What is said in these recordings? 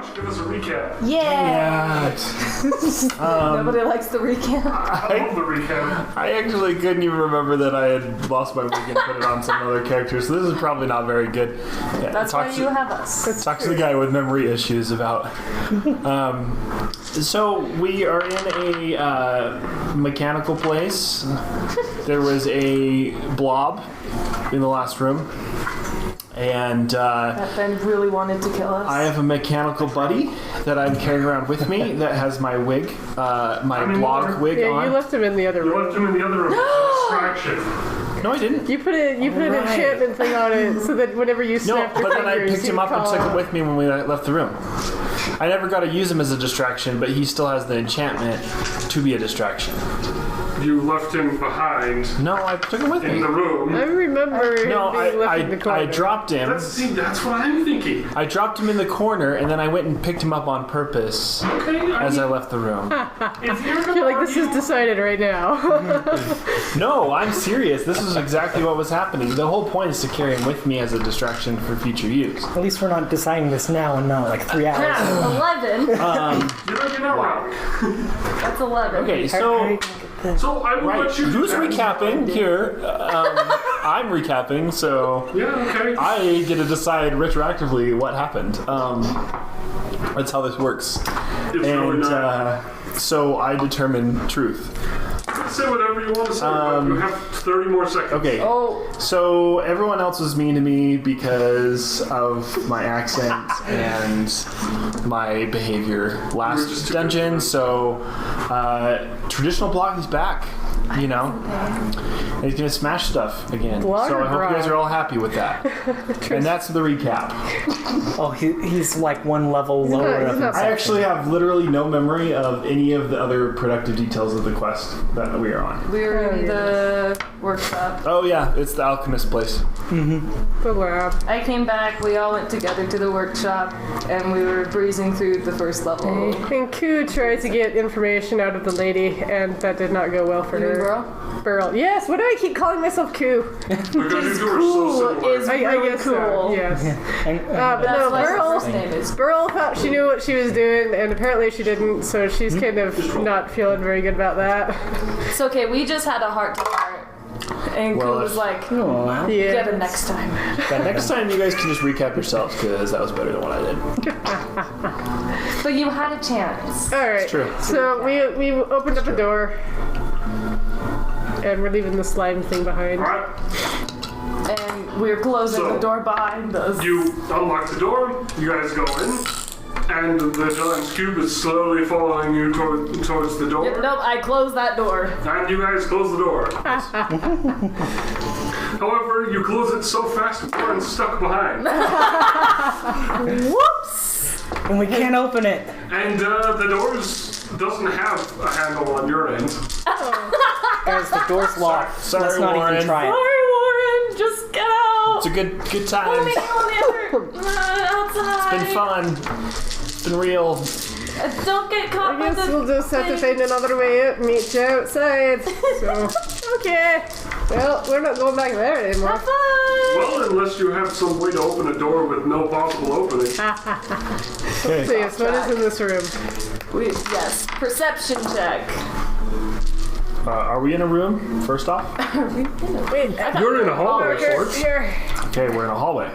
gosh, give us a recap. Yeah. Nobody likes the recap. I love the recap. I actually couldn't even remember that I had lost my wig and put it on some other character, so this is probably not very good. Yeah, That's why you have us. Talk to the guy with memory issues about. So we are in a mechanical place. There was a blob in the last room. And That Ben really wanted to kill us. I have a mechanical buddy that I'm carrying around with me that has my wig, my blog wig on. Yeah, you left him in the other You room. left him in the other room. Distraction. No, I didn't. You put an enchantment thing on it so that whenever you No, snapped your but then I fingers, picked him up and took him with me when we left the room. I never got to use him as a distraction, but he still has the enchantment to be a distraction. You left him behind No, I took him with in me. the room. I remember him No, being left in the corner. I dropped him. That's what I'm thinking. I dropped him in the corner, and then I went and picked him up on purpose Okay, as I left the room. if you're I feel like this is decided right now. No, I'm serious. This is exactly what was happening. The whole point is to carry him with me as a distraction for future use. At least we're not deciding this now and not like 3 hours. 11. you're not wrong. That's 11. Okay, so So I will right, let you. who's recapping here? I'm recapping, so Yeah. Okay. I get to decide retroactively what happened. That's how this works. It's really And not. so I determine truth. Say whatever you want to say. But you have 30 more seconds. Okay. Oh, So everyone else was mean to me because of my accent and my behavior last just too dungeon. good. So traditional block is back, you know, and he's gonna smash stuff again. Block so or I hope you guys grog? are all happy with that. And that's the recap. Oh, he's like one level lower he's of not- I himself. actually have literally no memory of any of the other productive details of the quest that we are on. we were in the workshop. Oh yeah, it's the Alchemist place. The lab. I came back, we all went together to the workshop, and we were breezing through the first level. And Ku tried to get information out of the lady, and that did not go well for You mean her. bro? Burl. Yes, why do I keep calling myself Ku? Because you two are so Cool similar. is I really guess cool. so. Yes. And, But That's no, why her Burl. first name is. Burl thought she knew what she was doing, and apparently she didn't, so she's kind of not feeling very good about that. It's okay, we just had a heart to heart. And Well, Cool was like, oh, get Yeah. it next time. But next time you guys can just recap yourselves because that was better than what I did. But you had a chance. Alright. True. So we opened up a door. And we're leaving the slime thing behind. Alright. And we're closing So- the door behind us. You unlock the door. You guys go in. And the giant cube is slowly following you towards the door. Yep, nope, I closed that door. And you guys close the door. However, you close it so fast, Warren's stuck behind. Whoops! and we can't open it. And the doors doesn't have a handle on your end. Guys, the door's locked. Sorry, Let's not Warren. even try it. Sorry, Warren, just get out! It's a good Put time. me on the other outside. It's been fun. It's been real. Don't get caught I by guess the we'll just have to thing. find another way out and meet you outside. So, okay. Well, we're not going back there anymore. Have fun! Well, unless you have some way to open a door with no possible opening. Okay. So yes, what is in this room? Yes, perception check. Are we in a room, first off? Wait, You're in a hallway, here, Forge. here. Okay, we're in a hallway.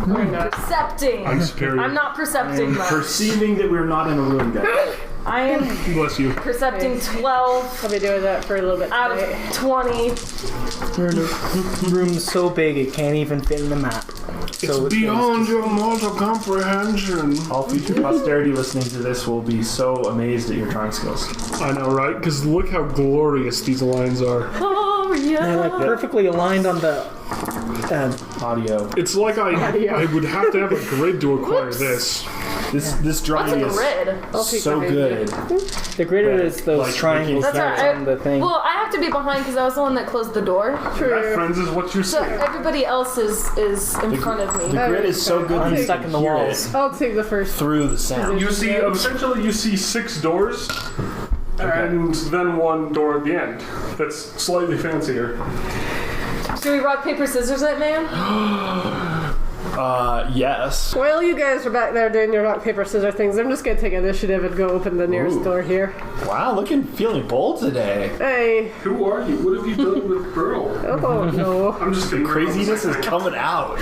We're not. Percepting. I'm superior. I'm not percepting much. Perceiving that we're not in a room, guys. I am Bless you. percepting 12 I'll be doing that for a little bit out tonight. of 20. We're in a room so big it can't even fit in the map. So Beyond your mortal comprehension. All future posterity listening to this will be so amazed at your drawing skills. I know, right? Because look how glorious these lines are. Oh, yeah. they're like perfectly aligned on the. Audio. It's like I would have to have a grid to acquire this. This What's drawing a is grid? I'll take so the good. The grid is those Like triangles That's that's right. on the thing. Well, I have to be behind because I was the one that closed the door. That, True. friends, is what you So see. everybody else is in front of me. The grid is so good I'm you stuck can in the hear walls. it I'll take the first. through the sound. You see, essentially, you see 6 doors, and then one door at the end. That's slightly fancier. Should we rock, paper, scissors it, man? Yes. While you guys are back there doing your rock, paper, scissors things, I'm just gonna take initiative and go open the nearest Ooh. door here. Wow, feeling bold today. Hey. Who are you? What have you done with Pearl? Oh, no. I'm just kidding. Craziness is coming out.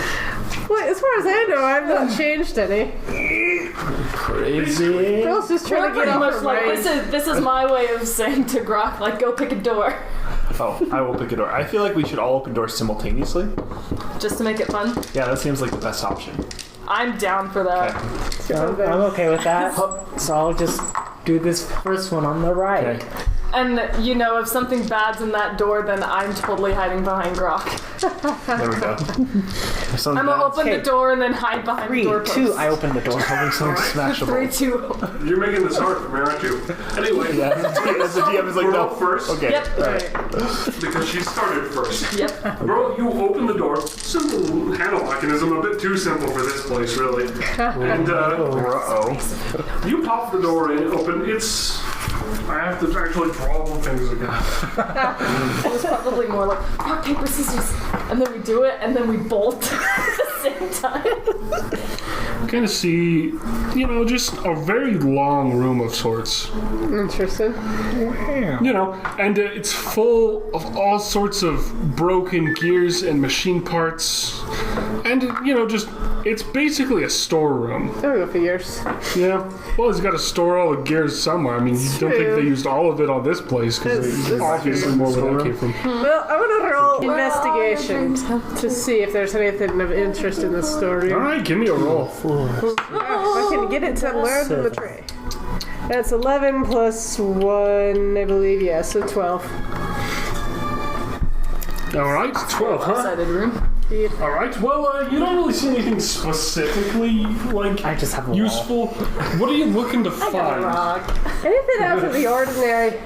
Well, as far as I know, I've not changed any. Crazy. Girl's just trying We're to pretty get off much her like, mind. this is my way of saying to Grok, like, go pick a door. Oh, I will pick a door. I feel like we should all open doors simultaneously. Just to make it fun. Yeah, that seems like the best option. I'm down for that. Okay. I'm okay with that. So I'll just do this first one on the right. Okay. And, you know, if something bad's in that door, then I'm totally hiding behind Grok. There we go. I'm gonna open Okay. the door and then hide behind 3, the doorpost. 2, I open the door. Hoping something smashable. 3, 2. You're making this hard for me, aren't you? Anyway, Yeah, as the DM is like, we're no. up first Okay. Yep. because she started first. Yep. Bro, you open the door. Simple handle mechanism, a bit too simple for this place, really. And Uh-oh. you pop the door in, open. It's. I have to actually draw the things again. It was probably more like rock, paper, scissors. And then we do it, and then we bolt at the same time. Kind of see, just a very long room of sorts. Interesting. And it's full of all sorts of broken gears and machine parts. And, it's basically a storeroom. There we go, figures. Yeah. Well, he's got to store all the gears somewhere. I mean, you don't think True. they used all of it on this place because It's obviously more where that came from. Well, I want to roll Where all your investigation dreams come to see if there's anything of interest in the story. All right, give me a roll. If I can get it to learn in the tray. That's 11 plus 1, I believe. Yeah, so 12. All right, 12, huh? Sided room. All right. Well, you don't really see anything specifically I just have a useful. What are you looking to find? Rock. Anything out of the ordinary?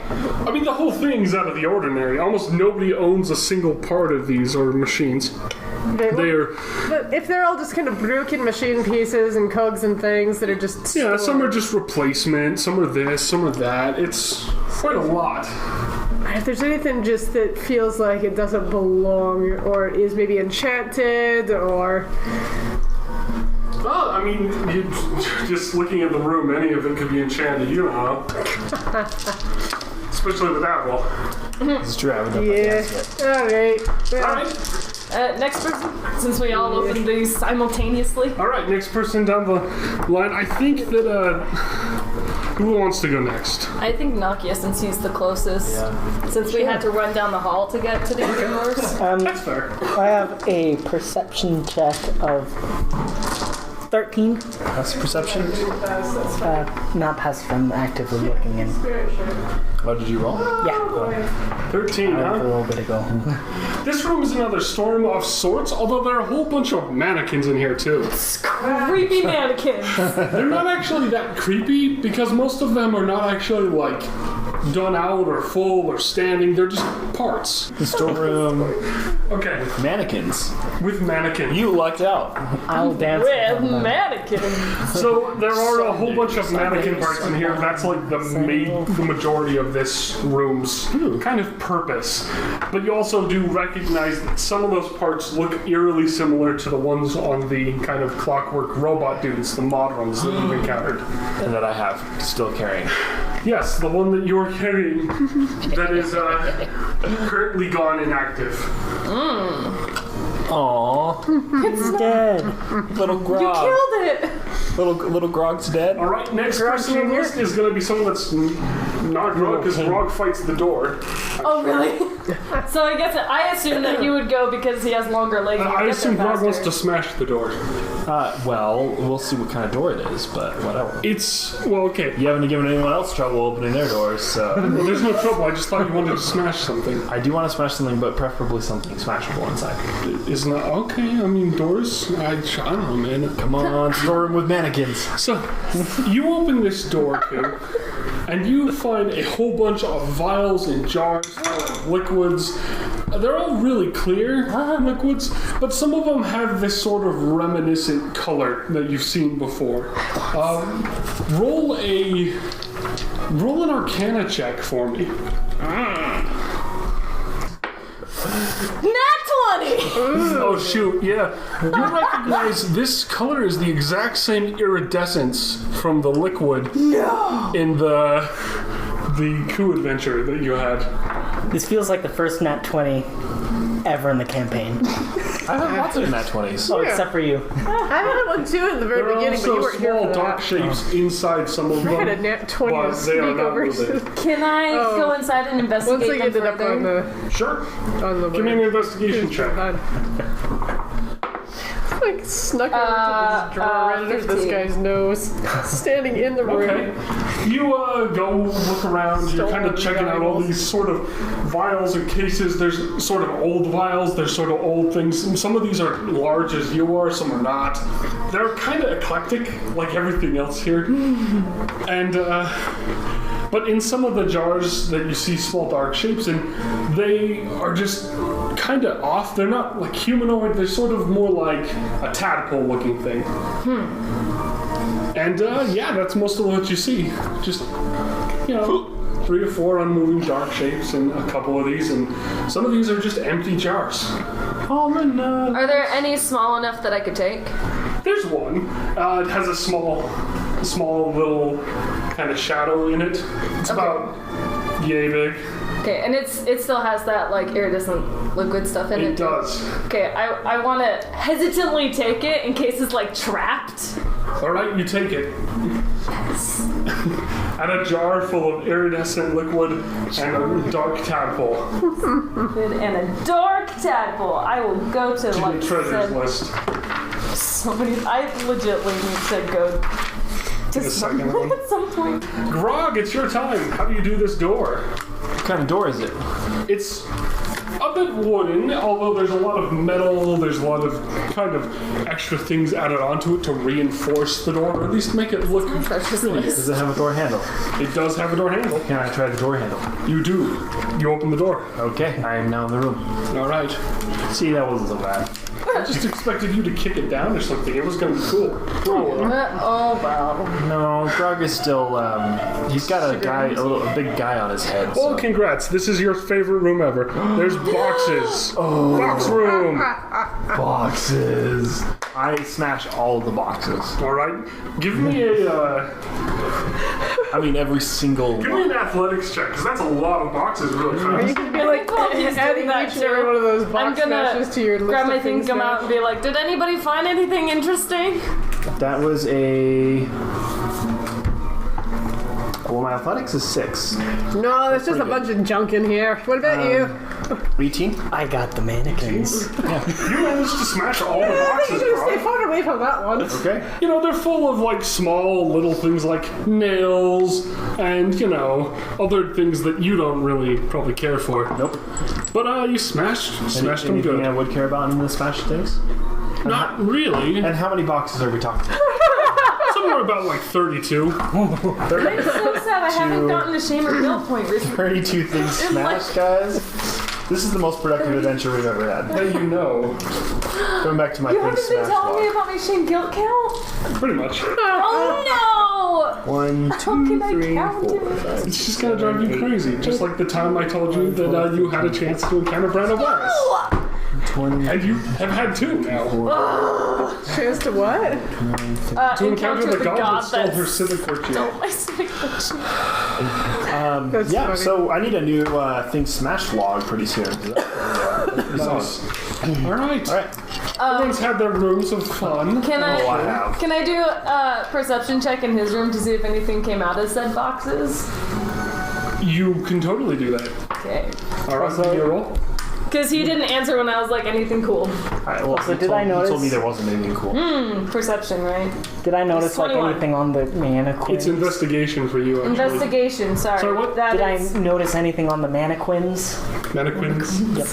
I mean, the whole thing's out of the ordinary. Almost nobody owns a single part of these or machines. They are. But if they're all just kind of broken machine pieces and cogs and things that are just. Yeah, some are just replacement. Some are this. Some are that. It's quite a lot. If there's anything just that feels like it doesn't belong or is maybe enchanted or. Well, I mean, just looking at the room, any of it could be enchanted. You don't know. Especially with that roll. It's true, I haven't done Yeah. Alright. Well, All right. Next person, since we all opened these simultaneously. All right. Next person down the line. I think that. Who wants to go next? I think Nakia, since he's the closest. Yeah. Since we had to run down the hall to get to the other doors. That's fair. I have a perception check of 13. That's perception. Not passive, I'm actively looking in. What did you roll? Yeah, 13, a huh? little bit ago. This room is another storeroom of sorts, although there are a whole bunch of mannequins in here too. Creepy mannequins. They're not actually that creepy because most of them are not actually like done out or full or standing. They're just parts. The storeroom Okay, mannequins. with mannequin. You lucked out. I'll dance With with them. mannequins. So there are a whole bunch of mannequin parts in here. That's like the majority of this room's kind of purpose. But you also do recognize that some of those parts look eerily similar to the ones on the kind of clockwork robot dudes, the mod ones that you've encountered. And that I have still carrying. Yes, the one that you're carrying that is currently gone inactive. Aww. It's dead. Little You Grog. killed it. Little Grog's dead. All right, next person on the list is going to be someone that's not Grog, because Grog fights the door. Oh, really? So I guess I assume that he would go because he has longer legs. and I can get assume there Grog wants faster. to smash the door. Well, we'll see what kind of door it is, but whatever. Okay. You haven't given anyone else trouble opening their doors, so. Well, there's no trouble. I just thought you wanted to smash something. I do want to smash something, but preferably something smashable inside. Isn't that okay? I mean, doors. I don't know, man. Come on, storeroom with mannequins. So, you open this door too, and you find a whole bunch of vials and jars full of liquids. They're all really clear liquids, but some of them have this sort of reminiscent color that you've seen before. Roll an Arcana check for me. Nat money. Oh shoot, yeah. You recognize this color is the exact same iridescence from the liquid in the coup adventure that you had. This feels like the first nat 20 ever in the campaign. I've had lots of nat 20s. Oh, except for you. I had one too in the very There are beginning, but you also weren't here small for dark that. shapes inside some of I had a them, nat 20 but they are not sneakovers. moving. Can I go inside and Once investigate I them ended up on further? the Sure. on the Give me an investigation check. Like snuck over to this drawer right under this 15. guy's nose, standing in the room. Okay. You go look around. You're kind of Stolen checking out all valuables. these sort of vials and cases. There's sort of old vials. There's sort of old things. And some of these are large as you are. Some are not. They're kind of eclectic, like everything else here. And but in some of the jars that you see small dark shapes in, they are just kind of off. They're not like humanoid. They're sort of more like a tadpole-looking thing. And yeah, that's most of what you see. Just, 3 or 4 unmoving dark shapes in a couple of these, and some of these are just empty jars. Are there any small enough that I could take? There's one. It has a small little kind of shadow in it. It's about yay big. Okay, and it still has that like iridescent liquid stuff in it. It does. Okay, I want to hesitantly take it in case it's like trapped. All right, you take it. And a jar full of iridescent liquid and a dark tadpole. And a dark tadpole. I will go to To like the treasures list. somebody. I legitimately need to go to The second someone one. at some point. Grog, it's your time. How do you do this door? What kind of door is it? It's a bit wooden, although there's a lot of metal, there's a lot of kind of extra things added onto it to reinforce the door, or at least make it look pretty. Does it have a door handle? It does have a door handle. Can I try the door handle? You do. You open the door. Okay, I am now in the room. All right. See, that wasn't so bad. I just expected you to kick it down or something. It was going to be cool. Oh, well. Oh well. No, Grog is still, he's got a big guy on his head. Oh, So. congrats. This is your favorite room ever. There's boxes. Oh. Box room. Boxes. I smash all of the boxes. All right. Give me Every single give me an athletics check, because that's a lot of boxes really You fast. can be like Coffee's adding doing that each and every too. one of those I'm box smashes to your gonna list grab my of thing, things come now. out, and be like, "Did anybody find anything interesting?" That was a. Well, my athletics is 6. No, there's just a bunch of junk in here. What about you? 18? I got the mannequins. You managed to smash all the I think boxes, you should stay Grog. far away from that one. Okay. They're full of like small little things like nails and, other things that you don't really probably care for. Nope. But you smashed them Anything good. I would care about in the smash things? Not really. And how many boxes are we talking about? Somewhere about like 32. I'm so sad I haven't gotten a shame or guilt point recently. 32 things smashed, guys. This is the most productive adventure we've ever had. That you know. Going back to my You things haven't been smashed telling me log. about my shame guilt count? Pretty much. Oh 1, How 2, can I 3, count 4, it? 5. It's just gonna drive you crazy. Just like the time I told you that you had a chance to encounter Brunnogarte. no! 20. And you have had 2 now. Chance to what? To encounter the god that stole her that's civic virtue. stole my civic virtue. That's Yeah, funny. so I need a new thing smashed log pretty soon. Nice. Alright. Alright. Everyone's had their rooms of fun. Can I I have. can I do a perception check in his room to see if anything came out of said boxes? You can totally do that. Okay. Alright, give me a roll. Because he didn't answer when I was like anything cool. Alright, well, So you did told, I you told me notice- there wasn't anything cool. Perception, right? Did I notice like 21. anything on the mannequins? It's investigation for you, actually. Investigation, sorry. Sorry, what? That Did I is- notice anything on the mannequins? Mannequins. Yep.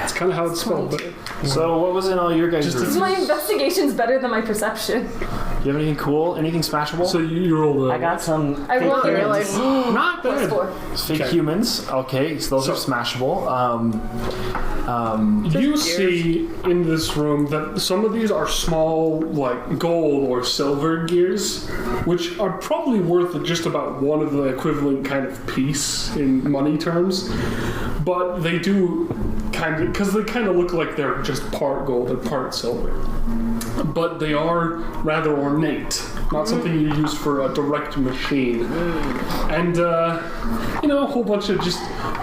It's kind of how it's spelled, but So what was in all your guys' rooms? My investigation's better than my perception. Do you have anything cool? Anything smashable? so you rolled a I got some I fake rolled a humans. not Plus bad. 4. Fake Okay. humans. Okay, so those are smashable. You see in this room that some of these are small, like gold or silver gears, which are probably worth just about one of the equivalent kind of piece in money terms, but they do because they kind of look like they're just part gold and part silver. But they are rather ornate, not something you use for a direct machine. And, a whole bunch of just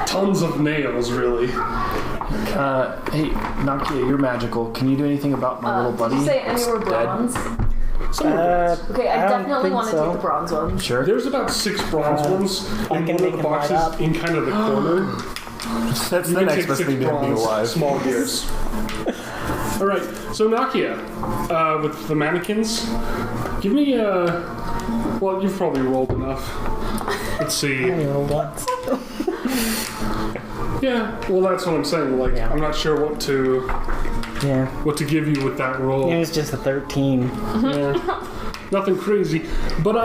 tons of nails, really. Hey, Nakia, you're magical. Can you do anything about my little buddy? Did you say any were Dead? bronze? Some of it. Okay, I I don't definitely think want to so. take the bronze one. Sure. There's about 6 bronze ones I in can one of make the them right boxes up. in kind of the corner. That's You the can next take best 6 thing to be bronze alive. small gears. All right, so Nakia, with the mannequins, give me a. Well, you've probably rolled enough. Let's see. Once. Yeah, well, that's what I'm saying. Like, Yeah. I'm not sure what to Yeah. give you with that roll. It was just a 13. Yeah. Nothing crazy, but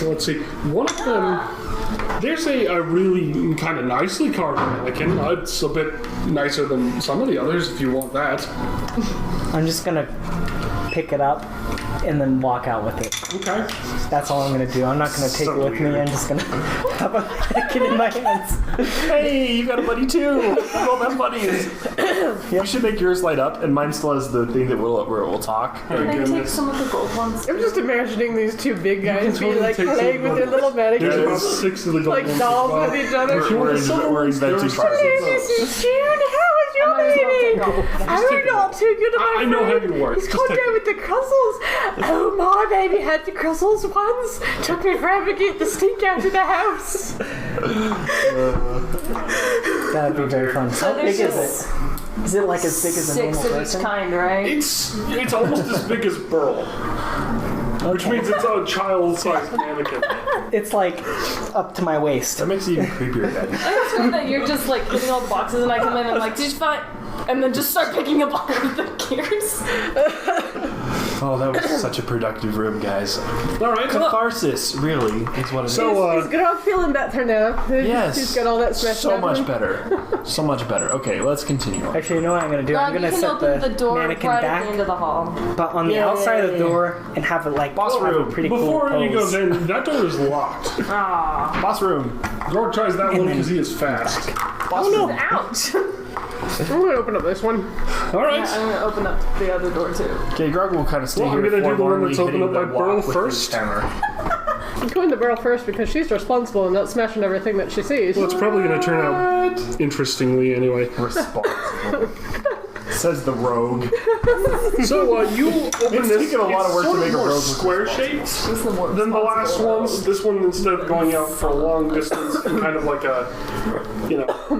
let's see. One of them. There's a really kind of nicely carved mannequin. It's a bit nicer than some of the others, if you want that. I'm just gonna pick it up and then walk out with it. Okay. That's all I'm gonna do. I'm not gonna take So it with me. weird. I'm just gonna have a mannequin in my hands. Hey, you got a buddy too. Look at all them buddies. You should make yours light up, and mine still has the thing where it will talk. Oh, Can I take goodness. some of the gold ones? I'm just imagining these two big guys totally be like take some playing with their gold. little There's mannequins, about 6 of the gold like ones dolls as well. with each other. We're inventing parts. This is June. How is your I might as well baby? take all of them. I don't know too good about I know how you work. He's Just caught take down with the crystals. Oh, my baby had the crystals once. Took me forever to get the stink out of the house. That'd be very fun. So How big there's is it? Is it like as big as a 6 normal of each person? kind, right? It's almost as big as Burl, which means it's a child-sized mannequin. It's like up to my waist. That makes it even creepier, guys. I just hope that you're just like hitting all the boxes and I come in and I'm like, did you find? And then just start picking up all of the gears. Oh, that was such a productive room, guys. All right. Well, Catharsis, really, is what it is. so, He's good. Feeling better now. Yes. He's got all that smashed so out of much him. better. So much better. Okay, let's continue on. Actually, you know what I'm gonna do? Rob, I'm you gonna can set open the door right mannequin at back, the end of the hall. but on the outside of the door, and have it like Boss have room. a pretty cool before he pose. goes in, that door is locked. Ah, Boss room. Grog tries that one then because he is fast. Boss room. ouch! I'm gonna open up this one. All right. I'm gonna open up the other door too. Okay, Grog will kind of stay Well, I'm here gonna do the one forlornly that's opened hitting up the by block Burl with his first. hammer. I'm going to Burl first because she's responsible and not smashing everything that she sees. Well, it's probably going to turn out interestingly anyway. Responsible. Says the rogue. So you open It's this. taken a lot of work it's to sort make a more rogue look square shaped This is the more than the last responsible ones. This one, instead of going out for a long distance in kind of like a,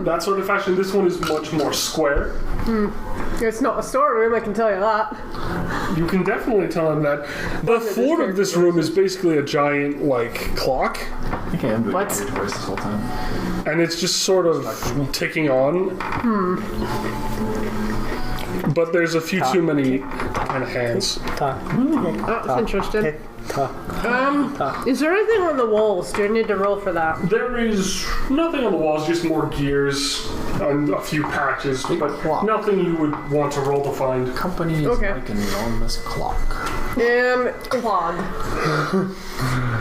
that sort of fashion, this one is much more square. It's not a storeroom, I can tell you that. You can definitely tell him that. The floor of this room is basically a giant, like, clock. Okay, I'm doing your voice this whole time. And it's just sort of ticking on. But there's a few too many kind of hands. Talk. That's interesting. Okay. Talk. Is there anything on the walls? Do I need to roll for that? There is nothing on the walls, just more gears and a few patches, but nothing you would want to roll to find. Company is Okay. like an enormous clock. Clog.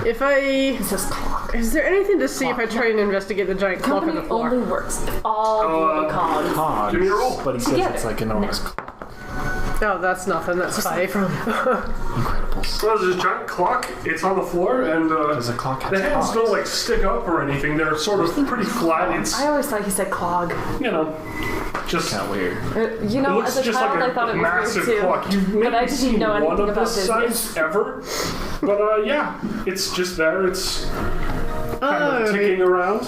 If I... It says clog. Is there anything to see if I try and investigate the giant clock on Company the floor? only works if all the cogs. Cogs. Give me a roll. But he says Together. it's like an enormous clock. Oh, that's nothing. That's 5. Incredibles. Well, there's a giant clock, it's on the floor, and Does a clock have the hands cogs? don't like stick up or anything. They're sort of pretty flat. It's, I always thought he said clog. just... Kind of weird. It You know, looks as a just child, like I thought a it was massive weird too. clock. You've But I maybe didn't seen know one anything of about this business. size ever. But yeah, it's just there. It's kind of ticking around.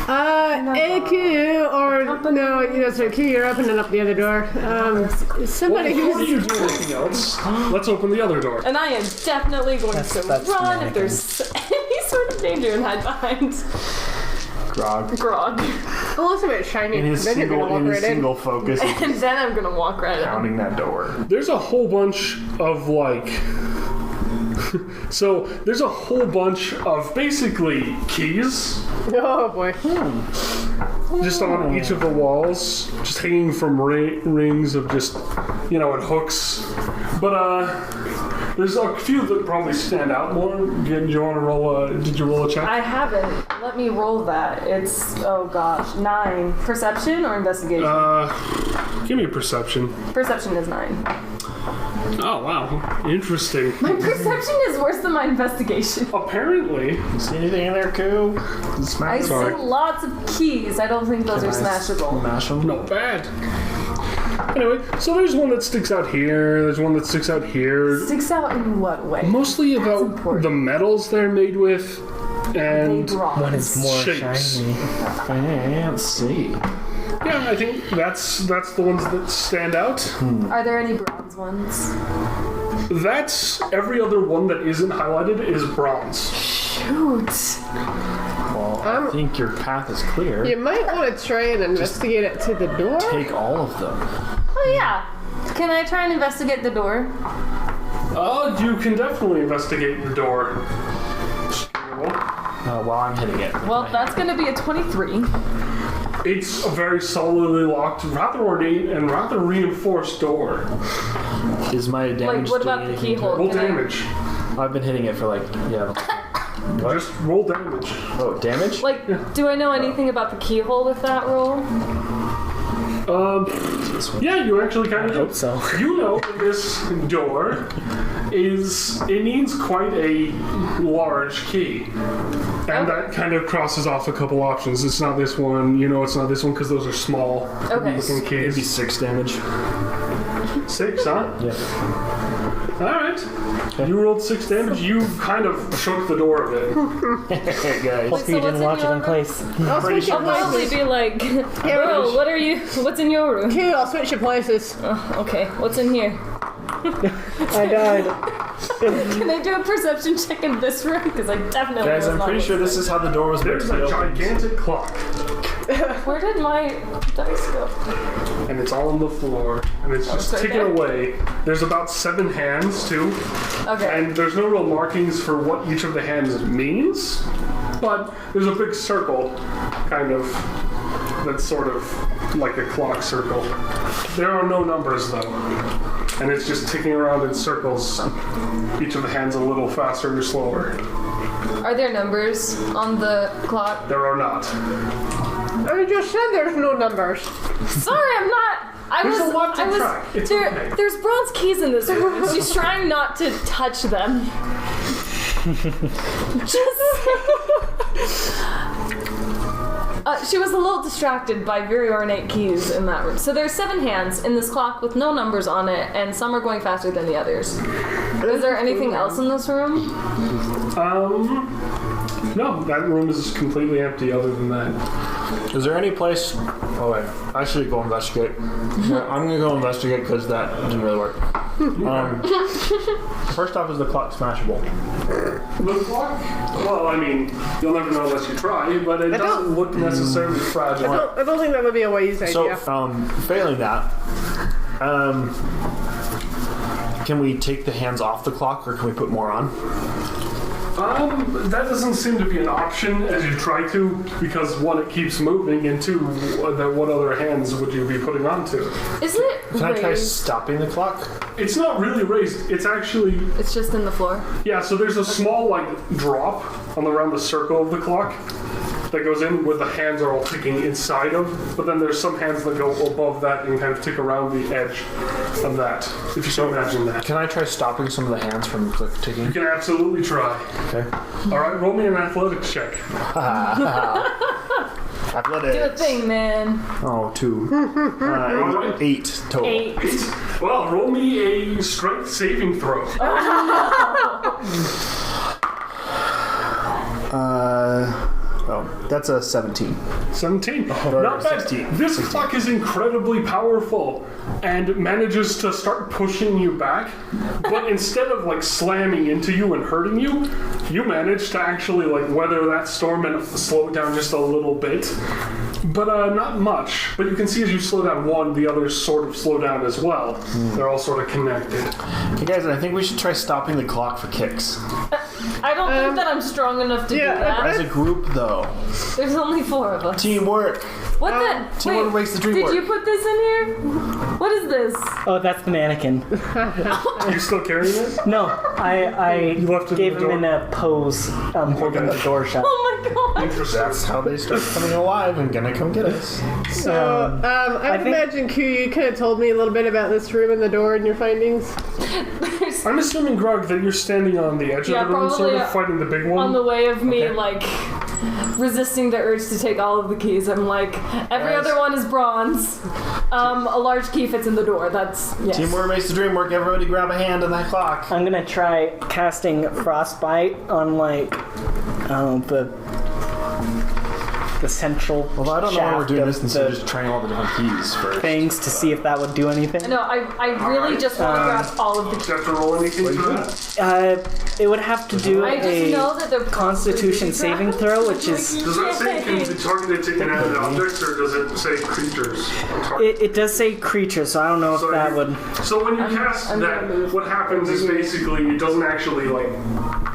EQ, or no, sorry, Q, you're opening up the other door. Somebody Before who's... you do anything else, let's open the other door. And I am definitely going to that's run if there's any sort of danger and hide behind Grog. Grog. Well, it's a bit shiny. In his Then you're single, gonna walk right in. single focus, he's And then I'm gonna walk right out. pounding that door. There's a whole bunch of like... So there's a whole bunch of basically keys Oh boy. just on each of the walls, just hanging from rings of just, and hooks. But There's a few that probably stand out more. Did you roll a check? I haven't. Let me roll that. It's, oh gosh, 9. Perception or investigation? Give me a perception. Perception is 9. Oh, wow. Interesting. My perception is worse than my investigation. Apparently. See anything in there, Koo? I see lots of keys. I don't think those are smashable. Smash them? Not bad. Anyway, so there's one that sticks out here. There's one that sticks out here. Sticks out in what way? Mostly about important. the metals they're made with. And One is more shapes. shiny. Fancy. Yeah, I think that's the ones that stand out. Are there any bronze ones? That's every other one that isn't highlighted is bronze. Shoot. Well, I think your path is clear. You might want to try and investigate it to the door. Take all of them. Oh yeah. Can I try and investigate the door? You can definitely investigate the door. While I'm hitting it. Well, that's going to be a 23. It's a very solidly locked, rather ornate, and rather reinforced door. Is my damage what doing about the anything to keyhole? Roll Can I- damage. it? I've been hitting it for Just roll damage. Oh, damage? Do I know anything about the keyhole with that roll? Yeah, you actually kind of Hope so. You know that this door it needs quite a large key. And that kind of crosses off a couple options. It's not this one, it's not this one because those are small Okay. looking It'd be keys. 6 damage. 6, huh? Yeah. Alright. You rolled 6 damage. You kind of shook the door a bit. Hey, guys. Hope you didn't lock it in place. I'll switch your I'll probably places. be like, bro, what's in your room? Okay, I'll switch your places. Okay, what's in here? I died. Can I do a perception check in this room? Because I definitely Guys, was I'm not pretty sure this is how the door was meant There's to be a opened. gigantic clock. Where did my dice go? And it's all on the floor. And it's just it's right ticking there? away. There's about 7 hands, too. Okay. And there's no real markings for what each of the hands means, but there's a big circle, kind of, that's sort of like a clock circle. There are no numbers, though, and it's just ticking around in circles, each of the hands a little faster or slower. Are there numbers on the clock? There are not. I just said there's no numbers. Sorry, I'm not. There's a lot to track. It's okay. There's bronze keys in this room. She's trying not to touch them. She was a little distracted by very ornate keys in that room. So there's 7 hands in this clock with no numbers on it, and some are going faster than the others. Is there anything else in this room? No, that room is completely empty other than that. Is there any place... Oh, wait. I should go investigate. Yeah, I'm going to go investigate because that didn't really work. First off, is the clock smashable? The clock? Well, I mean, you'll never know unless you try, but it doesn't look necessarily fragile. I don't think that would be a wise So, idea. failing that, can we take the hands off the clock or can we put more on? That doesn't seem to be an option as you try to, because one, it keeps moving, and two, what other hands would you be putting onto? Isn't it Can I try raised? stopping the clock? It's not really raised. It's actually, It's just in the floor. yeah, so there's a small, drop around the circle of the clock that goes in where the hands are all ticking inside of, but then there's some hands that go above that and kind of tick around the edge of that, if you can imagine that. Can I try stopping some of the hands from ticking? You can absolutely try. Okay. Alright, roll me an athletics check. Athletics. Do a thing, man. Oh, 2. 8 total. 8. Well, roll me a strength saving throw. That's a 17. 17. or Not bad. 16. This clock is incredibly powerful and manages to start pushing you back, but instead of slamming into you and hurting you, you manage to actually weather that storm and slow it down just a little bit. But not much. But you can see as you slow down one, the others sort of slow down as well. They're all sort of connected. Hey guys, I think we should try stopping the clock for kicks. I don't think that I'm strong enough to do yeah, that. As a group, though. There's only 4 of us. Teamwork. What the? Teamwork makes the dream did work. you put this in here? What is this? Oh, that's the mannequin. Are you still carrying it? No, I left it in gave the him door? in a pose, holding the door shut. Oh my god. That's how they start coming alive and gonna come get us. So, I would imagine, Q, you kind of told me a little bit about this room and the door and your findings. I'm assuming, Grog, that you're standing on the edge Yeah, of the room, sort probably, of fighting the big one. On the way of me, like, resisting the urge to take all of the keys. I'm like, every Guys. other one is bronze. A large key fits in the door. That's, yes. Teamwork makes the dream work. Everybody grab a hand on that clock. I'm gonna try casting frostbite on like the central Well, I don't know why we're shaft doing of this instead of the just trying all the different keys first. things to see if that would do anything. No, I really just want to grab all of the Do keys. you have to roll anything for that? It would have to do I just a know that they're Constitution saving throw, which is Does that say can be targeted to inanimate objects, or does it say creatures? it does say creature, so I don't know if So that you- would. So when you cast I'm that, gonna move what happens is basically it doesn't actually like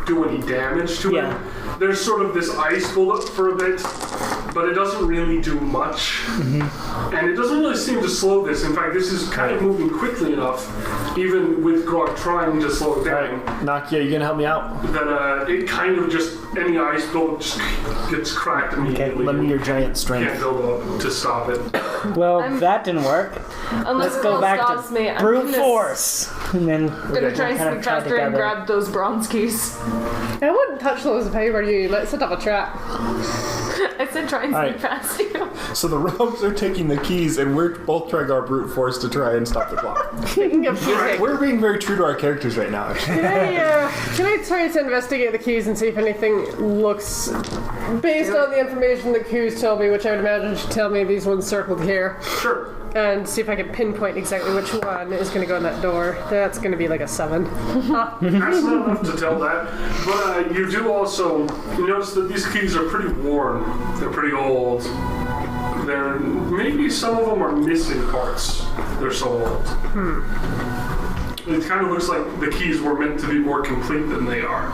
do any damage to Yeah. it. There's sort of this ice bullet for a bit, but it doesn't really do much. And it doesn't really seem to slow this. In fact, this is kind of moving quickly enough, even with Grog trying to slow it down, Nakia, you gonna help me out? that it kind of just, any ice bullet just gets cracked immediately. Lend me your giant Can't strength. build up to stop it. Well, that didn't work. Unless Let's it go all back stops to me. I'm brute gonna force, and then gonna try and kind of sneak try faster and together. grab those bronze keys. I wouldn't touch those if I were you. You might set up a trap. I said try and Alright. sneak faster. So the rogues are taking the keys, and we're both trying our brute force to try and stop the clock. We're being very true to our characters right now. Can I try to investigate the keys and see if anything looks, based on the information that Q's told me, which I would imagine should tell me these ones circled here, Sure. and see if I can pinpoint exactly which one is going to go in that door. That's going to be like a 7. That's not enough to tell that. But you do also notice that these keys are pretty worn. They're pretty old. They're, maybe some of them are missing parts. They're so old. It kind of looks like the keys were meant to be more complete than they are.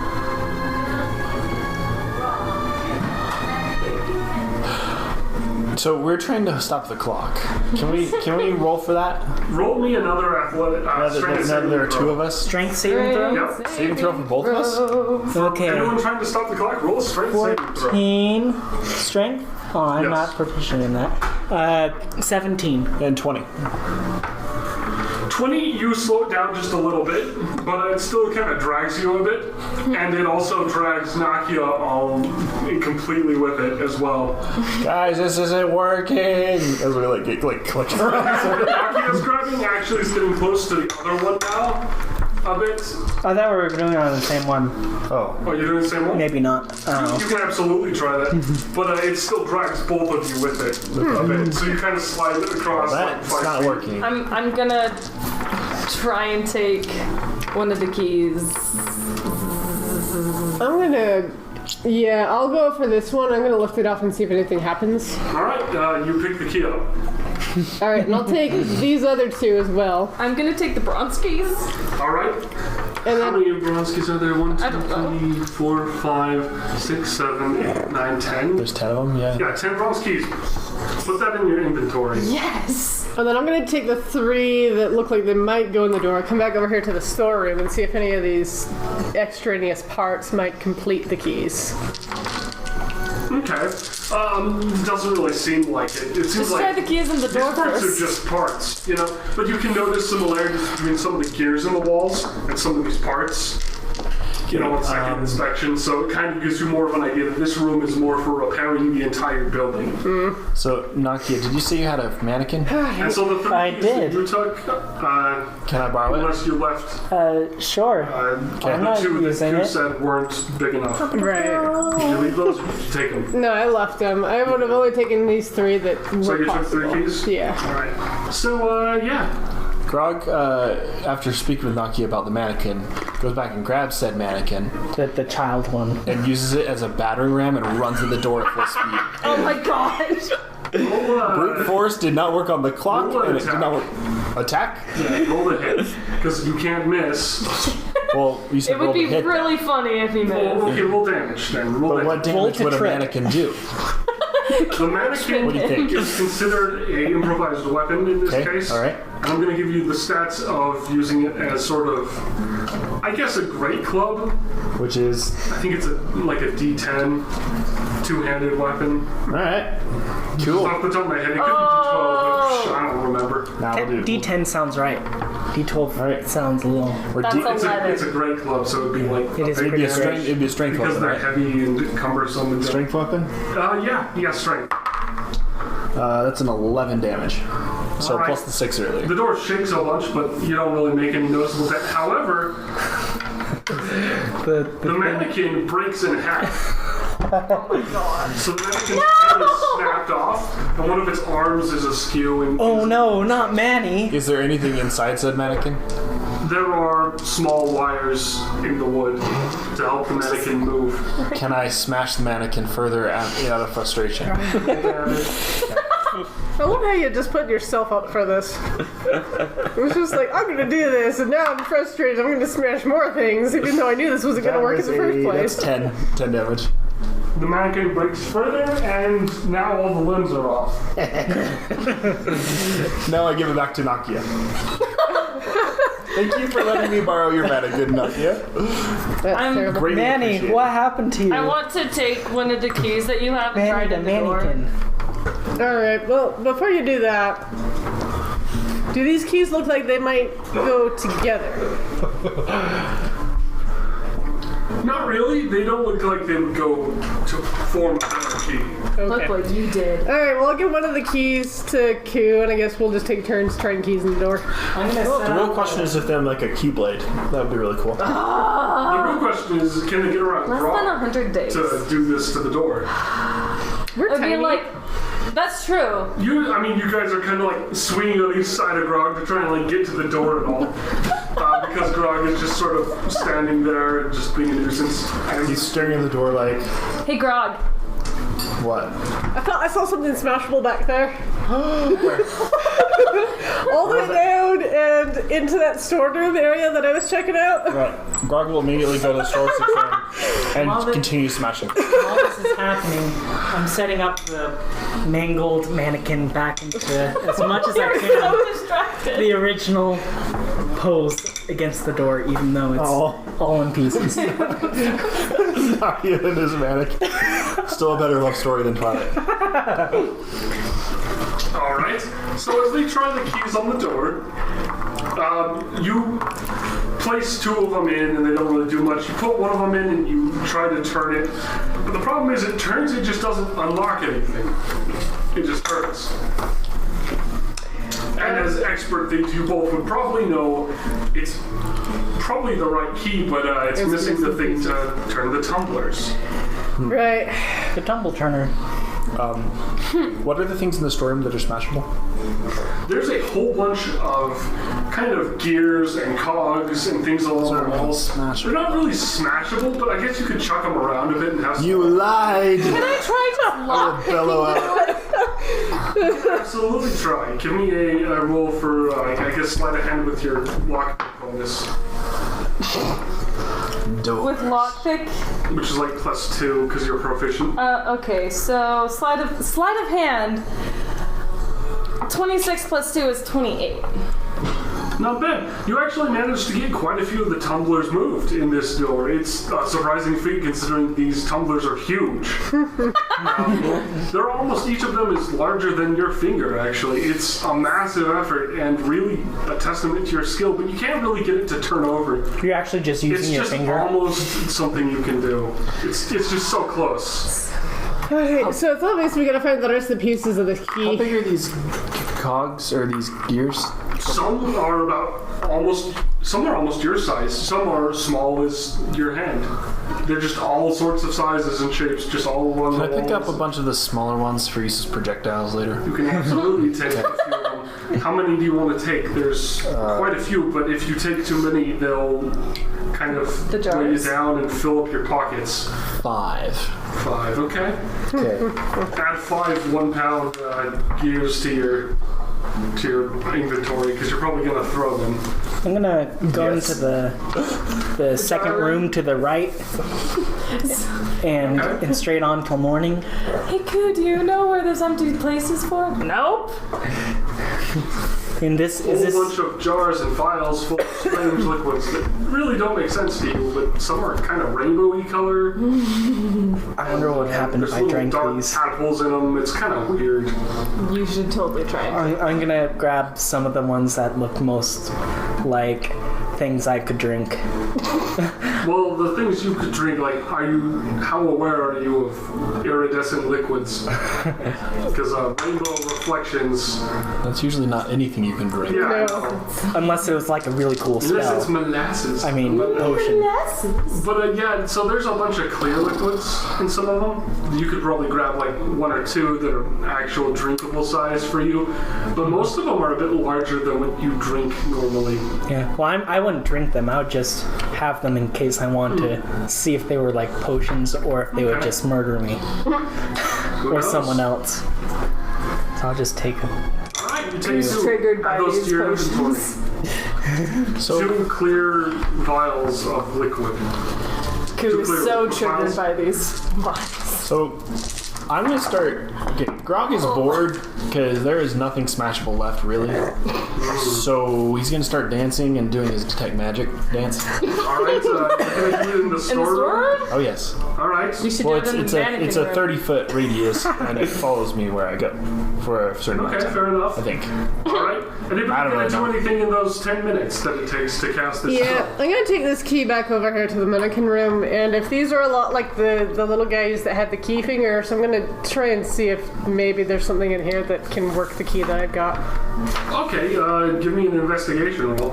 So we're trying to stop the clock. Can we roll for that? Roll me another athletic. Strength saving There are throw. two of us. Strength saving throw. Yep. Saving throw for both of us? Okay. Anyone trying to stop the clock? Roll a strength saving throw. 14 strength. Oh, I'm Yes. not proficient in that. 17. And 20. 20, you slow it down just a little bit, but it still kind of drags you a bit, and it also drags Nakia all completely with it as well. Guys, this isn't working. As we get clutching around. Nakia's grabbing actually is getting close to the other one now, a bit. I thought we were doing it on the same one. Oh. Oh, you're doing the same one? Maybe not. I don't know. You can absolutely try that, but it still drags both of you with it a bit. So you kind of slide it across. That's like 5 not feet. working. I'm gonna try and take one of the keys. I'm going to... Yeah, I'll go for this one. I'm going to lift it off and see if anything happens. All right, you pick the key up. All right, and I'll take these other two as well. I'm gonna take the bronze keys. All right. And How then many Bronskis are there? 1, I 2, don't know. 3, 4, 5, 6, 7, 8, 9, 10. There's 10 of them, yeah. Yeah, 10 bronze keys. Put that in your inventory. Yes. And then I'm going to take the 3 that look like they might go in the door, come back over here to the storeroom and see if any of these extraneous parts might complete the keys. Okay. Doesn't really seem like it. It seems Let's like try the keys in the these door parts first. are just parts, you know? But you can notice similarities between some of the gears in the walls and some of these parts. You know, on second inspection, so it kind of gives you more of an idea that this room is more for repairing the entire building. So, Nakia, did you say you had a mannequin? And so the I third piece that did. you took, Can I borrow it? unless you left, Sure. the I'm not two that using you it. said weren't big enough. Right. Did you leave those? Or did you take them? No, I left them. I would have only taken these 3 that were So you possible. took 3 keys? Yeah. Alright. So, yeah. Grog, after speaking with Nakia about the mannequin, goes back and grabs said mannequin The child one. and uses it as a battering ram and runs to the door at full speed. Oh my god. Roll, Brute force did not work on the clock, Roll an and it did attack. not work. Attack? yeah, roll the hit. Because you can't miss. Well, you said It would roll be the hit. really funny if he missed. Okay, roll damage then. Roll But damage. what damage Volt would a trip. mannequin do? The mannequin What do you think? is considered a improvised weapon in this case. All right. And I'm going to give you the stats of using it as sort of, I guess, a great club. Which is I think it's like a D10 two-handed weapon. all right. Cool. Off the top of my head, it could be D12, but I don't remember. Now we'll do. D10 sounds right. D12 sounds a little. Or That's It's a great club, so it'd be like It is a pretty big great. It'd be a strength because weapon, they're right? heavy and cumbersome. And Strength weapon? Yeah, strength. That's an 11 damage. So All right. plus the 6 earlier. The door shakes a bunch, but you don't really make any noticeable damage. However, the mannequin breaks in half. Oh my god. So the mannequin's head is snapped off, and one of its arms is askew. And Oh no, not Manny. Is there anything inside said mannequin? there are small wires in the wood to help the mannequin move. Can I smash the mannequin further out of frustration? I love how you just put yourself up for this. It was just like, I'm gonna do this, and now I'm frustrated. I'm gonna smash more things, even though I knew this wasn't gonna work in the first place. That's 10 damage. The mannequin breaks further, and now all the limbs are off. Now I give it back to Nakia. Thank you for letting me borrow your mannequin, Nakia. That's I'm- terrible. Greatly Manny, appreciated. what happened to you? I want to take one of the keys that you have and try Manny to the the door. mannequin. Alright, well, before you do that, do these keys look like they might go together? Not really. They don't look like they would go to form a better key. Look Okay. what you did. Alright, well, I'll give one of the keys to Q, and I guess we'll just take turns trying keys in the door. I'm gonna The real question is if they have like a keyblade. That would be really cool. The real question is, can they get around Less than Grog 100 days. to do this to the door? We're It'd tiny. be like, that's true. You guys are kind of like swinging on each side of Grog to try and like get to the door and all. Because Grog is just sort of standing there and just being a nuisance. And He's staring at the door like, Hey, Grog. what? I thought I saw something smashable back there. All the way down and into that storeroom area that I was checking out. Right. Grog will immediately go to the source and continue smashing. While this is happening, I'm setting up the mangled mannequin back into, as much as I can, So distracted. the original pose against the door, even though it's all in pieces. Nakia and his mannequin. Still a better love story than Twilight. Alright, so as they try the keys on the door, you place two of them in and they don't really do much. You put one of them in and you try to turn it, but the problem is it turns, it just doesn't unlock anything. It just turns. And as expert things, you both would probably know it's probably the right key, but it's missing the thing to turn the tumblers. Right. The tumble turner. What are the things in the storeroom that are smashable? There's a whole bunch of kind of gears and cogs and things along the walls. Smashable. They're not really smashable, but I guess you could chuck them around a bit and have some. You lied! Can I try to lock Bellow out. Absolutely try. Give me a roll for, I guess, sleight of hand with your lock bonus, with lockpick? which is like +2 because you're proficient. Okay, so sleight of hand. 26 plus 2 is 28. Not bad. You actually managed to get quite a few of the tumblers moved in this door. It's a surprising feat considering these tumblers are huge. They're almost, each of them is larger than your finger, actually. It's a massive effort and really a testament to your skill, but you can't really get it to turn over. You're actually just using It's your just finger. almost something you can do. It's just so close. Okay, so it's obvious we gotta find the rest of the pieces of the How key. big are these cogs or these gears? Some are almost your size. Some are small as your hand. They're just all sorts of sizes and shapes, just all along Can I the pick up a walls. bunch of the smaller ones for use as projectiles later? You can absolutely take a few of them. How many do you want to take? There's quite a few, but if you take too many, they'll kind of The weigh you jars? down and fill up your pockets. 5. 5, okay. Okay. Add 5 1-pound gears to your to your inventory because you're probably gonna throw them. I'm gonna go into the second room to the right, and straight on till morning. Hey, Koo, do you know where there's empty places for? Nope. And this A whole bunch of jars and vials full of strange liquids that really don't make sense to you, but some are kind of rainbowy color. I wonder what would happen There's if I little drank dark these. tadpoles in them. It's kind of weird. You should totally try it. I'm gonna grab some of the ones that look most like things I could drink. Well, the things you could drink, like, how aware are you of iridescent liquids? Because rainbow reflections. That's usually not anything you can drink. Yeah. No. Unless it was like a really cool Unless it's spell. molasses. I mean, potion. But yeah, so there's a bunch of clear liquids in some of them. You could probably grab like one or two that are actual drinkable size for you. But most of them are a bit larger than what you drink normally. Yeah. Well, I wouldn't drink them. I would just have them in case I want to see if they were like potions or if they would just murder me Who or knows? someone else. So I'll just take them. Alright, you take Who's two. triggered by Add those these to your potions? inventory. So Two clear vials of liquid. Koo is clear so liquid triggered vials. by these vibes. So, I'm gonna start. Okay, Grog is bored because there is nothing smashable left, really. So he's gonna start dancing and doing his detect magic dance. Alright, you're gonna do it in the In the storeroom? storeroom? Oh yes. Alright. You should Well, do it in it's the a mannequin it's a room. 30-foot radius and it follows me where I go for a certain amount Okay, of time. fair enough. I think. Alright. Anybody I don't gonna really do know. anything in those 10 minutes that it takes to cast this Yeah, spell? I'm gonna take this key back over here to the mannequin room, and if these are a lot like the little guys that had the key finger, so I'm gonna try and see if maybe there's something in here that can work the key that I've got. Okay, give me an investigation roll.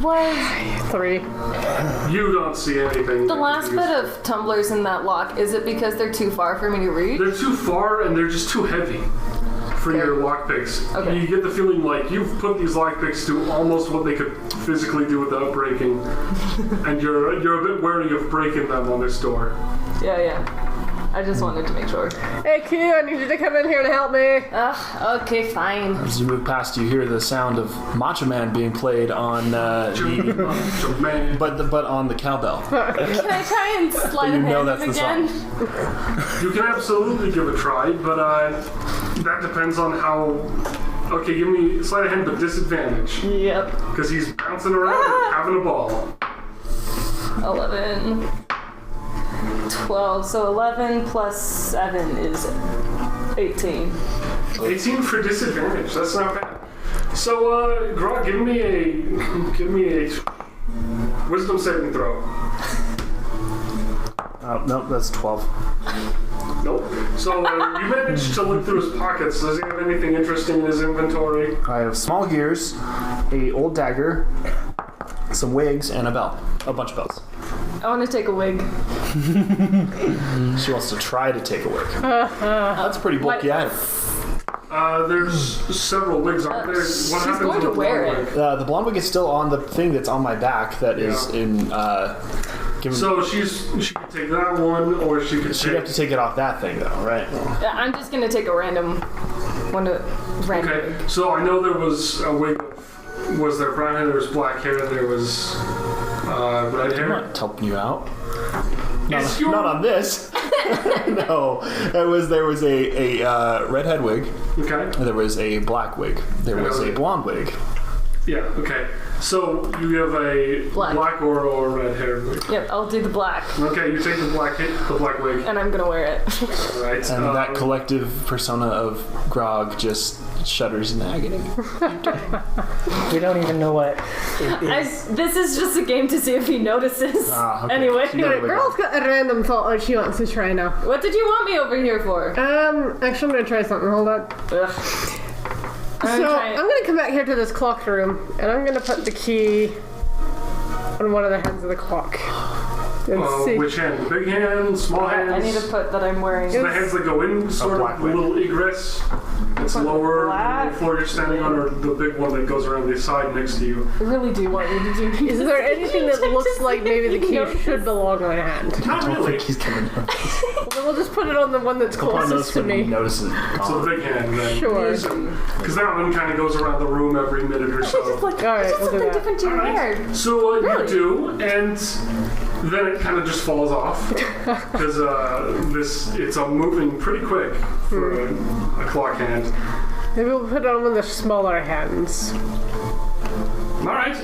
What? 3. You don't see anything. The last bit of tumblers in that lock, is it because they're too far for me to reach? They're too far and they're just too heavy for your lockpicks. Okay. You get the feeling like you've put these lockpicks to almost what they could physically do without breaking, and you're a bit wary of breaking them on this door. Yeah. I just wanted to make sure. Hey, Q, I need you to come in here and help me. Ugh, okay, fine. As you move past, you hear the sound of Macho Man being played on Man. but on the cowbell. Can I try and slide You a know hand that's in the again? You can absolutely give it a try, but that depends on how. Okay, give me sleight of hand, but disadvantage. Yep. Because he's bouncing around and having a ball. 11. 12. So 11 plus 7 is 18. 18 for disadvantage. That's not bad. So, Grog, give me a wisdom saving throw. Nope, that's 12. Nope. So you managed to look through his pockets. Does he have anything interesting in his inventory? I have small gears, a old dagger, some wigs, and a bell. A bunch of bells. I want to take a wig. She wants to try to take a wig. That's a pretty bulky item. There's several wigs on there. What she's happens going to with the wear blonde it. wig? The blonde wig is still on the thing that's on my back that is Yeah. in... So she could take that one, or she could She'd take. have to take it off that thing, though, right? Yeah, I'm just going to take a random one. Random Okay, wig. so I know there was a wig. Was there brown hair? There was black hair. There was red I'm hair. not helping you out. It's your- Not on this. No. There was a redhead wig. Okay. There was a black wig. There was a blonde wig. Yeah. Okay. So you have a Black. or red hair wig. Yep, I'll do the black. Okay, you take the black wig. And I'm going to wear it. All right. And that collective persona of Grog just shudders in agony. We don't even know what it is. This is just a game to see if he notices. Okay. Anyway. So you know the wig. Girl's got a random thought that she wants to try now. What did you want me over here for? Actually, I'm gonna try something. Hold on. Ugh. I'm So trying- I'm gonna come back here to this clock room, and I'm gonna put the key on one of the hands of the clock. Let's see. Which hand? The big hand, small hands? I need to put that I'm wearing. So the hands that go in, sort of, the little egress. It's lower than the floor you're standing on, or the big one that goes around the side next to you. I really do want you to do these. Is there anything that looks like maybe the key should belong on a hand? Not really. He's coming from. Well, then we'll just put it on the one that's closest to me. Notices. So the big hand, then. Sure. Because that one kind of goes around the room every minute or so. Like, All right, just we'll do something that. different to your hair. So Really? you do, and then it kind of just falls off because it's moving pretty quick for a clock hand. Maybe we'll put it on one of the smaller hands. All right.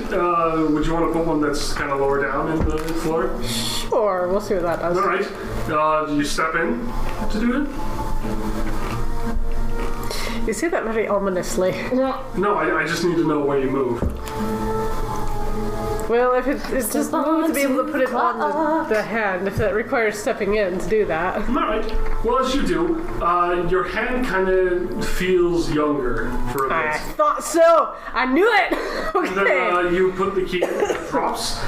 Would you want to put one that's kind of lower down in the floor? Sure, we'll see what that does. All right. Do you step in to do it? You say that very ominously. No, I just need to know where you move. Well, if it's just moved to be able to put it on the hand, if that requires stepping in to do that. All right. Well, as you do, your hand kind of feels younger for a I bit. thought so! I knew it! And Okay. then you put the key in, it drops,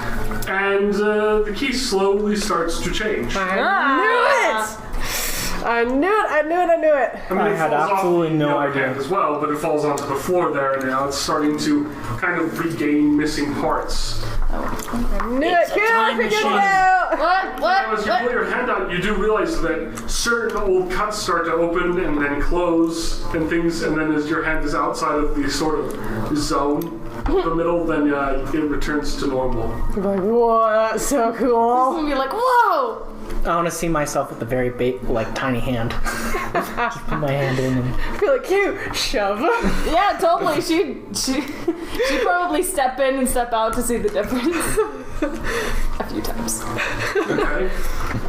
and the key slowly starts to change. I knew it! I knew it! I mean, I it had falls absolutely off the no other idea. hand as well, but it falls onto the floor there, and now it's starting to kind of regain missing parts. I knew it! Kill, I figured it out! Now, as you pull your hand out, you do realize that certain old cuts start to open and then close and things, and then as your hand is outside of the sort of zone, the middle, then it returns to normal. I'm like, whoa, that's so cool. And you're like, whoa! I want to see myself with a very tiny hand. Just put my hand in and I feel like you shove. Yeah, totally. She'd probably step in and step out to see the difference. A few times. Okay.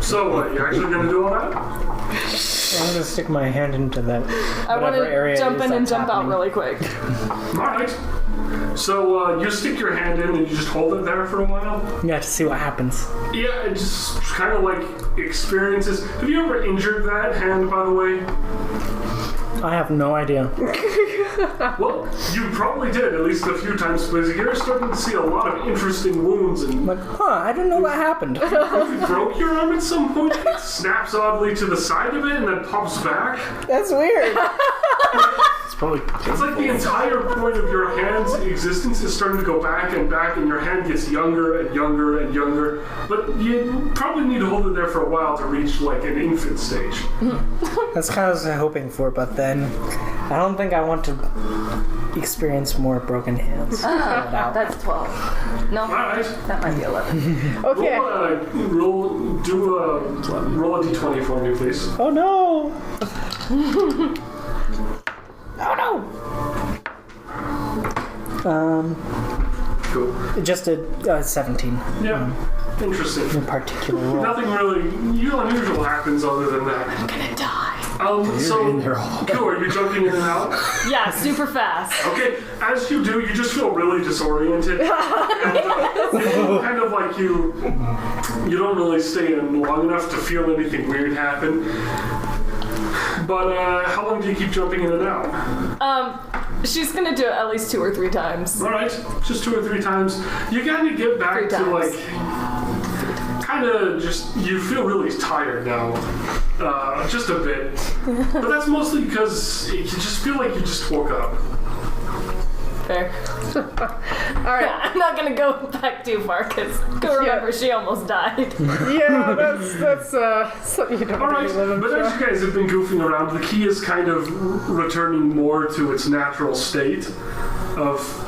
So, what, you actually going to do all that? I'm gonna stick my hand into that. I want whatever area to it jump is in and that's jump out happening. really quick. All right. So you stick your hand in and you just hold it there for a while? Yeah, to see what happens. Yeah, it just kind of like experiences. Have you ever injured that hand, by the way? I have no idea. Well, you probably did, at least a few times, because you're starting to see a lot of interesting wounds. And I'm like, I didn't know that happened. if you broke your arm at some point, it snaps oddly to the side of it and then pops back. That's weird. It's probably. It's like the entire point of your hand's existence is starting to go back, and your hand gets younger and younger and younger. But you probably need to hold it there for a while to reach like an infant stage. That's kind of what I was hoping for, but then I don't think I want to experience more broken hands. That's 12. No, All right. that might be 11. Okay. Roll a d20 for me, please. Oh no! Cool. Just a 17 Yeah. Interesting. in particular roll. Nothing really unusual happens other than that. I'm gonna die. So, in there all- cool, are you jumping in and out? Yeah, super fast. Okay, as you do, you just feel really disoriented. And, kind of like you don't really stay in long enough to feel anything weird happen. But how long do you keep jumping in and out? She's gonna do it at least 2 or 3 times. All right, just 2 or 3 times. You gotta get back 3 to times. like, kind of just, you feel really tired now. Just a bit. But that's mostly because you just feel like you just woke up. Fair. Alright. I'm not gonna go back too far because remember she almost died. Yeah, that's something you don't All right, really live in. but as you guys have been goofing around, the key is kind of returning more to its natural state of,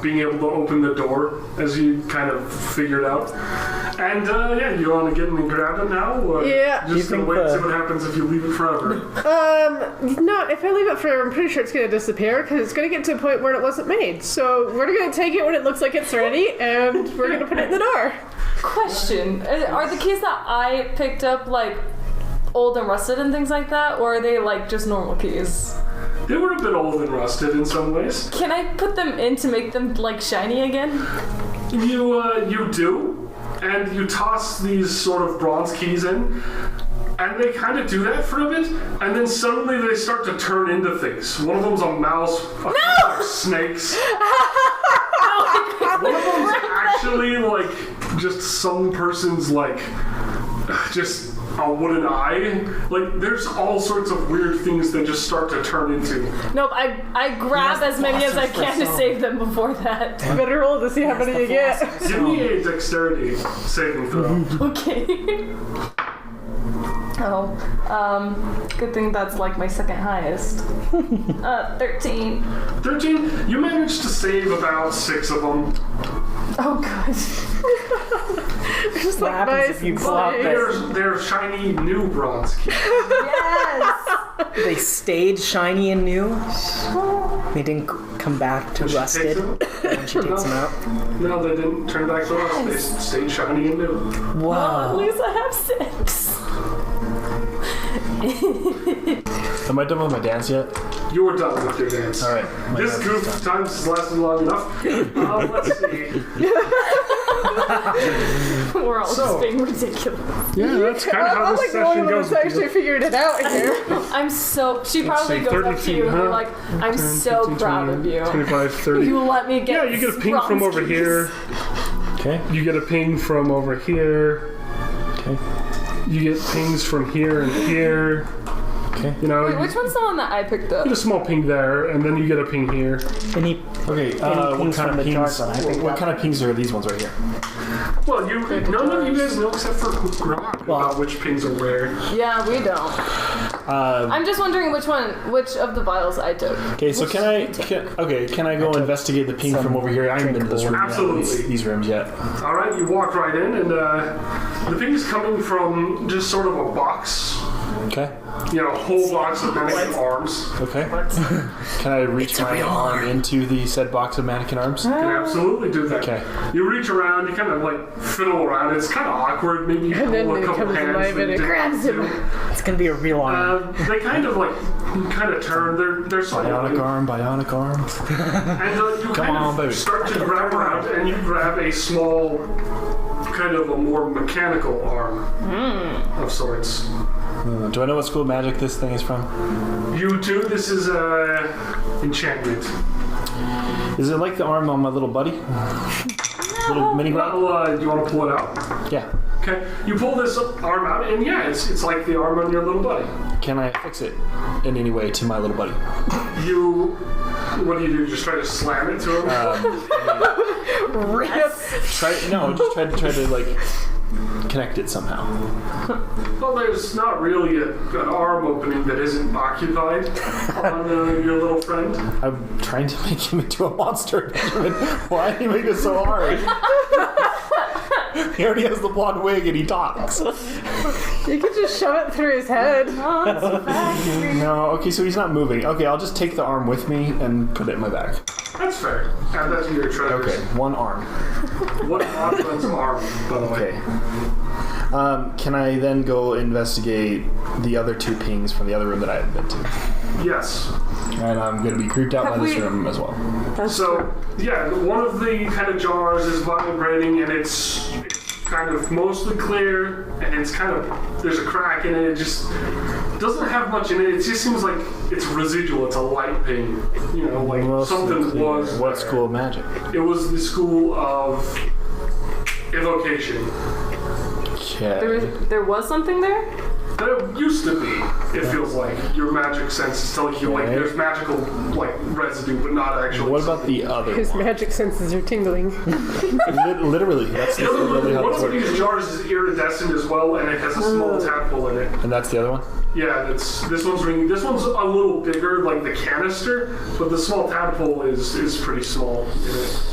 being able to open the door, as you kind of figured out. And you want to get in and grab it now? Or Yeah. just You gonna think wait and see what happens if you leave it forever? No, if I leave it forever, I'm pretty sure it's going to disappear because it's going to get to a point where it wasn't made. So we're going to take it when it looks like it's ready, and we're going to put it in the door. Question: are the keys that I picked up like old and rusted and things like that, or are they like just normal keys? They were a bit old and rusted in some ways. Can I put them in to make them like shiny again? You do, and you toss these sort of bronze keys in, and they kind of do that for a bit, and then suddenly they start to turn into things. One of them's a mouse, a few are snakes. One of them's actually like just some person's like just a wooden eye. Like there's all sorts of weird things that just start to turn into. Nope, I grab as many as I can to save them before that. Better roll to see how many you get. Give me a dexterity saving throw. Okay. Good thing that's like my second highest. 13. 13. You managed to save about 6 of them. Oh, good. Just What like happens nice if you and pull out safe. They're shiny new bronze keys. Yes! They stayed shiny and new. They didn't come back to She takes rusted them. when she takes them out. No, they didn't turn back to us. They stayed shiny and new. At Wow. least I have 6. Am I done with my dance yet? You're done with your dance. All right. My This dance goof is done. times has lasted long enough. Let's see. We're all So- just being ridiculous. Yeah, that's kind of how I'm this like the only session one goes. that's actually figured it out here. I'm so. She probably see, goes 30 up to feet, you and huh? you're like, I'm 10, so 15, proud 20, of you. 25, 30. You let me get. Yeah, you get a ping from over bronze here. Okay. You get a ping from over here. Okay. You get pings from here and here. Okay. You know, Wait, you which one's the one that I picked up? get a small ping there, and then you get a ping here. Any Okay. What pings kind from of the pings? jars that I picked What up? kind of pings are these ones right here? Well, none of you guys know except for Grog about which pings are where. Yeah, we don't. I'm just wondering which of the vials I took. Okay, so can I go investigate the ping from over here? I haven't been to this room yet, Absolutely. these rooms yet. All right, you walk right in, and the ping's coming from just sort of a box. Okay. You know, a whole box of mannequin arms. Okay. Can I reach my arm into the said box of mannequin arms? You can absolutely do that. Okay. You reach around, you kind of like fiddle around. It's kind of awkward. Maybe you And then pull a it couple comes hands. alive and it didn't grabs do. him. It's gonna be a real arm. They kind of turn. They're sort of Bionic arm, bionic arm. And you Come kind on, of baby. start to grab around, and you grab a small, kind of a more mechanical arm of sorts. Do I know what school of magic this thing is from? You too. This is enchantment. Is it like the arm on my little buddy? Little mini Grog? Well, do you want to pull it out? Yeah. Okay. You pull this arm out, and yeah, it's like the arm on your little buddy. Can I fix it in any way to my little buddy? What do? Just try to slam it to him? Rip. Just try to like connect it somehow. Well, there's not really an arm opening that isn't occupied on your little friend. I'm trying to make him into a monster, Benjamin. Why do you make it so hard? He already has the blonde wig and he talks. You could just shove it through his head. No, okay, so he's not moving. Okay, I'll just take the arm with me and put it in my bag. That's fair. Add that to your treasures. Okay, one arm. What odd one's arm, by the way? Okay. Can I then go investigate the other 2 pings from the other room that I haven't been to? Yes. And I'm going to be creeped out Have by this we- room as well. So, yeah, one of the kind of jars is vibrating, and it's kind of mostly clear, and it's kind of, there's a crack in it. It just doesn't have much in it. It just seems like it's residual. It's a light ping. You know, like Mostly something clear. was. What there. school of magic? It was the school of evocation. Okay. There was something there? There used to be, it feels like. Your magic sense is telling you, like, Okay. there's magical, like, residue, but not actually. What about the other His one? magic senses are tingling. Literally, that's literally how One this of works. these jars is iridescent as well, and it has a small tadpole in it. And that's the other one? Yeah, this one's ringing. This one's a little bigger, like the canister, but the small tadpole is pretty small in it.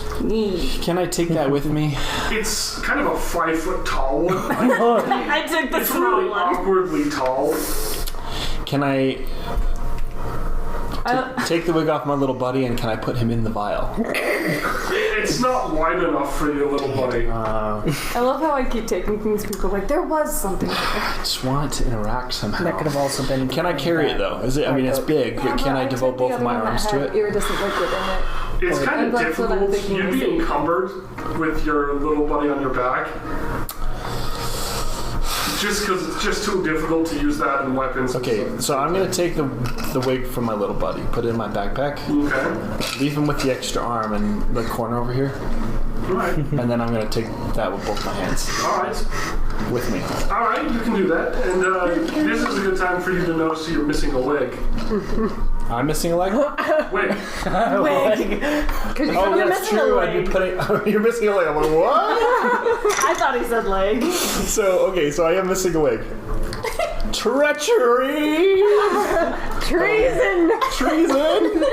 Can I take that with me? It's kind of a 5-foot tall one. I took the It's small really one. awkwardly tall. Can I take the wig off my little buddy and can I put him in the vial? It's not wide enough for your little buddy. I love how I keep taking things. People are like, there was something there. I just want it to interact somehow. That could have also been. Can I carry it though? Is it? I mean, it's big, but can I devote both of my arms to it? Iridescent liquid in it. It's kind of that's what I'm difficult. thinking You'd is be it- encumbered with your little buddy on your back. Just because it's just too difficult to use that in weapons. and Okay, stuff. so I'm gonna take the wig from my little buddy, put it in my backpack, Okay. leave him with the extra arm in the corner over here. Right. And then I'm going to take that with both my hands All right. with me. All right, you can do that. And this is a good time for you to notice you're missing a leg. I'm missing a leg? Wig. Wig. Because Oh, you're that's missing true. a I'd be leg. putting. You're missing a leg. I'm like, what? I thought he said leg. So I am missing a leg. Treachery! Treason! Treason!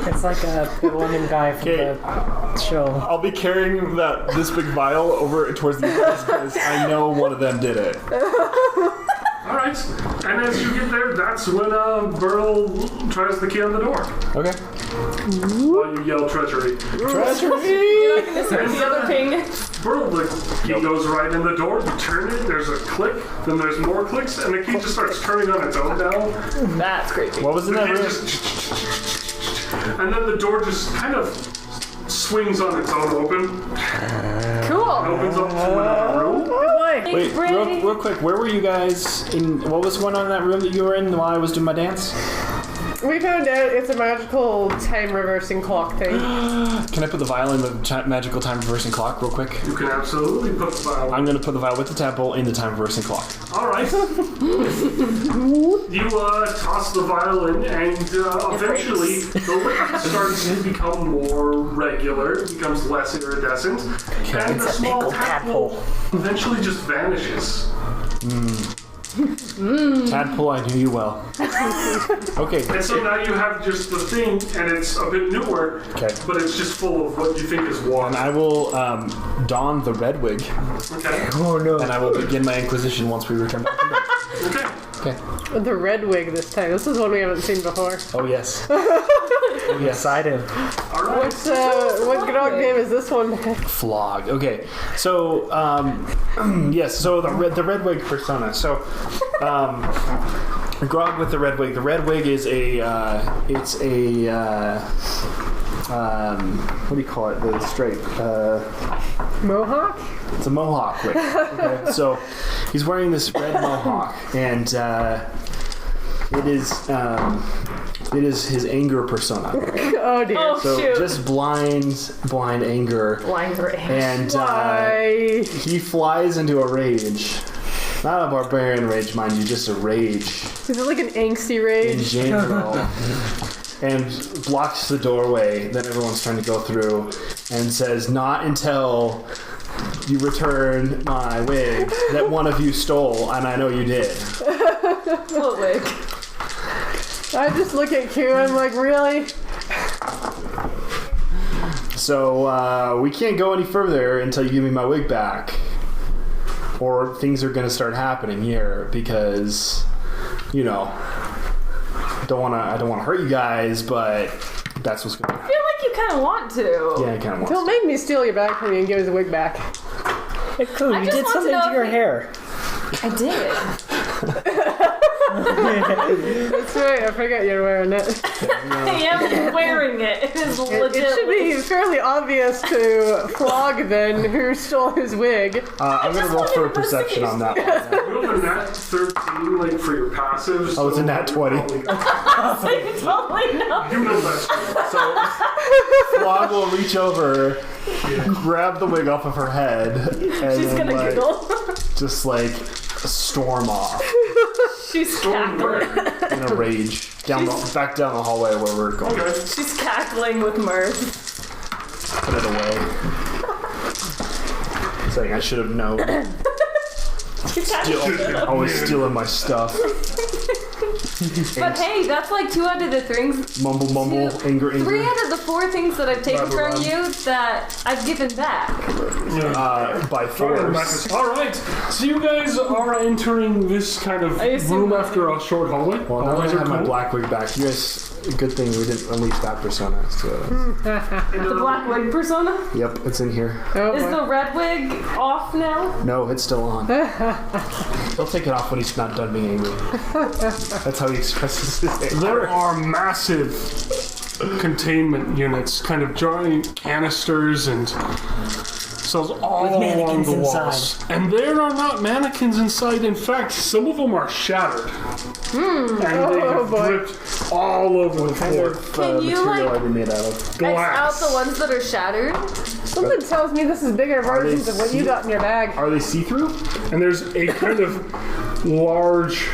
It's like the London guy from Okay. the show. I'll be carrying this big vial over towards the guys because I know one of them did it. All right. And as you get there, that's when Burl tries the key on the door. Okay. While you yell treachery. Treachery! You're not going to say the other thing. Burl, the key goes right in the door. You turn it, there's a click, then there's more clicks, and the key just starts turning on its own now. That's creepy. What was in The that key room? just... And then the door just kind of swings on its own open. Cool. Opens up to another room. Thanks, Wait, Brady. real quick, where were you guys in? What was going on in that room that you were in while I was doing my dance? We found out it's a magical time reversing clock thing. Can I put the vial in the magical time reversing clock real quick? You can absolutely put the vial. I'm going to put the vial with the tadpole in the time reversing clock. All right. You toss the vial in, and eventually the liquid starts to become more regular, becomes less iridescent, and the small tadpole eventually just vanishes. Tadpole, I knew you well. Okay. And so now you have just the thing, and it's a bit newer, Okay. but it's just full of what you think is And water. I will don the red wig, Okay. Oh no. and I will begin my inquisition once we return back from bed. Okay. Okay. The red wig this time. This is one we haven't seen before. Oh, yes. Oh, yes. Excited. All right. What grog name is this one? Flog. Okay. So, yes, so the red wig persona. So, Grog with the red wig. The red wig is what do you call it? The stripe. Mohawk? It's a mohawk wig. Okay. So, he's wearing this red mohawk, and it is his anger persona. Oh dear. Oh, So shoot. just blind anger. Blind rage. And Why? he flies into a rage. Not a barbarian rage, mind you, just a rage Is it like an angsty in rage? general. And blocks the doorway that everyone's trying to go through and says, "Not until you return my wig that one of you stole, and I know you did." What wig? I just look at Q, I'm like, really? So we can't go any further until you give me my wig back, or things are going to start happening here because, you know, I don't want to hurt you guys, but that's what's going to I happen. feel like you kind of want to. Yeah, I kind of want Don't to. make me steal your bag from you and give us the wig back. Hey, cool. I You just did want to something know to your if- hair. I did. That's right, I forgot you're wearing it. I am wearing it. It is legit. It should be fairly obvious to Flog then who stole his wig. I'm going to roll for a perception on that one. You have a nat 13, like, for your passives. Oh, it's a nat 20. So you totally know. You know that. So Flog will reach over, grab the wig off of her head, and She's then, gonna like, giggle. just like storm off She's cackling. in a rage back down the hallway where we're going. Okay. She's cackling with mirth. Put it away. Saying I should have known. She's cackling. Always stealing my stuff. But hey, that's like 2 out of the things. Mumble, anger. 3 out of the 4 things that I've taken Rubber from run. you that I've given back. By force. All right. So you guys are entering this kind of I assume room that- after a short hallway. Well, now that I Hallways are have my cool. black wig back, you guys. Good thing we didn't unleash that persona. So, The black wig persona? yep, it's in here. Oh, Is boy. the red wig off now? No, it's still on. He'll take it off when he's not done being angry. That's how he expresses his anger. There are massive containment units, kind of giant canisters and themselves all With along mannequins the walls. And there are not mannequins inside. In fact, some of them are shattered. And they have dripped all over the floor. Can you, material like, are they made out of? X Glass. out the ones that are shattered. Something tells me this is bigger versions of what you got in your bag. Are they see-through? And there's a kind of large...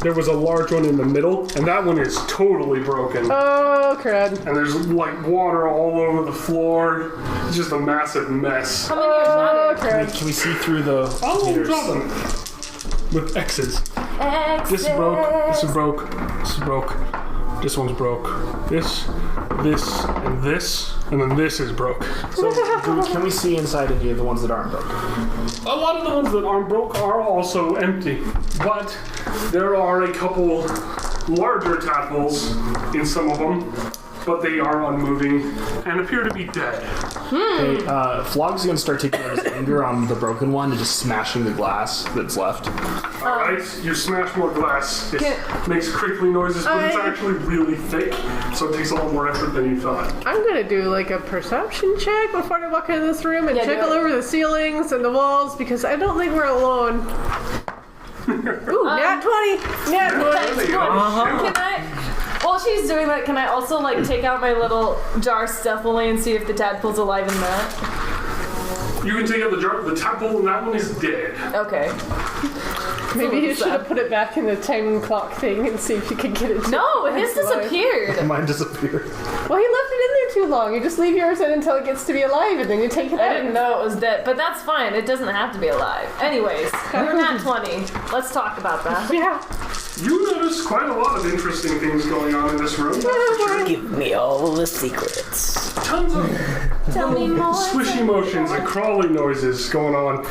There was a large one in the middle, and that one is totally broken. Oh, crud. And there's like water all over the floor. It's just a massive mess. How many are shattered? Can we see through the Oh, meters? drop them. With X's. Exit. This is broke. This is broke. This is broke. This one's broke. This, and this, and then this is broke. So, can we see inside any of the ones that aren't broken? A lot of the ones that aren't broke are also empty, but there are a couple larger tadpoles in some of them, but they are unmoving and appear to be dead. Hey, Flog's gonna start taking out his anger on the broken one and just smashing the glass that's left. Alright, you smash more glass. It makes crickly noises, but it's actually really thick, so it takes a lot more effort than you thought. I'm gonna do like a perception check before I walk into this room and Yeah, check do all it. over the ceilings and the walls because I don't think we're alone. Ooh, nat 20! Nat 20! There you go. Can I, while she's doing that, can I also like take out my little jar stealthily and see if the tadpole's alive in that? You can take out the jar. The tadpole in that one is dead. Okay. Maybe you should have put it back in the time clock thing and see if you could get it. No, his alive. disappeared. Mine disappeared. Well, he left it in there too long. You just leave yours in until it gets to be alive and then you take it I out. didn't know it was dead, but that's fine. It doesn't have to be alive. Anyways, we're not 20. Let's talk about that. Yeah. You notice quite a lot of interesting things going on in this room. That's for sure. Give me all the secrets. Tons of Tell me more. swishy motions and crawling noises going on.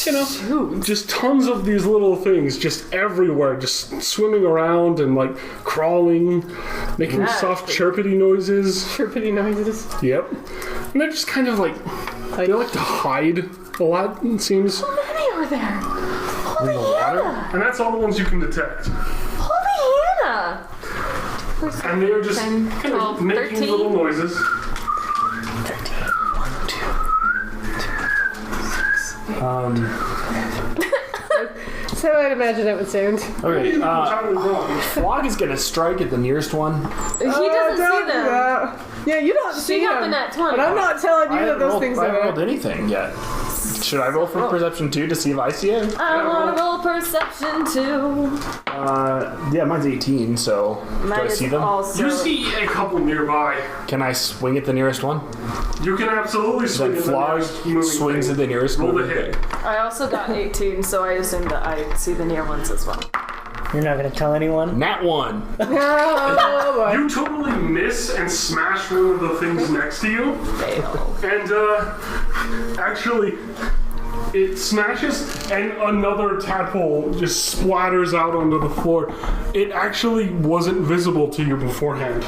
You know, just tons of these little things just everywhere, just swimming around and like crawling, making soft chirpity noises. Chirpity noises. Yep. And they're just kind of like, they like to hide a lot, it seems. How many are there? Holy Hannah! And that's all the ones you can detect. Holy Hannah! And they're just 10, kind 12, of making 13. little noises. 13. So I'd imagine it would sound. Okay, Totally wrong. Flog is gonna strike at the nearest one. He doesn't see Don't do them. that. Yeah, you don't see got them. the nat 20. But I'm not telling you that those things I haven't are. rolled anything yet. Should I roll for perception too to see if I see it? I want to roll perception too. Yeah, mine's 18, so do I Mine see is them? also. You see a couple nearby. Can I swing at the nearest one? You can absolutely swing Then at the Flog nearest moving swings thing. at the nearest Roll the moving hit. thing. I also got 18, so I assume that I see the near ones as well. You're not gonna tell anyone? Nat 1. Oh, boy. You totally miss and smash one of the things next to you. Fail. And actually, it smashes and another tadpole just splatters out onto the floor. It actually wasn't visible to you beforehand.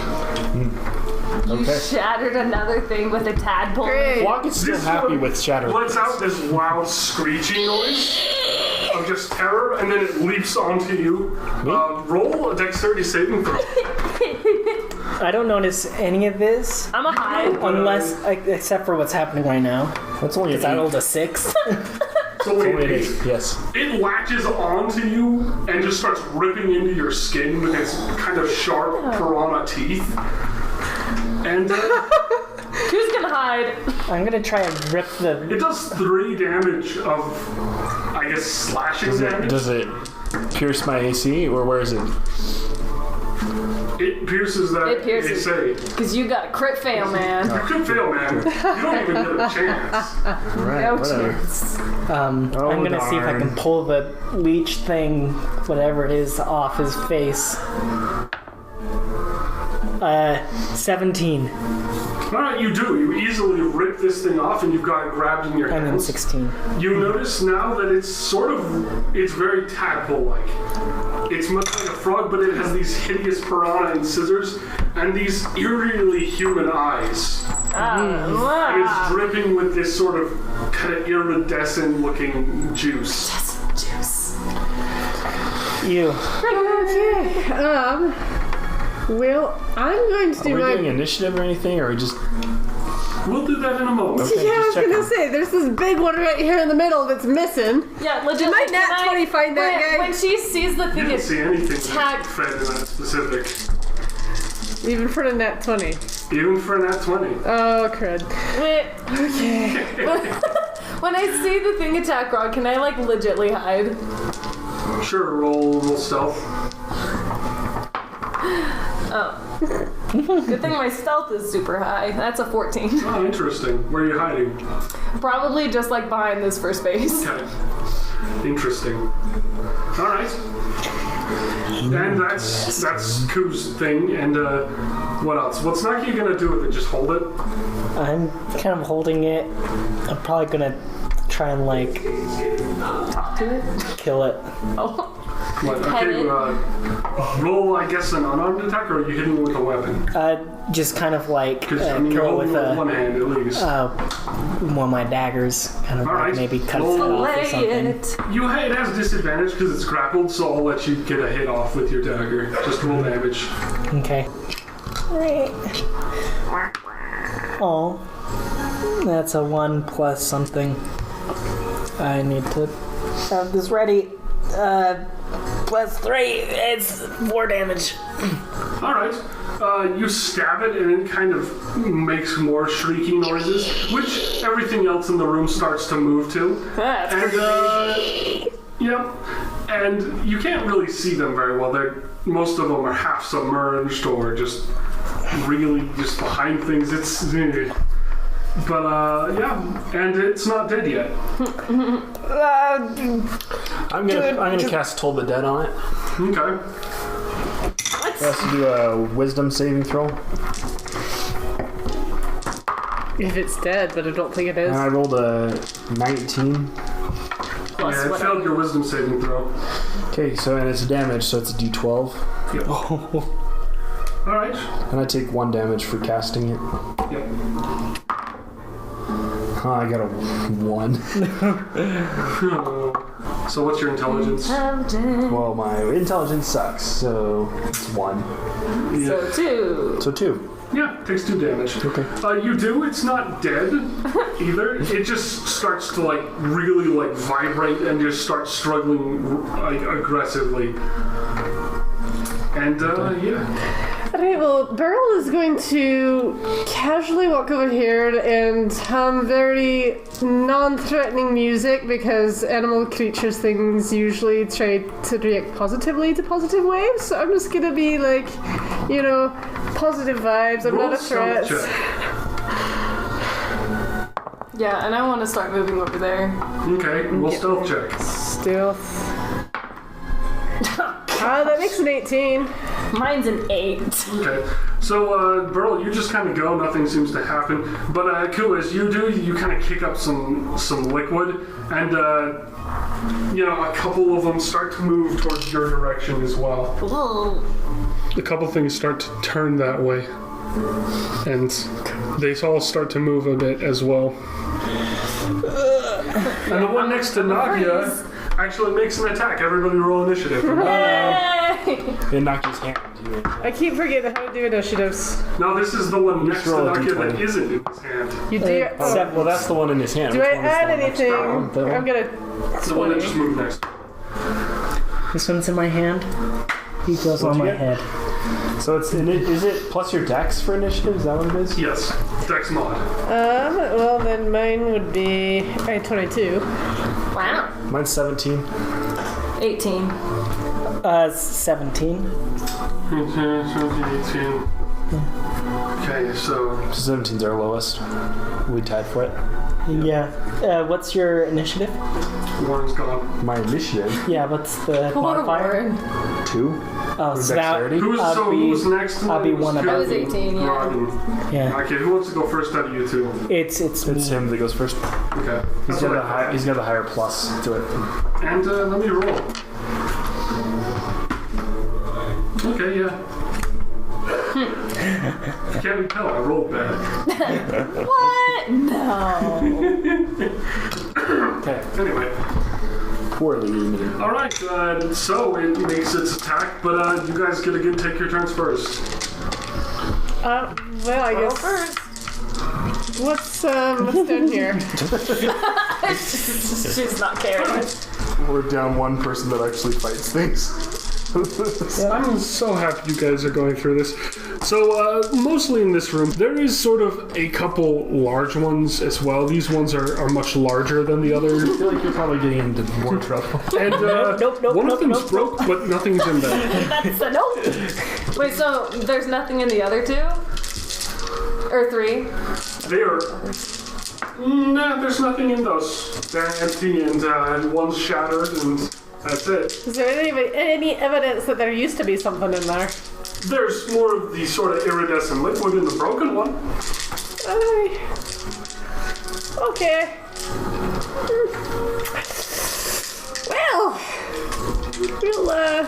You shattered another thing with a tadpole. Great. Flog is still This happy one with shatter. Lets out this loud screeching noise of just terror, and then it leaps onto you. Roll a dexterity saving throw. I don't notice any of this, I'm a hide. unless, except for what's happening right now. That's only Because I an 8. rolled a 6. It's only Only an an 8. 8, yes. It latches onto you and just starts ripping into your skin with its kind of sharp piranha teeth. And Who's gonna hide? I'm gonna try and rip the. it does 3 damage of, I guess, slashing damage. Does it pierce my AC, or where is it? It pierces that It pierces. AC. Because you got a crit fail, man. You could fail, man. You don't even get a chance. Right, No whatever. chance. I'm gonna see if I can darn. pull the leech thing, whatever it is, off his face. 17. Alright, you do. You easily rip this thing off and you've got it grabbed in your And then hands. 16. You notice now that it's very tadpole-like. It's much like a frog, but it has these hideous piranha and scissors and these eerily human eyes. And it's dripping with this sort of kind of iridescent-looking juice. Juice. You. Okay. Well, I'm going to Are do we doing my. initiative or anything, or are we just... We'll do that in a moment. Okay, Yeah, I was just gonna checking. say, there's this big one right here in the middle that's missing. Yeah, legit. Did my like, nat can 20 find that when, guy? When she sees the You thing, didn't see anything attack. fed in that specific. Even for the nat 20. Even for an at 20. Oh, crud. Wait, okay. When I see the thing attack Rod, can I like legitly hide? Sure, roll stealth. Oh. Good thing my stealth is super high. That's a 14. Oh, interesting. Where are you hiding? Probably just like behind this first base. Okay. Interesting. Alright. And that's Ku's thing, and what else? What's Naki gonna do with it? Just hold it? I'm kind of holding it. I'm probably gonna try and like Talk to it. kill it. Oh. What? Okay, roll, I guess, an unarmed attack, or are you hitting it with a weapon? Just kind of like Because I mean, you're kill it holding with it with one hand at least. one of my daggers. Kind of All like right. maybe cut Roll its head off or Lay something. it. It has disadvantage because it's grappled, so I'll let you get a hit off with your dagger. Just roll damage. Okay. Oh, that's a 1 plus something. I need to have this ready. Plus 3. It's 4 damage. Alright. You stab it and it kind of makes more shrieking noises, which everything else in the room starts to move to. That's And, yep. And you can't really see them very well. Most of them are half submerged or just really just behind things. But, yeah. And it's not dead yet. I'm gonna cast Toll the Dead on it. Okay. It has to do a wisdom saving throw. If it's dead, but I don't think it is. And I rolled a 19. plus Yeah, it whatever. failed your wisdom saving throw. Okay, so and it's damage, so it's a D12. Yep. Alright. And I take 1 damage for casting it. Yep. Oh, I got a 1. So what's your intelligence? Well, my intelligence sucks, so it's 1. So 2. So 2. Yeah, takes 2 damage. Okay. You do. It's not dead either. It just starts to like really like vibrate and just starts struggling like aggressively. And yeah. Alright, well, Beryl is going to casually walk over here and hum very non-threatening music because animal creatures things usually try to react positively to positive waves. So I'm just gonna be like, positive vibes. I'm Roll not a threat. stealth check. Yeah, and I want to start moving over there. Okay, roll stealth check. Stealth. That makes an 18. Mine's an 8. Okay. So, Burl, you just kind of go. Nothing seems to happen. But, Ku, as you do, you kind of kick up some liquid, and a couple of them start to move towards your direction as well. Whoa. A couple things start to turn that way, and they all start to move a bit as well. And the one next to Nagia actually makes an attack. Everybody roll initiative. Yay! In Naki's hand. I keep forgetting how to do initiatives. No, this is the one next to roll a Nagia D20. that isn't in his hand. You do. Well, that's the one in his hand. Do Which I one is add the one next to anything? that one? That one? I'm gonna. It's the one that just moved next. This one's in my hand. He goes on What'd my you get? head. So is it plus your dex for initiative? Is that what it is? Yes, Dex mod. Well, then mine would be 22. Wow. Mine's 17. 18. 17. Okay, so 17's our lowest. We tied for it. Yeah. What's your initiative? one's gone. My initiative, Yeah, what's the modifier? 2. Oh, so that, Dexterity. Who's next? I'll be one I above was 18, yeah. Rodden. Yeah. Okay, who wants to go first out of you two? It's It's him that goes first. Okay. He's got the higher plus to it. And let me roll. Okay, yeah. You can't tell, I rolled bad. What? No. Okay. Anyway. Poorly eaten. Alright, so it makes its attack, but you guys take your turns first. Well, I guess. First. What's down here? She's not caring. We're down one person that actually fights things. I'm so happy you guys are going through this. So, mostly in this room, there is sort of a couple large ones as well. These ones are much larger than the others. I feel like you're probably getting into more trouble. And one of them's broke, but nothing's in there. That's a nope. Wait, so there's nothing in the other two? Or three? They are... Nah, there's nothing in those. They're empty and one's shattered and that's it. Is there any evidence that there used to be something in there? There's more of the sort of iridescent liquid in the broken one. Okay. Well, we'll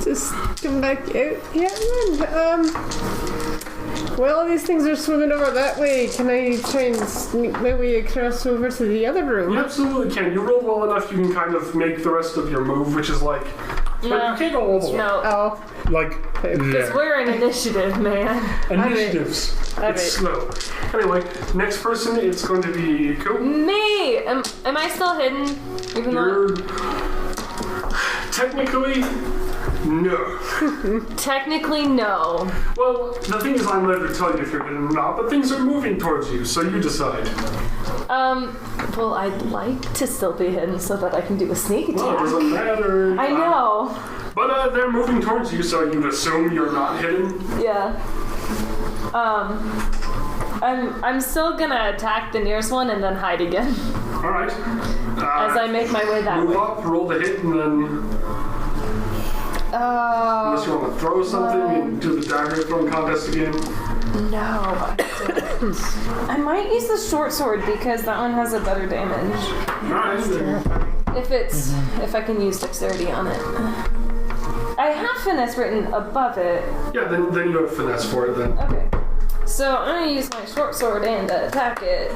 just come back out here then. Well, these things are swimming over that way. Can I try and sneak my way across over to the other room? You absolutely can. You rolled well enough, you can kind of make the rest of your move, which is like... But you can't go all the way. No. Oh. Like, Because there. we're in initiative, man. Initiatives. It's slow. Anyway, next person, it's going to be Cool. Me! Am I still hidden? Even though... You're... Technically, no. Technically, no. Well, the thing is, I'm ready to tell you if you're hidden or not, but things are moving towards you, so you decide. Well, I'd like to still be hidden so that I can do a sneak attack. Well, it doesn't matter. I know. But they're moving towards you, so you assume you're not hidden. Yeah. I'm still gonna attack the nearest one and then hide again All right. as I make my way that Move way. up, roll the hit, and then unless you want to throw something and do the dagger throwing contest again. No, I don't. I might use the short sword because that one has a better damage. All right. Then. If I can use dexterity on it. I have finesse written above it. Yeah, then you have finesse for it then. Okay. So I'm gonna use my short sword and attack it.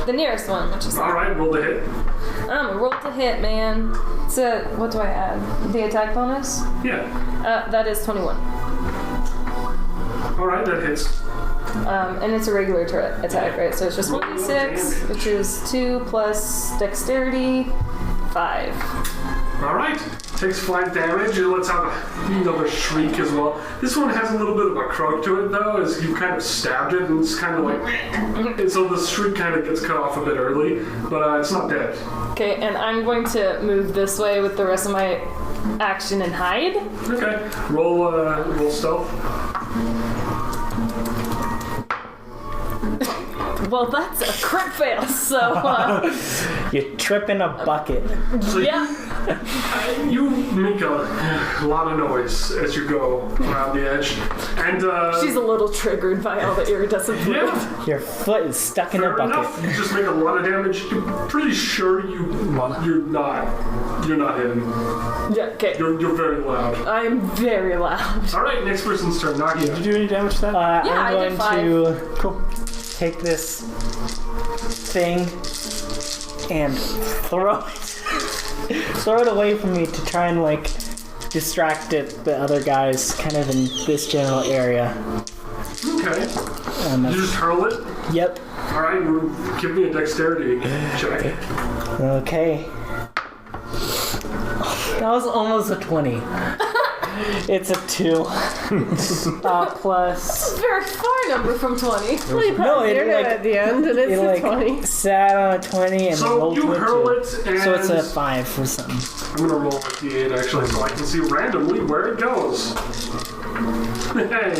The nearest one, which is All right, roll the hit. I'm gonna roll to hit, man. So what do I add? The attack bonus? Yeah. That is 21. All right, that hits. And it's a regular attack, right? So it's just 1d6, which is 2 plus dexterity, 5. All right. Takes 5 damage. It lets out another shriek as well. This one has a little bit of a croak to it, though, as you kind of stabbed it, and it's kind of like... And so the shriek kind of gets cut off a bit early, but it's not dead. Okay, and I'm going to move this way with the rest of my action and hide. Okay. Roll stealth. Well, that's a crit fail, so... You trip in a bucket. So yeah. you make a lot of noise as you go around the edge, and She's a little triggered by all the iridescent fluid. yeah, Your foot is stuck in a fair bucket. enough. You just make a lot of damage. You're pretty sure you're not hidden. Yeah, okay. You're very loud. I'm very loud. All right, next person's turn. Nagia. Did you do any damage to that? Yeah, I did I'm 5. going to take this thing and throw it away from me to try and like distract the other guys kind of in this general area. Okay. You just hurl it? Yep. All right, give me a dexterity check. Okay. That was almost a 20. It's a 2. Plus... Very far number from 20. Well, you probably it, heard it like- at the end, and it's It a like 20. sat on a 20 and So rolled you to a hurl 2. it, and So it's a 5 or something. I'm gonna roll a d8 actually, so I can see randomly where it goes. Hey.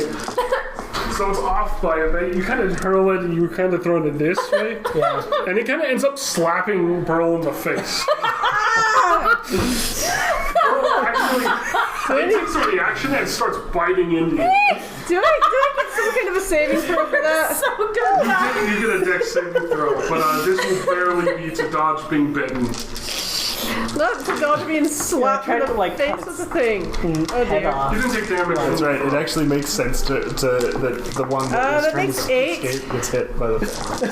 So it's off by a bit. You kind of hurl it, and you kind of throw it this way, Yeah. and it kind of ends up slapping Pearl in the face. Pearl actually takes a reaction and starts biting into you. Do I get some kind of a saving throw for that? So good. You get a dex saving throw, but this will barely be to dodge being bitten. Not to dodge being slapped tried in the to, like, face cut with the thing. Oh Head dear. off. You didn't take damage. That's right. It actually makes sense to the one that was that trying makes to 8. escape gets hit by the thing.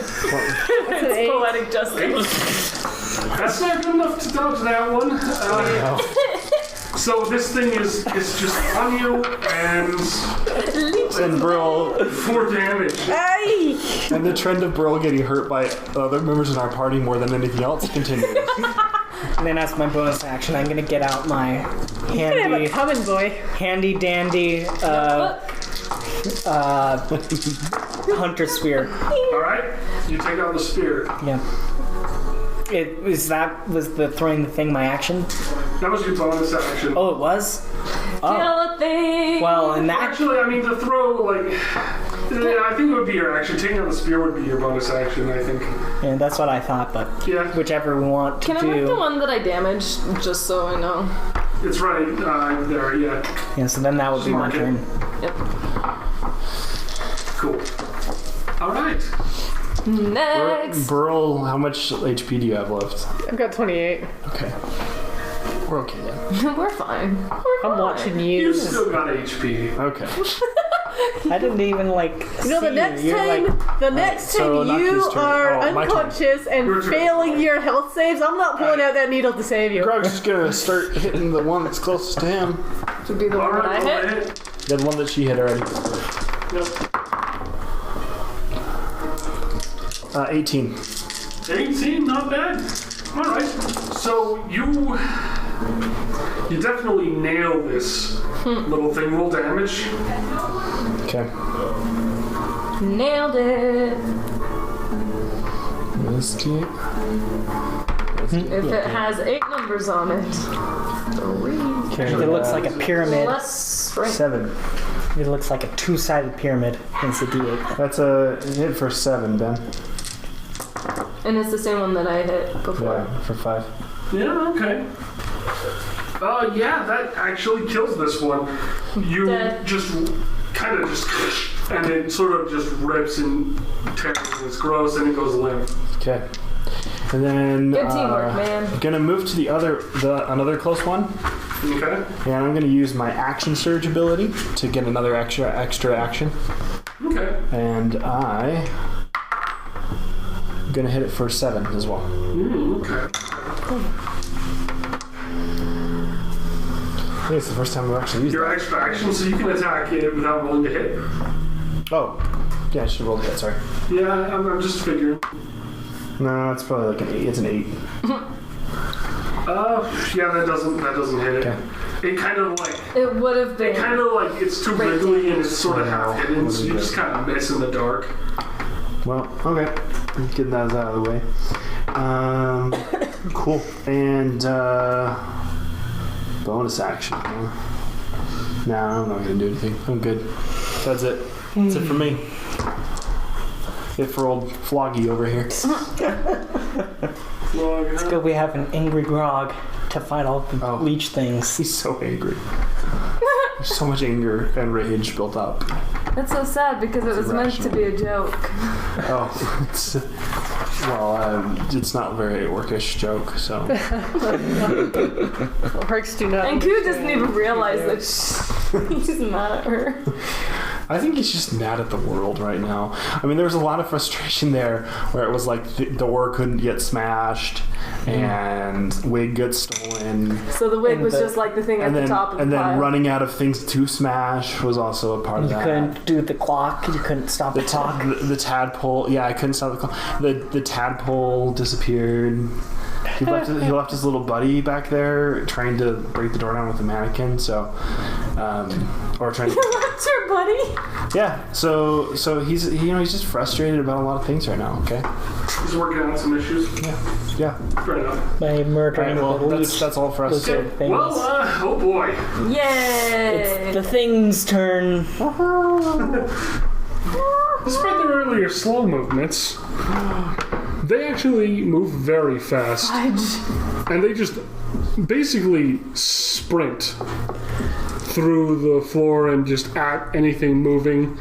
That's an 8. Poetic justice. That's not good enough to dodge that one. So this thing is just on you And Brill, 4 damage. Hey! and the trend of Brill getting hurt by other members in our party more than anything else continues. And then as my bonus action, I'm gonna get out my Have a handy coming, boy. dandy hunter spear. All right, you take out the spear. Yeah. Was the throwing the thing my action? That was your bonus action. Oh, it was? Oh. Kill a thing. Well, in that... Actually, I mean, the throw, I think it would be your action. Taking out the spear would be your bonus action, I think. Yeah, that's what I thought, but Yeah. whichever we want to Can I do. mark the one that I damaged, just so I know? It's right there, yeah. Yeah, so then that would be my Mark it. turn. Yep. Cool. All right. Next. Brill, how much HP do you have left? I've got 28. Okay. We're okay then. We're fine. I'm watching you. You still got HP. Okay. I didn't even You know, the see next you. You're time, like, the next so time you Naki's turn. are Oh, my turn. unconscious and Your turn. failing your health saves, I'm not pulling out that needle to save you. Grog's just gonna start hitting the one that's closest to him. Would be the All one that right, I go hit. ahead. The one that she hit already. Yep. 18. 18, not bad. All right. So you definitely nail this little thing. Roll damage. Okay. Nailed it. Escape. If it has 8 numbers on it. 3. it looks like a pyramid. Less strength. 7. It looks like a 2-sided pyramid. It's a D8. That's a hit for 7, Ben. And it's the same one that I hit before. Yeah, for 5. Yeah, okay. Yeah, that actually kills this one. You Dead. just kind of just, and it sort of just rips and tears. And it's gross, and it goes limp. Okay. And then Good teamwork, man. I'm gonna move to another close one, Okay. and I'm gonna use my action surge ability to get another extra action, Okay. and I'm gonna hit it for 7 as well. Okay. I think it's the first time I've actually used Your that. extra action, so you can attack it without rolling to hit. Oh, yeah, I should have rolled it. Sorry. Yeah, I'm just figuring. No, it's probably like an 8. It's an 8. Yeah, that doesn't hit it. Okay. It kind of like. It would have been. It kind of like it's too wriggly and it's sort of half hidden, so you just kind of miss in the dark. Well, okay. Get that out of the way. Cool. And bonus action. Huh? Nah, I'm not gonna do anything. I'm good. That's it. That's it for me. It for old Floggy over here. It's good we have an angry Grog to fight all the leech things. He's so angry. There's so much anger and rage built up. That's so sad because it was meant to be a joke. Oh, it's not a very orcish joke, so. Orcs do not. And Hugh doesn't even realize that he's mad at her. I think he's just mad at the world right now. I mean, there was a lot of frustration there where it was like the door couldn't get smashed and wig got stolen. So the wig was just like the thing at the top of the and then pile. running out of things to smash was also a part of You that. couldn't do the clock. You couldn't stop the clock. The tadpole, yeah, I couldn't stop the clock. The tadpole disappeared. He left his little buddy back there trying to break the door down with the mannequin. So, or trying to. You left your buddy? Yeah. So he's he's just frustrated about a lot of things right now. Okay. He's working out some issues. Yeah. Fair enough. By murdering All right, well, the leech. that's all for us. Lizard things. Well, oh boy. Yay! It's the thing's turn. Despite their earlier slow movements, they actually move very fast. And they just basically sprint through the floor and just at anything moving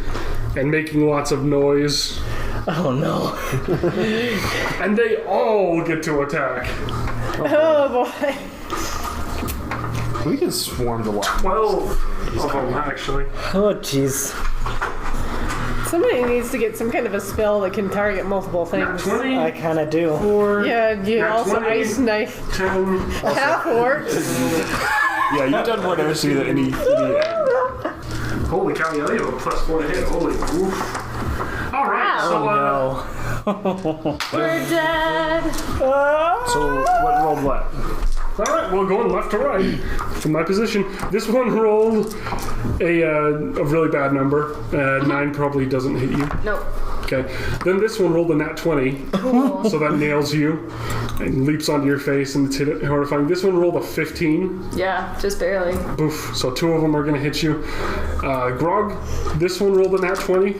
and making lots of noise. Oh no. And they all get to attack. Oh boy. We can swarm the lot. 12 of them, actually. Oh jeez. Somebody needs to get some kind of a spell that can target multiple Nat things. 20, I kind of do. 4, Yeah, you Nat also 20. ice knife 10. half orcs. Yeah, you've done more damage to me than any. Holy cow, yeah, you have a +4 to hit. Holy oof. Alright, so We're dead. So what rolled what? alright, well going left to right from my position. This one rolled a really bad number. 9 probably doesn't hit you. Nope. Okay. Then this one rolled a nat 20. Cool. So that nails you and leaps onto your face and it's horrifying. This one rolled a 15. Yeah, just barely. Boof. So 2 of them are going to hit you. Grog, this one rolled a nat 20.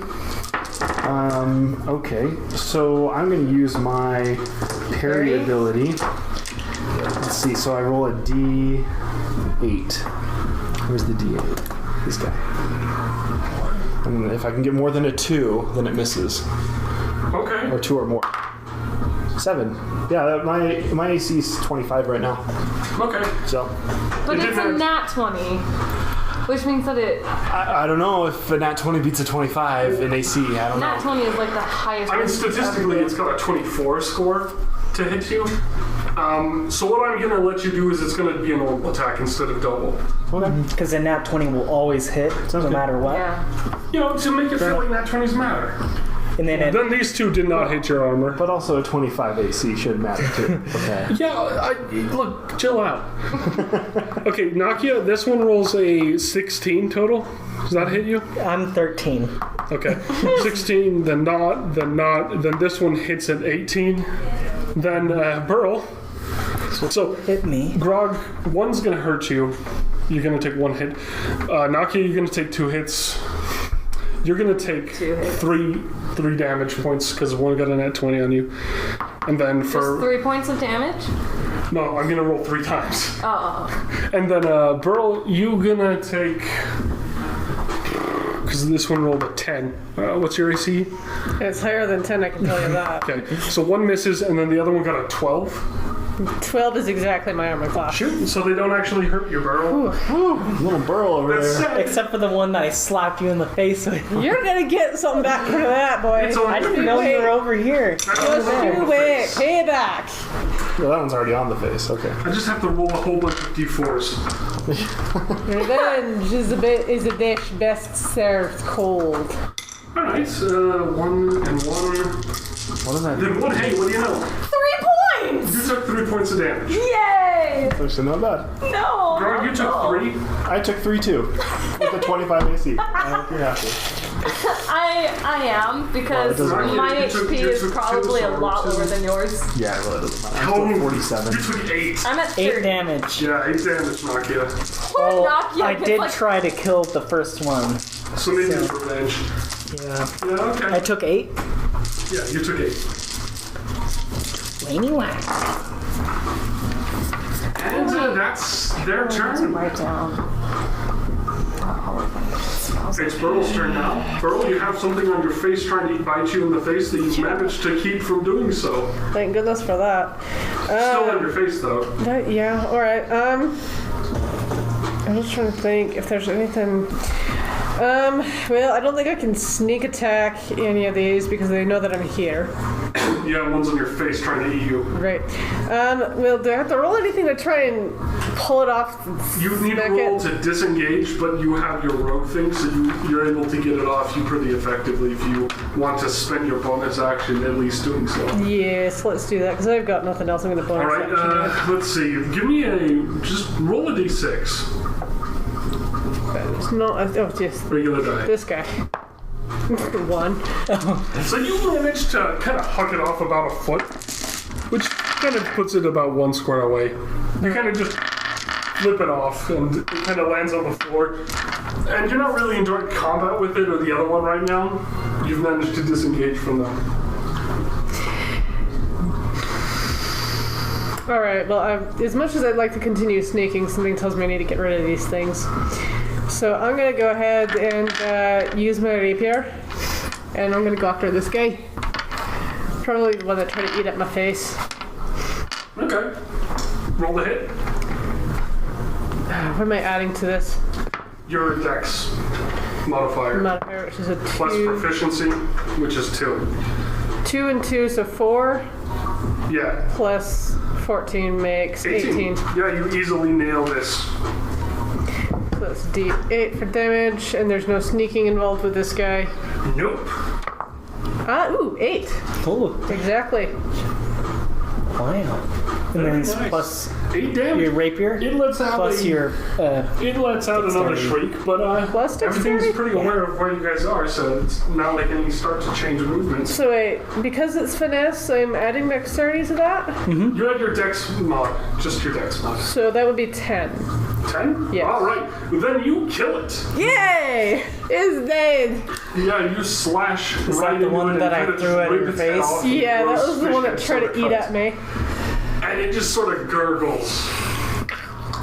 Okay. So I'm going to use my parry ability. Let's see. So I roll a D8. Where's the D8? This guy. And if I can get more than a 2, then it misses. Okay. Or 2 or more. 7. Yeah, my AC is 25 right now. Okay. So But it's a nat 20, which means that it... I don't know if a nat 20 beats a 25 in AC. I don't Nat know. 20 is like the highest... I mean, statistically, it's got a 24 score to hit you. So what I'm going to let you do is it's going to be a normal attack instead of double. Because a nat 20 will always hit, no matter what. Yeah. You know, to make it feel like nat 20s matter. And then Then these 2 did not hit your armor. But also a 25 AC should matter too. Okay. Yeah, look, chill out. Okay, Nakia, this one rolls a 16 total. Does that hit you? I'm 13. Okay. 16, then this one hits at 18. Then Burl. So Hit me. Grog, one's gonna hurt you. You're gonna take 1 hit. Nakia, you're gonna take 2 hits. You're gonna take 3 damage points because one got a nat 20 on you. And then for... Just 3 points of damage? No, I'm gonna roll 3 times. Oh. And then Burl, you gonna take... Because this one rolled a 10. What's your AC? It's higher than 10, I can tell you that. Okay, so 1 misses and then the other one got a 12. 12 is exactly my armor class. Shoot, so they don't actually hurt your Burl. Little burl over That's there. sad. Except for the one that I slapped you in the face with. You're gonna get something back for that, boy. It's only- I didn't know you were over here. Just you wait. Payback. Well, that one's already on the face. Okay. I just have to roll a whole bunch of d4s. Revenge is a dish best served cold. Alright, 1 and 1. What is that? Then 1, hey, what do you know? 3 points! You took 3 points of damage. Yay! That's actually not bad. No! Grog, you took 3. I took 3 too. With a 25 AC. I hope you're happy. I am, because Well, it doesn't my matter. You took- HP you is took probably two, a lot so lower than yours. Yeah, it really doesn't matter. Oh, I'm still 47. You took 8. I'm at 8 30. damage. Yeah, 8 damage, Nakia. Well, Nakia I gets did like- try to kill the first one. So maybe it's revenge. Yeah. Yeah, okay. I took 8. Yeah, you took 8. Anyway. And that's their turn. Right down. It's Burl's turn now. Burl, you have something on your face trying to bite you in the face that you've managed to keep from doing so. Thank goodness for that. Still on your face, though. Yeah, alright. I'm just trying to think if there's anything. Well, I don't think I can sneak attack any of these because they know that I'm here. Yeah, one's on your face trying to eat you. Right. Well, do I have to roll anything to try and pull it off? You need to Smack roll it? to disengage, but you have your rogue thing, so you're able to get it off you pretty effectively if you want to spend your bonus action at least doing so. Yes, let's do that because I've got nothing else I'm going to bonus Alright, action. let's see. Give me just roll a d6. It's not. Oh, just Regular die. this guy. 1. So you managed to kind of huck it off about a foot, which kind of puts it about 1 square away. You kind of just flip it off, and it kind of lands on the floor. And you're not really enjoying combat with it or the other one right now. You've managed to disengage from them. Alright, well, as much as I'd like to continue sneaking, something tells me I need to get rid of these things. So I'm going to go ahead and use my rapier, and I'm going to go after this guy. Probably the one that tried to eat at my face. Okay. Roll the hit. What am I adding to this? Your dex modifier. Modifier, which is a 2. Plus proficiency, which is 2. 2 and 2, so 4 Yeah. plus 14 makes 18. Yeah, you easily nail this it's D8 for damage, and there's no sneaking involved with this guy. Nope. 8. Oh, Exactly. wow. And then it's Nice. plus 8 damage. your rapier, It lets out plus your It lets out another dexterity. shriek, but Plus everything's dexterity? pretty aware of where you guys are, so it's not like any start to change movements. So wait, because it's finesse, I'm adding dexterity to that? You had your dex mod, just your dex mod. So that would be 10. 10? Yes. Alright, then you kill it. Yay! It's dead! Yeah, you slash Is right that the into one it that and I kinda threw at rip your its head face? off and Yeah, that gross was the fish one head that tried to sorta eat cuts. at me. And it just sort of gurgles.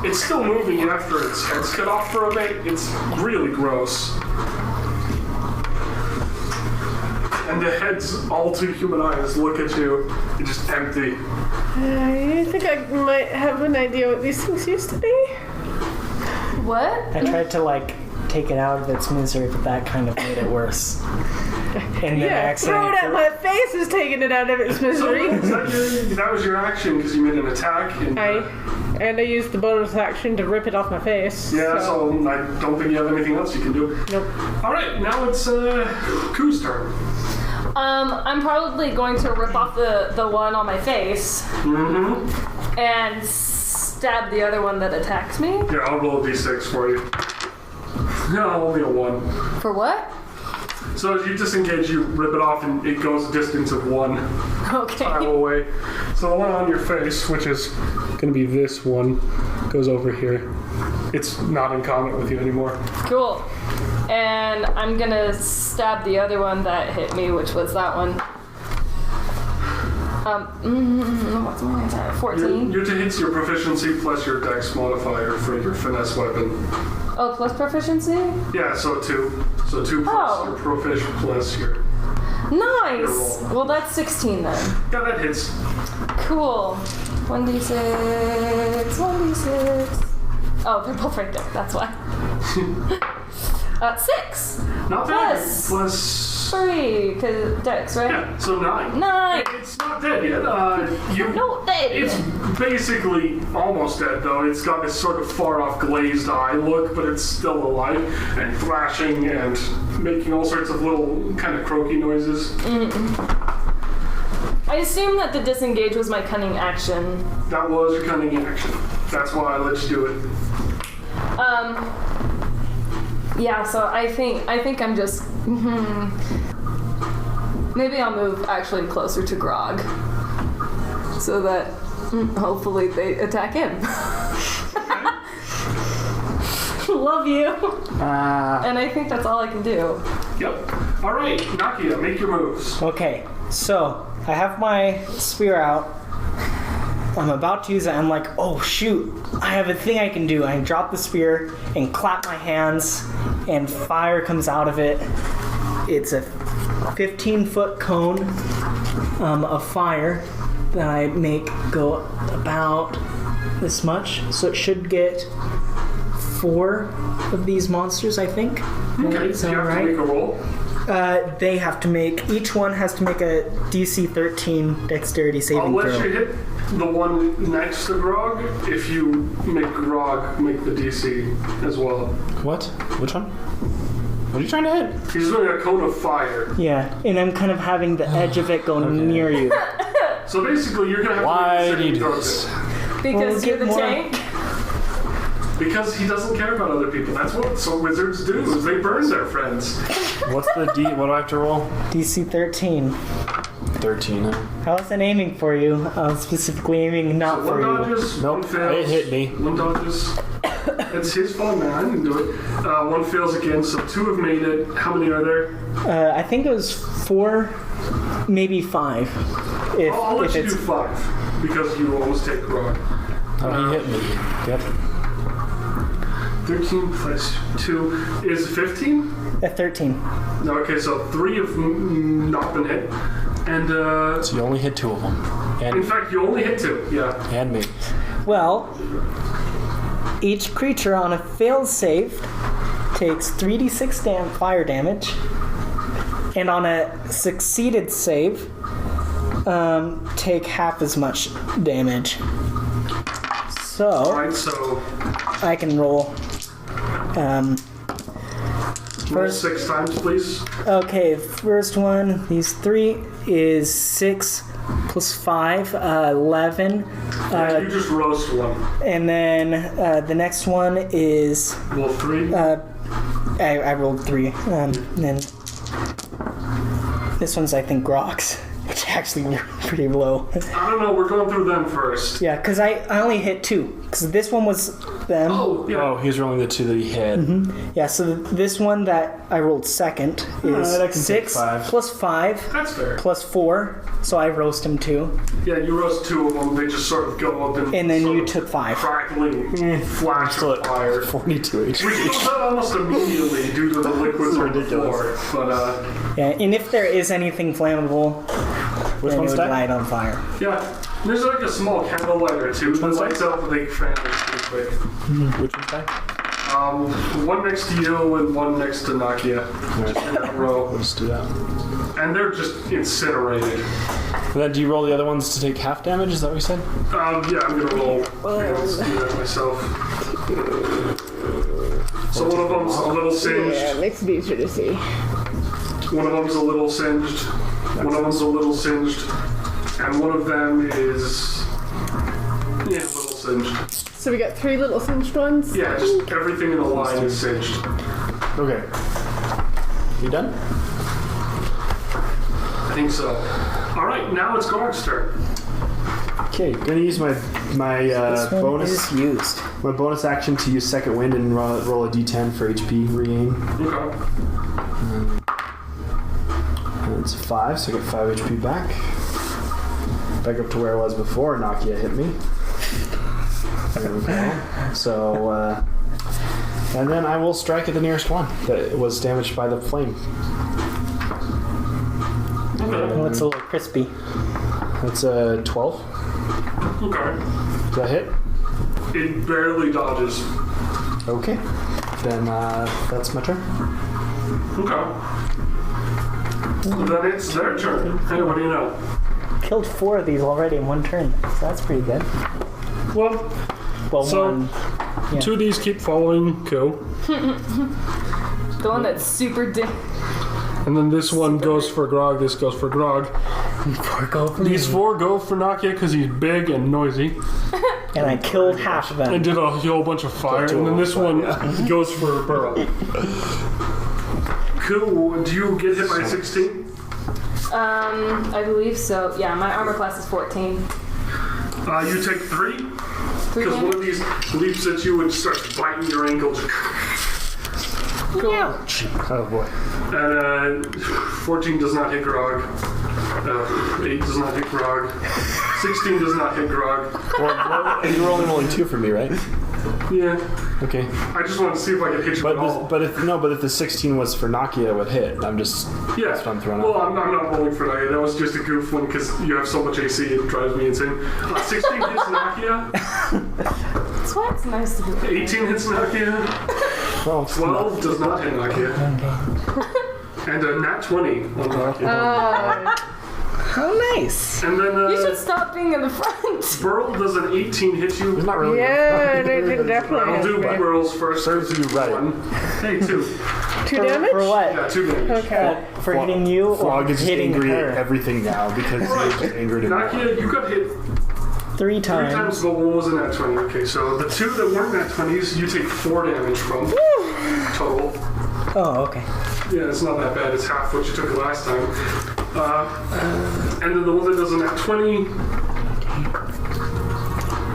It's still moving after its head's cut off for a bit. It's really gross. And the head's all two human eyes look at you. It's just empty. I think I might have an idea what these things used to be. What? I tried to like take it out of its misery, but that kind of made it worse. And then Yeah, throw it at my face is taking it out of its So misery. that was your action because you made an attack. And, I used the bonus action to rip it off my face. yeah, so I don't think you have anything else you can do. Nope. All right, now it's Ku's turn. I'm probably going to rip off the one on my face and stab the other one that attacks me. Here, I'll roll a d6 for you. No, only a 1. For what? So as you disengage, you rip it off and it goes a distance of 1 Okay. tile away. So the one on your face, which is going to be this one, goes over here. It's not in combat with you anymore. Cool. And I'm gonna stab the other one that hit me, which was that one. What's my attack? 14. Your to hits your proficiency plus your dex modifier for your finesse weapon. Oh, plus proficiency? Yeah, so 2. So 2 plus Oh. your proficient plus your... Nice! Well, that's 16 then. Yeah, that hits. Cool. 1d6, 1d6. Oh, they're both right there, that's why. 6 Not bad. Plus. Plus... 3, because dex, right? Yeah, so 9. 9! It's not dead yet. No, dead! It's basically almost dead, though. It's got this sort of far-off glazed eye look, but it's still alive and thrashing and making all sorts of little kind of croaky noises. I assume that the disengage was my cunning action. That was your cunning action. That's why I let you do it. Yeah, so I think I'm just... Maybe I'll move actually closer to Grog. So that hopefully they attack him. Love you. And I think that's all I can do. Yep. All right, Nakia, make your moves. Okay, so I have my spear out. I'm about to use it. I'm like, oh shoot, I have a thing I can do. I drop the spear and clap my hands, and fire comes out of it. It's a 15-foot cone of fire that I make go about this much. So it should get 4 of these monsters, I think. Okay, Does so that you have right? to make a roll. They have to make, each one has to make a DC 13 dexterity I'll saving let throw. you hit the one next to Grog if you make Grog make the DC as well. What? Which one? What are you trying to hit? He's doing a cone of fire. Yeah, and I'm kind of having the edge of it go near you. So basically, you're going to have Why to do you make a do saving this? throw. Because Well, you're the get more- tank. Because he doesn't care about other people. That's what some wizards do, is they burn their friends. What's the D? What do I have to roll? DC 13. 13. I wasn't aiming for you. I was specifically aiming not One for you. dodges, one Nope, fails. it hit me. One dodges. It's his fault, man. I didn't do it. One fails again, so 2 have made it. How many are there? I think it was 4, maybe 5. If, I'll let if you it's do 5, because you almost take Grog. Oh, he hit me. Yep. 13 plus 2 is 15? at 13. No, okay, so 3 have not been hit. And, So you only hit 2 of them. in And, fact, you only hit 2, yeah. and me. Well, each creature on a failed save takes 3d6 fire damage, and on a succeeded save, take half as much damage. So Alright, so I can roll Roll 6 times, please. Okay, first one, these 3 is 6 plus 5, 11. You just roast one. And then the next one is... Roll 3. I rolled 3. And then this one's, I think, Grox, which actually pretty low. I don't know, we're going through them first. Yeah, because I only hit 2. Because this one was them. Oh, yeah. Oh, he's rolling the 2 that he hit. Yeah, so this one that I rolled second is that can take 6 5. plus 5 That's fair. plus 4. So I roast him 2. Yeah, you roast 2 of them, they just sort of go up And then sort you of took 5. crackling flash Still of at fire. 42 We HP. killed that almost immediately due to the liquids on the floor. But, Yeah, and if there is anything flammable, Which then it one's would that? light on fire. yeah, there's like a small candle lighter too that one's lights up, but they fan it pretty quick. Which one's that? One next to you and one next to Nakia. Just in that row. Let's do that. And they're just incinerated. And then do you roll the other ones to take half damage? Is that what you said? Yeah, I'm gonna roll. Let's do that myself. So one of them's a little singed. Yeah, it makes it easier to see. One of them's a little singed. One of them's a little singed. And one of them is... yeah, a little singed. So we got 3 little singed ones. Yeah, just everything in the line is singed. Okay. You done? I think so. Alright, now it's Gorg's turn. Okay, gonna use my This one bonus is used. my bonus action to use second wind and roll a d10 for HP regain. Okay. And it's 5, so I get 5 HP back. Back up to where I was before Nakia hit me. There we go. So, and then I will strike at the nearest one that was damaged by the flame. Okay. Oh, it's a little crispy. That's a 12. Okay. Does that hit? It barely dodges. Okay. Then that's my turn. Okay. Then it's their turn. Hey, what do you know? Killed 4 of these already in one turn, so that's pretty good. Well, Well, So- one. 2 of these keep following Ko. The one that's super And then this one goes for Grog, this goes for Grog. These 4 go for Nakia because he's big and noisy. And I killed half of them. And did a whole bunch of fire. And then this one goes for Burrow. Cool. Do you get hit by 16? I believe so. Yeah, my armor class is 14. You take 3. 3 Because one of damage? these leaps at you and starts biting your ankle. Oh boy. And 14 does not hit Grog. 8 does not hit Grog. 16 does not hit Grog. And you were only rolling 2 for me, right? Yeah. Okay. I just wanted to see if I could hit you at all. But if the 16 was for Nakia, it would hit. I'm just Yeah. that's what I'm throwing Well, out. I'm not rolling for that. That was just a goof one because you have so much AC, it drives me insane. 16 hits Nakia. That's why it's nice to be. 18 hits Nakia. Well, 12 does not hit Nakia. And a nat 20 on Nakia. How nice. And then You should stop being in the front. Burl, does an 18 hit you? it's not really. Yeah, it definitely I'll do is. Burl's first. Serves you right. Hey, 2. 2 damage? For what? Yeah, 2 damage. Okay. For hitting you or Frog is just hitting angry her? at everything now because he's angry at Nakia, you got hit 3 3 times. times, but one was a nat 20. Okay, so the 2 that weren't nat 20s, you take 4 damage from total. Oh, okay. Yeah, it's not that bad. It's half what you took last time. And then the one that does a nat 20,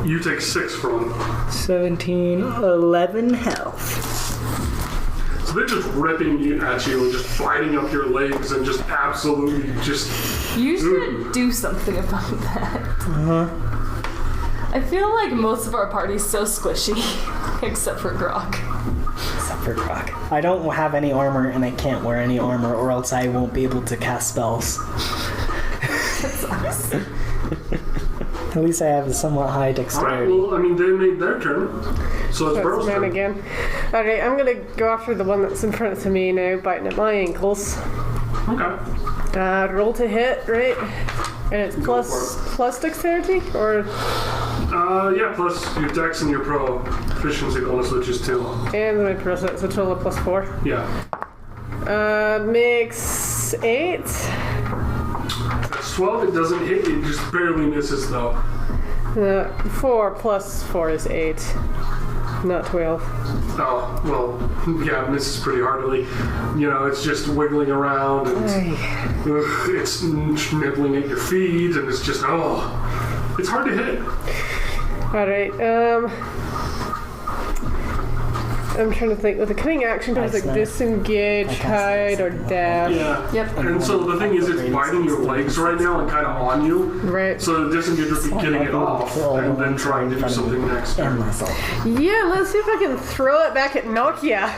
you take 6 from. 17, 11 health. So they're just ripping at you and just biting up your legs and just absolutely just... You should do something about that. I feel like most of our party's so squishy, except for Grog. Except for Croc. I don't have any armor and I can't wear any armor or else I won't be able to cast spells. At least I have a somewhat high Alright, dexterity. well, I mean, they made their turn. So it's That's Burl's mine turn. again. Alright, I'm gonna go after the one that's in front of me now, biting at my ankles. Okay. Roll to hit, right? And it's Go plus dexterity? Or Yeah, plus your dex and your proficiency bonus, which is 2. And my present, so total of +4. Yeah. Makes 8. That's 12. It doesn't hit. It just barely misses, though. 4 plus 4 is 8. Not 12. Oh, well, yeah, it misses pretty heartily. You know, it's just wiggling around and it's nibbling at your feet and it's just, it's hard to hit. Alright, I'm trying to think. With the cunning action, there's like disengage, hide, or dash. Yeah. Yep. And so the thing is, it's biting your legs right now and kind of on you. Right. So the disengage would be getting it off and then trying to do something next. And myself. Yeah, let's see if I can throw it back at Nokia.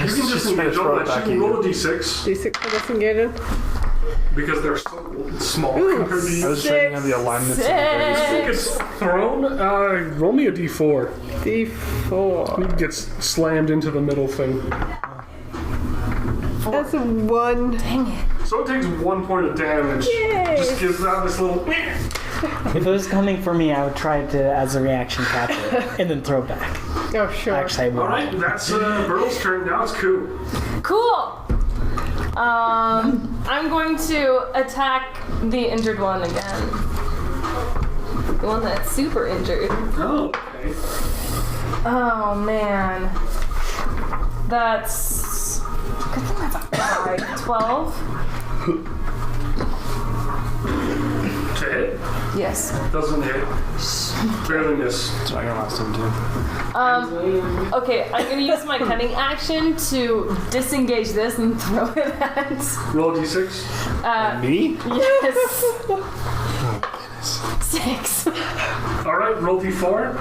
You can disengage all that. You can roll a d6 D6 for disengaging. because they're so small compared to I you. was trying to have the alignments. I think it's thrown. Roll me a d4. D4. It gets slammed into the middle thing. That's a 1. So it takes 1 point of damage. Yay. Just gives out this little. If it was coming for me, I would try to, as a reaction, catch it and then throw it back. Oh, sure. Actually, I won't. Alright, that's Burtle's turn. Now it's Coup. Cool. I'm going to attack the injured one again. The one that's super injured. Oh, okay. Oh man. That's. Good thing that's a 5. 12? To hit? Yes. Doesn't hit. Barely miss. That's what I got last time too. Okay, I'm gonna use my cunning action to disengage this and throw it at. Roll a d6. Me? Yes. 6. Alright, roll d4.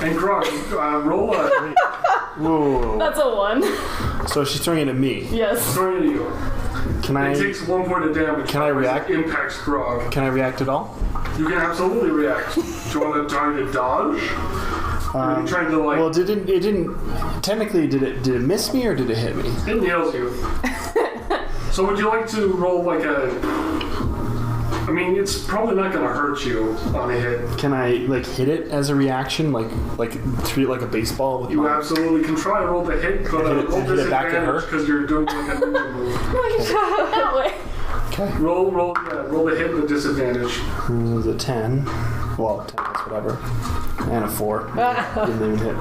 And Grog, roll a. Whoa. That's a 1. So she's throwing it at me. Yes. Throwing it at you. Can It I takes 1 point of damage. Can I react? It impacts Grog. can I react at all? You can absolutely react. Do you want to try to dodge? Or are you trying to like? Well, it didn't. Technically, did it miss me or did it hit me? It nails you. So would you like to roll like a? I mean, it's probably not going to hurt you on a hit. Can I like hit it as a reaction, like treat it like a baseball with You my? absolutely can try to roll the hit, but Hit it- roll hit it back at her? disadvantage because you're doing like a ninja move. That way. Okay. Roll the hit with disadvantage. It was a 10. Well, 10 plus whatever. And a 4. Didn't even hit.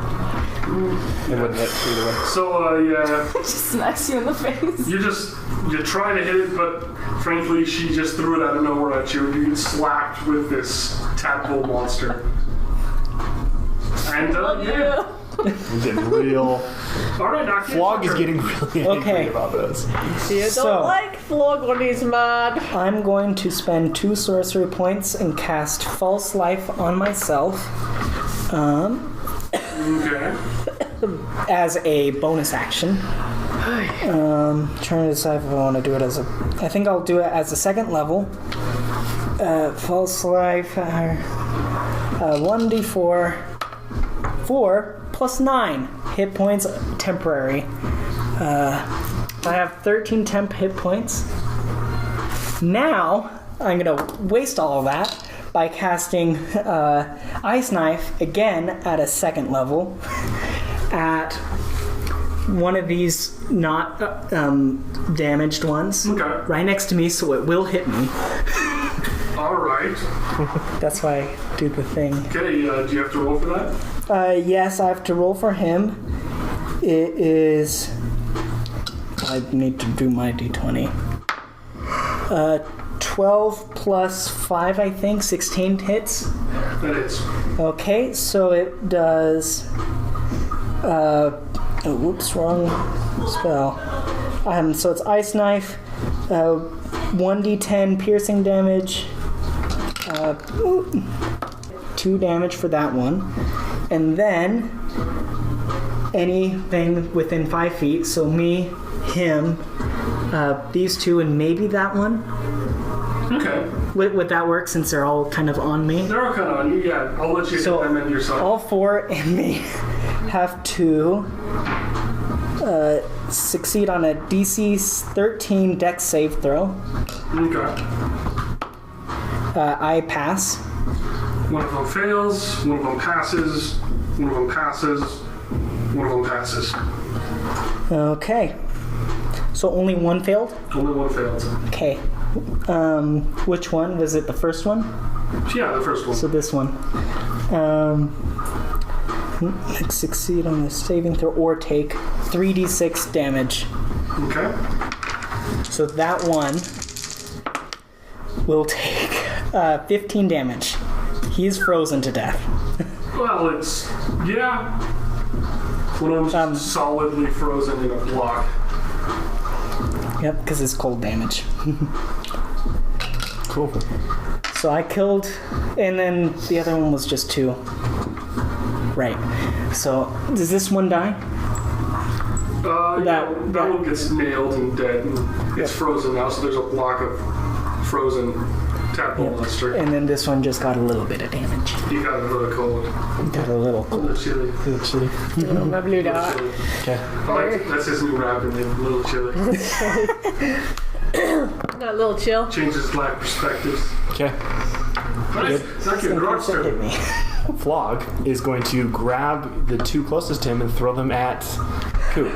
It wouldn't hit either way. So yeah, Just smacks you in the face. you try to hit it, but frankly, she just threw it out of nowhere at you. You get slapped with this tadpole monster. And yeah. I'm getting real. All right, Naki, Flog is it's your getting really angry Okay. about this. You don't So- like Flog when he's mad. I'm going to spend 2 sorcery points and cast False Life on myself turn. Okay. as a bonus action. Trying to decide if I want to do it as a. I think I'll do it as a 2nd level. False Life. 1d4. 4 plus 9 hit points temporary. I have 13 temp hit points. Now I'm gonna waste all of that by casting Ice Knife again at a 2nd level at one of these not damaged ones Okay. right next to me, so it will hit me. All right. That's why I do the thing. Okay. Do you have to roll for that? Yes, I have to roll for him. It is. I need to do my d20. 12 plus 5, I think. 16 hits. That is. Okay, so it does. Whoops, wrong spell. So it's Ice Knife, 1d10 piercing damage, 2 damage for that one. And then anything within 5 feet, so me, him, these 2, and maybe that one. Okay. Would that work since they're all kind of on me? They're all kind of on you. Yeah. I'll let you hit them in yourself. All 4 and me have to succeed on a DC 13 Dex save throw. Okay. I pass. One of them fails, one of them passes, one of them passes, one of them passes. Okay. So only one failed? Only one failed. Okay. Which one? Was it the first one? Yeah, the first one. So this one. Succeed on the saving throw or take 3d6 damage. Okay. So that one will take 15 damage. He's frozen to death. Well, it's... yeah. One of them's solidly frozen in a block. Yep, because it's cold damage. Cool. So I killed, and then the other one was just 2. Right. So does this one die? That one gets nailed and dead. And it's frozen now, so there's a block of frozen tadpole monster. And then this one just got a little bit of damage. He got a little cold. Got a little A cold. little chilly. Little chilly. My blue Little dot. chilly. Okay. I like that's his new rapper name, Little Chilly. Got a little chill. Changes black perspectives. Okay. Nice. Thank you, Hit Grogster. me. Flog is going to grab the 2 closest to him and throw them at Ku.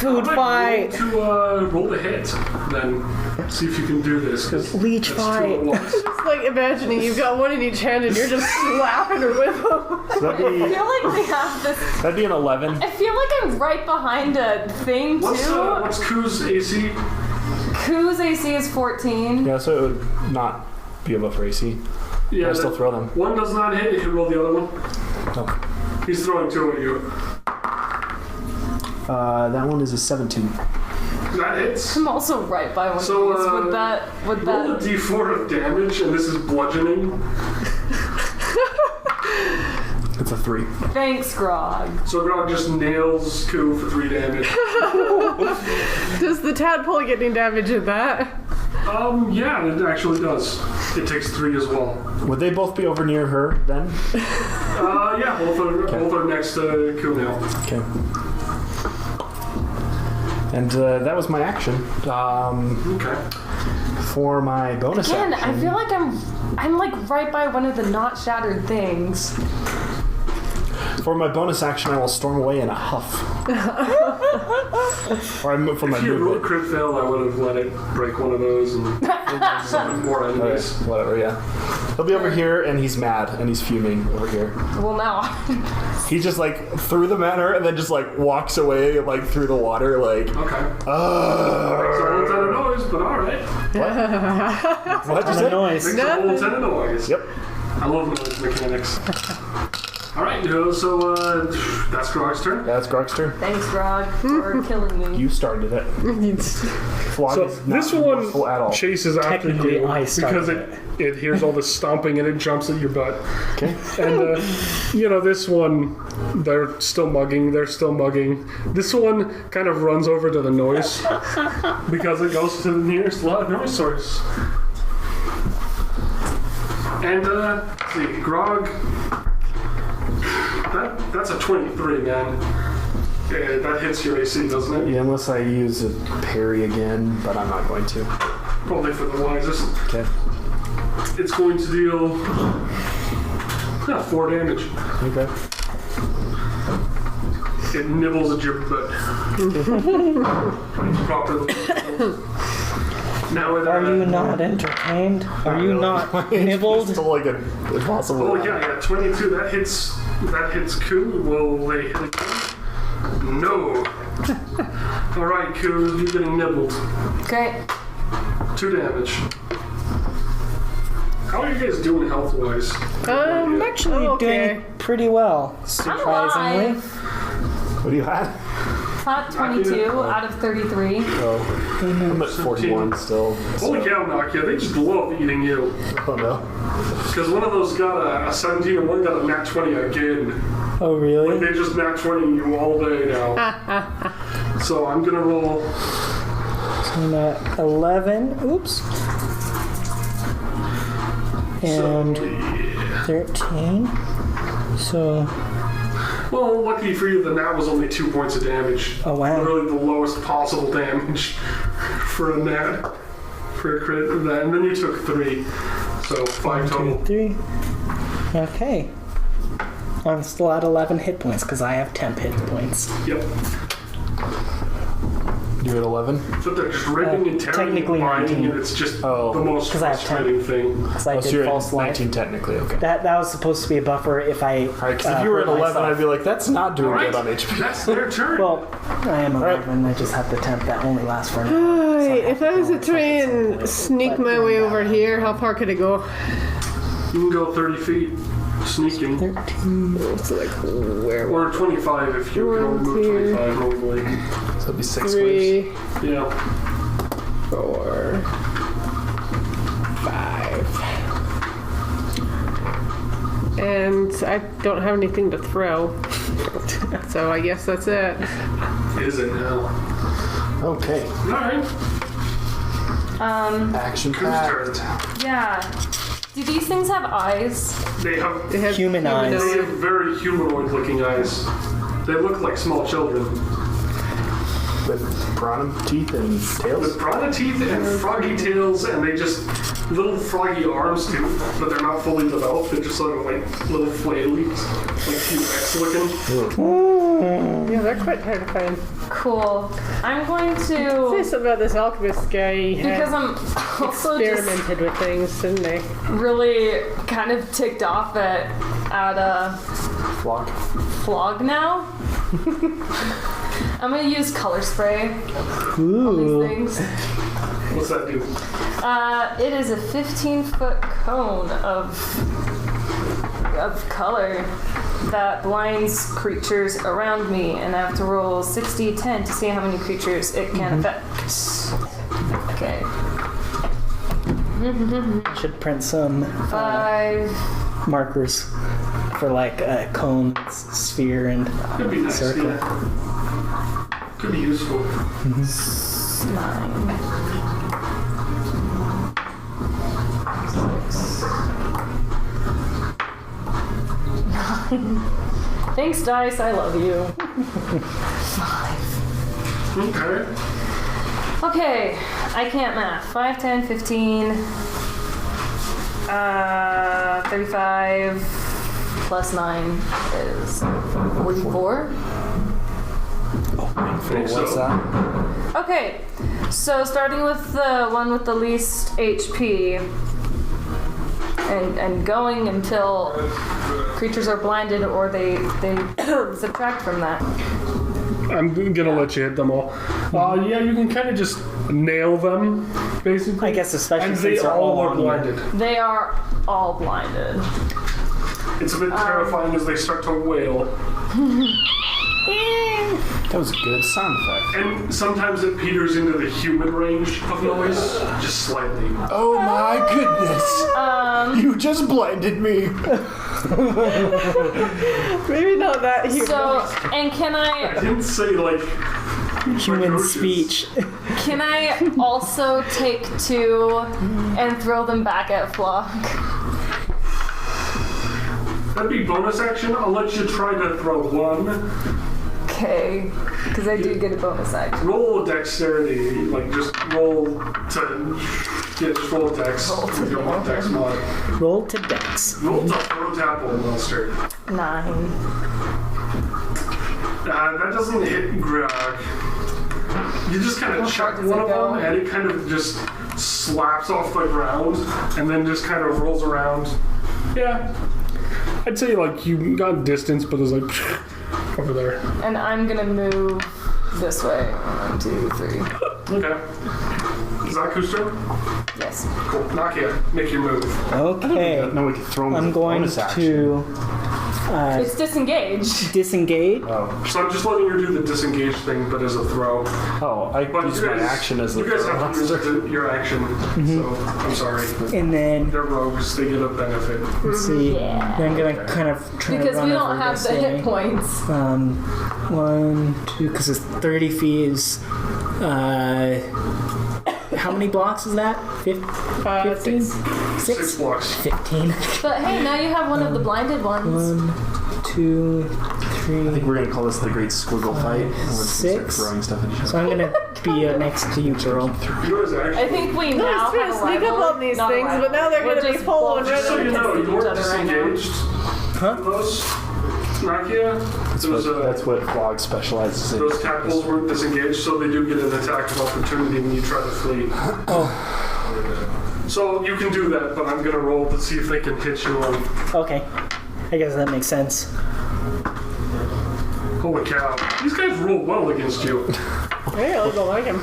Food fight. Roll the hit, then see if you can do this. 'Cause Leech that's 2 fight. at once. It's like imagining you've got one in each hand and you're just slapping her with them. So that'd I feel like we have this. be an 11. I feel like I'm right behind a thing too. What's Ku's AC? Ku's AC is 14. Yeah, so it would not be above for AC. Yeah, I still throw them. one does not hit. You can roll the other one. No. He's throwing 2 at you. That one is a 17. That hits. I'm also right by one So, of these. Would Roll a that? d4 of damage, and this is bludgeoning. It's a 3. Thanks, Grog. So Grog just nails Ku for 3 damage. Does the tadpole get any damage in that? Yeah, it actually does. It takes 3 as well. Would they both be over near her then? Yeah, both are next to Ku now. Okay. And that was my action. Okay. For my bonus Again, action. I feel like I'm like right by one of the not shattered things. For my bonus action, I will storm away in a huff. Or I move for my If you rolled a movement. crit fail, I would have let it break one of those and summon more Okay, enemies. whatever, yeah. He'll be over here, and he's mad, and he's fuming over here. Well, now He just, like, threw them at her, and then just, like, walks away, like, through the water, like, Okay. ugh. Makes a whole ton of noise, but alright. What'd you On a say? noise. Makes a whole ton of noise. Yep. I love noise mechanics. Alright, so that's Grog's turn. That's Grog's turn. thanks, Grog, for killing me. You started it. Flog So is not this one remorseful at all. chases after Technically, you I started because it hears all the stomping and it jumps at your butt. Okay. And this one, they're still mugging. This one kind of runs over to the noise because it goes to the nearest loud noise source. And let's see, Grog. That's a 23, man. Yeah, that hits your AC, doesn't it? Yeah, unless I use a parry again, but I'm not going to. Probably for the wisest. Okay. It's going to deal 4 damage. Okay. It nibbles at your butt. Properly. Now it, Are you not entertained? Are you not nibbled? Still like an impossible. Oh yeah, 22. That hits Ku. Will they hit again? No. All right, Ku, you're getting nibbled. Great. 2 damage. How are you guys doing health-wise? I'm actually okay. doing pretty well, I'm surprisingly. alive. What do you have? Flat 22 out of 33. Oh, I'm at 41 still. Holy cow, Nakia, they just love eating you. Oh no. Because one of those got a 17 and one got a nat 20 again. Oh, Like really? they just nat 20 you all day now. So I'm gonna roll. I'm at 11. Oops. And 13. So, Well, lucky for you, the nat was only 2 points of damage. oh wow. Literally the lowest possible damage for a nat. For a crit of that. And then you took 3. So 5 total. 2, 3. Okay. I'm still at 11 hit points because I have 10 hit points. Yep. You're at 11? So they're just ripping and tearing technically and binding, 19. and it's just Oh. the most 'Cause I have 10. frustrating thing. Because I Oh, so did you're false at life. 19 technically, okay. That was supposed to be a buffer if I. Alright, because if you were at hurt 11, myself. I'd be like, that's not doing Alright, good on HP. that's their turn. Well, I am 11. I just have the temp that only lasts for an hour. Alright, if I was to try and sneak my way over here, how far could it go? You can go 30 feet sneaking. 13. So like, where? Or 25 if you can only move 25 normally. So it'd be 6 waves. 3, Yeah. 4, 5. And I don't have anything to throw. So I guess that's it. Is it now? Okay. Alright. Action Whose packed. turn? Yeah. Do these things have eyes? They have Human eyes. They have very humanoid-looking eyes. They look like small children. With piranha teeth and tails? With piranha teeth and froggy tails, and they just little froggy arms too, but they're not fully developed. They're just sort of like little flailies, like T-Rex looking. Yeah, they're quite terrifying. Cool. I'm going Say to, something about this alchemist guy. He because had I'm also just experimented with things, didn't they? really kind of ticked off at Flock. Flog now. I'm gonna use color spray on Ooh. these things. What's that do? It is a 15-foot cone of color that blinds creatures around me, and I have to roll 60-10 to see how many creatures it can affect. Okay. Should print some 5. markers for like a cone, sphere, and Could be nice, circle. yeah. Could be useful. 9. 6. 9. Thanks, dice. I love you. 5. Okay. Okay, I can't math. 5, 10, 15, 35 plus 9 is 44. Think What's so. that? Okay, so starting with the one with the least HP and going until creatures are blinded or they subtract from that. I'm gonna let you hit them all. Yeah, you can kind of just nail them, basically. I guess especially And they since they're all are on you. blinded. They are all blinded. It's a bit terrifying as they start to wail. That was a good sound effect. And sometimes it peters into the human range of noise, just slightly. Oh my goodness! You just blinded me! Maybe not that human. So, and can I I didn't say, like, Human precocious. speech. can I also take 2 and throw them back at Flock? That'd be bonus action. I'll let you try to throw 1. Okay, because I do get a bonus action. Roll a dexterity, like just roll to just roll a dex. If you want dex mod. Roll to dex. Roll to throw tackle monster. 9. That doesn't hit Grog. You just kind of How chuck far does one it of go? them, and it kind of just slaps off the ground, and then just kind of rolls around. Yeah, I'd say like you got distance, but it was like over there. And I'm gonna move this way. 1, 2, 3. Okay. Is that Kuster? Yes. Cool. Knock it. Make your move. Okay. No, we can throw him as I'm a going bonus action. to It's disengage. disengage. Oh, So I'm just letting you do the disengage thing, but as a throw. I But used you my guys, action as the you guys have to use your action. So I'm sorry. And then They're rogues. They get a benefit. let's see. Yeah. Then I'm gonna kind of try Because to run we don't over have this the hit way. points. 1, 2, because it's 30 feet is. How many blocks is that? 15? 6 blocks. 15. But hey, now you have one of the blinded ones. 1, 2, 3. I think we're gonna call this the Great Squiggle Fight. And we're just gonna start 6. throwing stuff at each So other. I'm gonna be next to you, girl. Yours I actually. think we No, now it's trying have to a sneak up rivalry. on these Not a things, but rivalry. now they're We're gonna be just following both right Just so you know, against you're each other right now. disengaged. Huh? Those Nakia, That's what Flog specializes in. those tadpoles weren't disengaged, so they do get an attack of opportunity when you try to flee. Oh, So you can do that, but I'm gonna roll to see if they can hit you on. okay. I guess that makes sense. Holy cow. These guys roll well against you. Hey, I don't like him.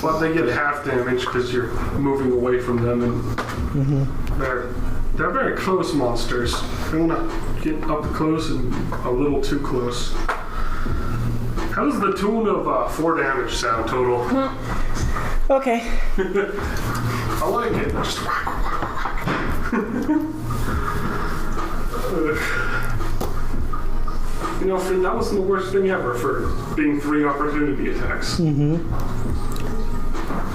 But they get half damage because you're moving away from them, and they're very close monsters. They want to get up close and a little too close. How does the tune of 4 damage sound total? Okay. I like it. Just whack, whack, whack. You know, that wasn't the worst thing ever for being 3 opportunity attacks.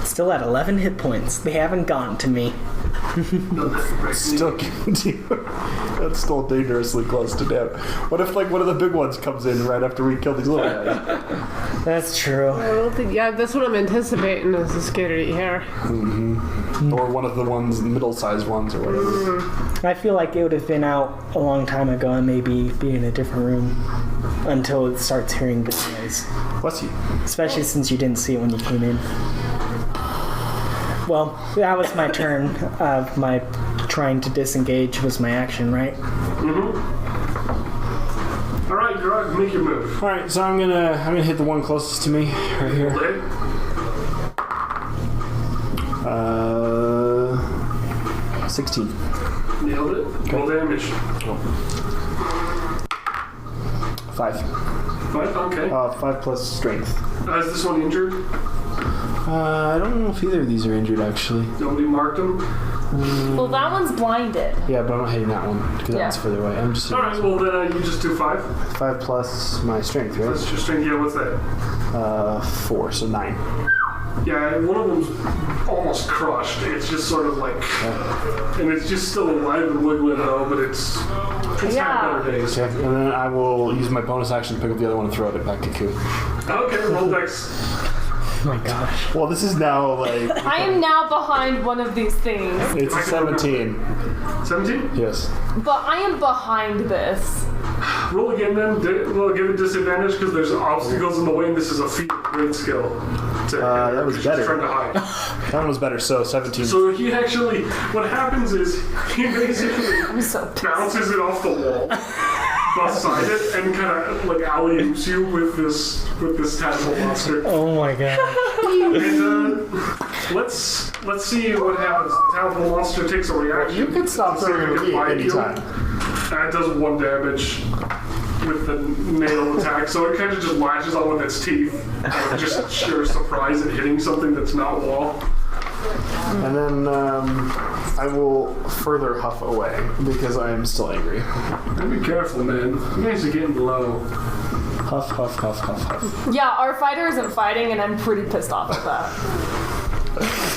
Still at 11 hit points. They haven't gotten to me. Still getting to you. That's still dangerously close to death. What if like one of the big ones comes in right after we kill these little guys? That's true. I don't think. Yeah, that's what I'm anticipating is a scary here. Or one of the ones, middle-sized ones or whatever. I feel like it would have been out a long time ago and maybe be in a different room until it starts hearing the noise. Bless you. Especially since you didn't see it when you came in. Well, that was my turn. My trying to disengage was my action, right? All right, Grog, make your move. All right, so I'm gonna hit the one closest to me right here. Lay. 16. Nailed it. Roll damage. 5. 5, okay. 5 plus strength. Is this one injured? I don't know if either of these are injured actually. Nobody marked them? Well, that one's blinded. Yeah, but I'm not hitting that one because that Yeah. one's further away. I'm just All right, well, then you just do 5. 5 plus my strength, right? That's your strength. Yeah, what's that? 4, so 9. Yeah, one of them's almost crushed. It's just sort of like, and it's just still alive and wiggling though, but it's Yeah. had better days. Okay, and then I will use my bonus action to pick up the other one and throw it back to Q. Okay, roll dex. Oh my gosh. Well, this is now like I am now behind one of these things, it's a 17. 17? Yes. but I am behind this. Roll again then. We'll give it disadvantage because there's obstacles in the way and this is a feat of great skill. That was She's better. trying to hide. That one was better. So 17. So he actually, what happens is he basically I'm so pissed. bounces it off the wall beside it and kind of like alley-oops you with this tadpole monster. Oh my god. And let's see what happens. The tadpole monster takes a reaction. You can stop See if throwing it at can me bite you. anytime. And it does 1 damage with the nail attack, so it kind of just lashes on with its teeth, out of just sheer surprise at hitting something that's not wall. And then I will further huff away because I am still angry. Be careful, man. You guys are getting low. Huff, huff, huff, huff, huff. Yeah, our fighter isn't fighting, and I'm pretty pissed off at that.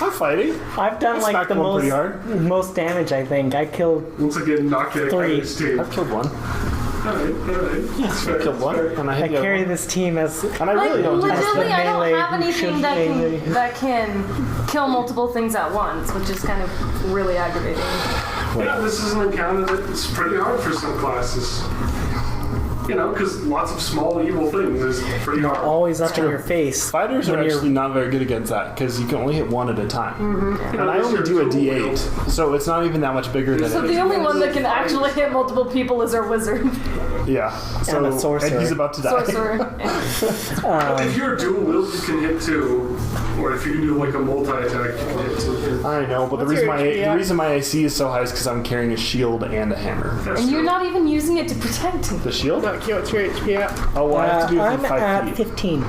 I'm fighting. I've done like Smacked the one pretty hard. most damage, I think. I killed Once again, knocked it out of 3. his team. I've killed one. Alright. Yes, I killed one, and I hit I the other carry one. this team as And I really don't do that. Legitimately, I don't melee have who anything should that melee. can kill multiple things at once, which is kind of really aggravating. Yeah, this is an encounter that's pretty hard for some classes. You know, because lots of small evil things is pretty hard. always up in your face. Fighters are when you're- actually not very good against that because you can only hit one at a time. You And know, I only this do a year's D8, so it's not even that much bigger than So it the is. only one that can actually hit multiple people is our wizard. Yeah. So, a sorcerer. and he's about to die. Sorcerer. If you're dual wield, you can hit 2. Or if you can do like a multi-attack, you can hit 2. I know, but the What's reason your HP at? my AC is so high is because I'm carrying a shield and a hammer. That's And you're true. not even using it to protect him. The shield? Not cute. What's your HP at? Oh, well, I have to do it I'm from 5 at feet. 15.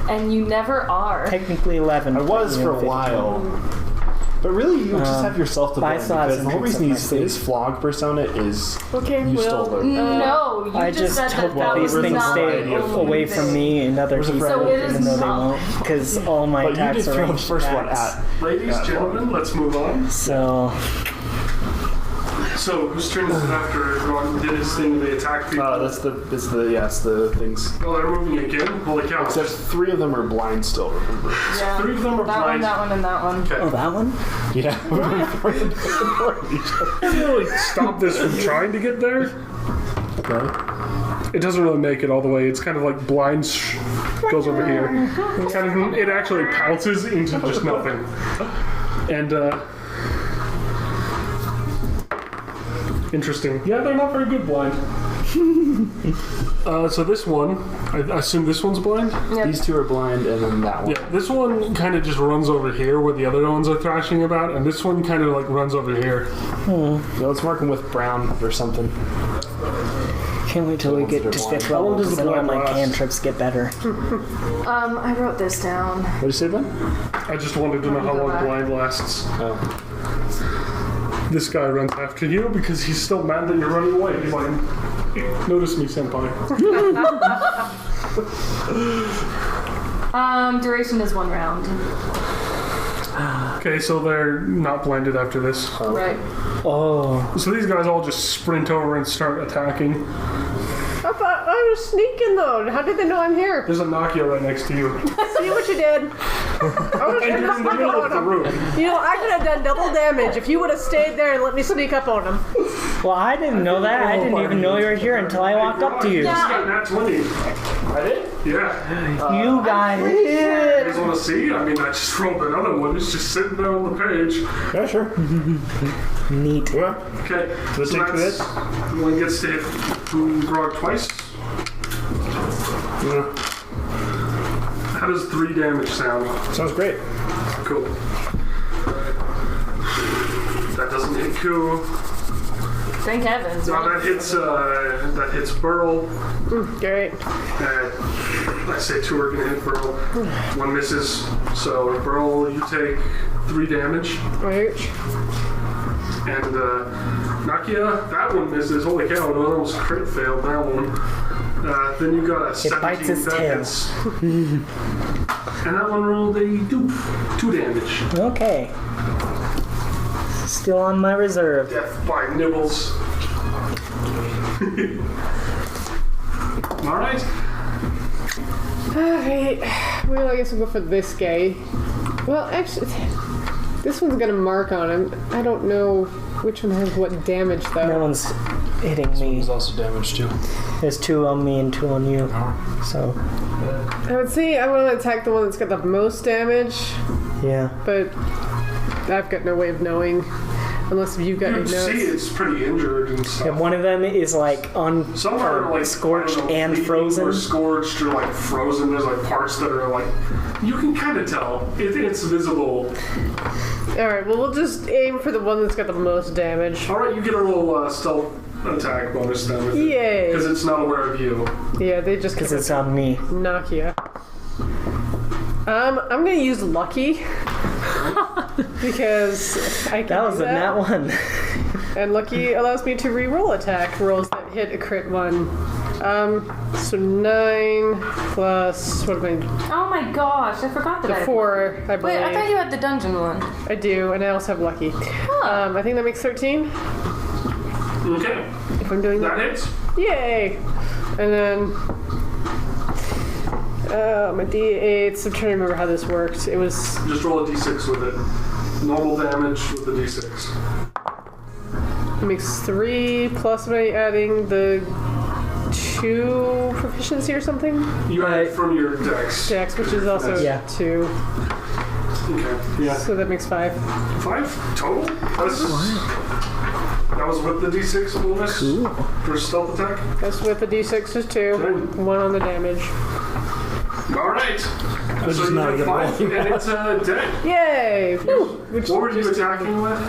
And you never are. Technically 11. I was for a 15. while. But really, you just have yourself to but I blame still have because the some whole reason tricks up my his flog persona is Okay, you well. stole it. No, you I just just said hope that that that was these things not stay the only away thing. from me and other Where's the people, friend? So it is even though they not. won't. Because all my But you attacks did are throw the ranged first one attacks. at. Ladies, gentlemen, let's move on. So So, whose turn is it after Ron did his thing and they attacked people? It's the things. Oh, they're moving again? Holy cow. Except 3 of them are blind still, remember? Yeah. 3 of them are That one, blind. that one, and that one. Okay. Oh, that one? Yeah. It doesn't really stop this from trying to get there. Okay. It doesn't really make it all the way. It's kind of like blind goes over here. It actually pounces into just nothing. And, interesting. Yeah, they're not very good blind. So this one, I assume this one's blind? Yep. These 2 are blind, and then that one. Yeah, this one kind of just runs over here where the other ones are thrashing about, and this one kind of like runs over here. Yeah, let's mark them with brown or something. Can't wait till we get to Blind. 5th How long level, does the because then all blind my last? cantrips get better. I wrote this down. What did you say, Ben? I just wanted to know how long blind lasts. Oh. This guy runs after you because he's still mad that you're running away. He's like, notice me, senpai. Duration is 1 round. Okay, so they're not blinded after this. Right. Oh. So these guys all just sprint over and start attacking. I thought I was sneaking though. How did they know I'm here? There's a Nokia right next to you. See what you did. I was And trying you're to in the sneak middle up of the on him. room. You know, I could have done double damage if you would have stayed there and let me sneak up on him. Well, I didn't know that. I didn't even know you were here until I walked up to you. You just got nat 20. I did? Yeah. You guys. You guys want to see? I mean, I just rolled another one. It's just sitting there on the page. Yeah, sure. Neat. Yeah. Okay. Let's take that's one gets to hit Grog twice. Yeah. How does 3 damage sound? Sounds great. Cool. That doesn't hit Ku. Thank heavens. No, that hits Burl. Great. I say 2 are gonna hit Burl. 1 misses. So Burl, you take 3 damage. Right. And Nakia, that one misses. Holy cow, it almost crit failed that one. Then you got a 17 bites its that tail. hits. And that one rolled a 2 damage. Okay. Still on my reserve. Death by nibbles. Alright. Alright. Well, I guess we'll go for this guy. Well, actually, this one's got a mark on him. I don't know which one has what damage, That though. one's hitting me. He's also damaged too. There's 2 on me and 2 on you. So, I would say I want to attack the one that's got the most damage, yeah. but I've got no way of knowing. Unless you've got You any can notes. see it's pretty injured and stuff. And one of them is like Some are like scorched I don't know, and bleeding frozen. or scorched or like frozen. There's like parts that are like you can kind of tell it's visible. Alright, well, we'll just aim for the one that's got the most damage. All right, you get a little stealth attack bonus then with it Yay! because it's not aware of you. Yeah, they just Because kept it's on me. Nakia. I'm gonna use Lucky. Because I can That was do a nat 1. And Lucky allows me to re-roll attack rolls that hit a crit one. So 9 plus, what am I, Oh my gosh, I forgot that I the had 4, I believe. Wait, I thought you had the dungeon one. I do, and I also have Lucky. I think that makes 13, Okay, if I'm doing that that. hits. Yay! And then, my D8s, I'm trying to remember how this worked. It was, Just roll a d6 with it. Normal damage with the d6. it makes 3, plus am I adding the 2 proficiency or something? You add it from your dex. Dex, which is also Yeah. 2. Okay. Yeah. So that makes 5. 5 total? That was with the d6 bonus for stealth attack? That's with the D6 is 2. Okay. 1 on the damage. Alright. So just you not a get good 5 and it's dead. Yay! Which What were you attacking with?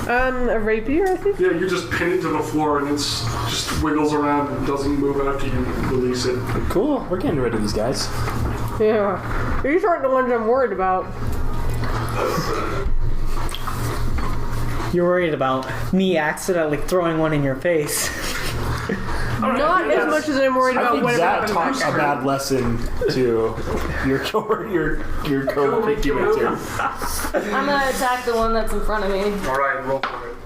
A rapier, I think? Yeah, you just pin it to the floor and it's just wiggles around and doesn't move after you release it. Cool. We're getting rid of these guys. Yeah. These aren't the ones I'm worried about. You're worried about me accidentally throwing one in your face. Not as much as I'm worried I about think whatever that happens taught a next. bad lesson to your co-worker. I'm gonna attack the one that's in front of me. Alright, roll for it.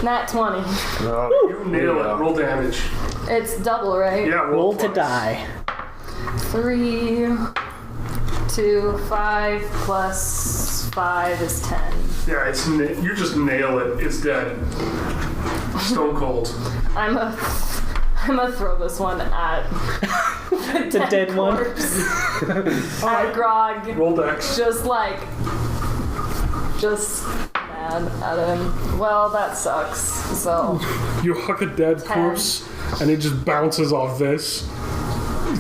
Nat 20. You nail it. Roll damage. It's double, right? Yeah, Roll to twice. die. 3, 2, 5 plus 5 is 10. Yeah, you just nail it. It's dead. Stone cold. I'm gonna throw this one at The dead one. at Grog. Roll dex. Just mad at him. Well, that sucks. So You huck a dead 10. corpse, and it just bounces off this.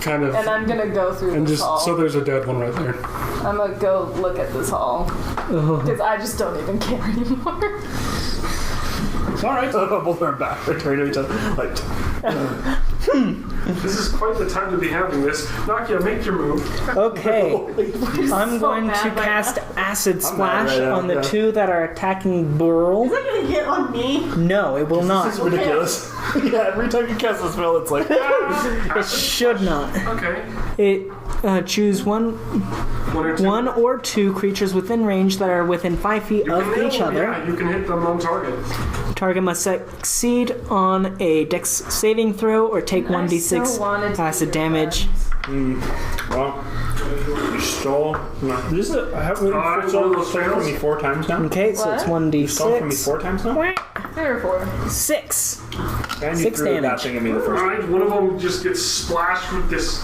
Kind of. and I'm gonna go through And this just hall. so there's a dead one right there. I'm gonna go look at this hall because I just don't even care anymore. All right. Both are back. They're turning to each other. Like, This is quite the time to be having this. Nakia, make your move. Okay. I'm so going mad to right cast Acid mad Splash right now, on the yeah. 2 that are attacking Burl. Is that gonna hit on me? No, it will this not. is ridiculous. Yeah, every time you cast a spell, it's like, It should not. Okay. It choose one or two creatures within range that are within 5 feet You of can each nail- other. Yeah, you can hit them on target. Target must succeed on a Dex saving throw or take I so 1d6 wanted to acid do your damage. well, you stole. No, this is. I haven't one of stolen those from fails. me 4 times now. Okay, so it's What? You stole from me 1d6. 4 times now. 3 or 4. 6. And you 6 threw that damage. thing at me the first time. Alright, one of them just gets splashed with this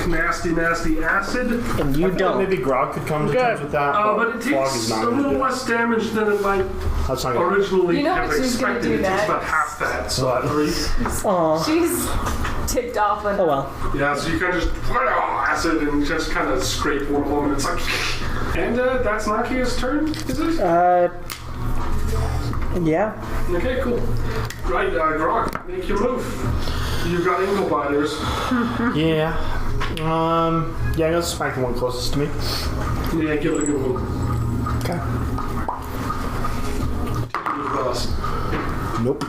nasty acid. And you I thought don't. maybe Grog could come to terms with that. But it Flog takes is a not gonna little do it. less damage than it might That's not gonna. originally You know have what she's gonna expected. do It takes next? about half that. So What? 3. Aw. She's ticked off enough. Oh well. Yeah, so you kind of just acid and just kind of scrape one of them, and it's like. And that's Nakia's turn, is it? Yeah. Okay, cool. Right, Grog, make your move. You've got Ingo biters. Yeah. Yeah, I'm gonna smack the one closest to me. Yeah, give it a good one. Okay. Boss. Nope.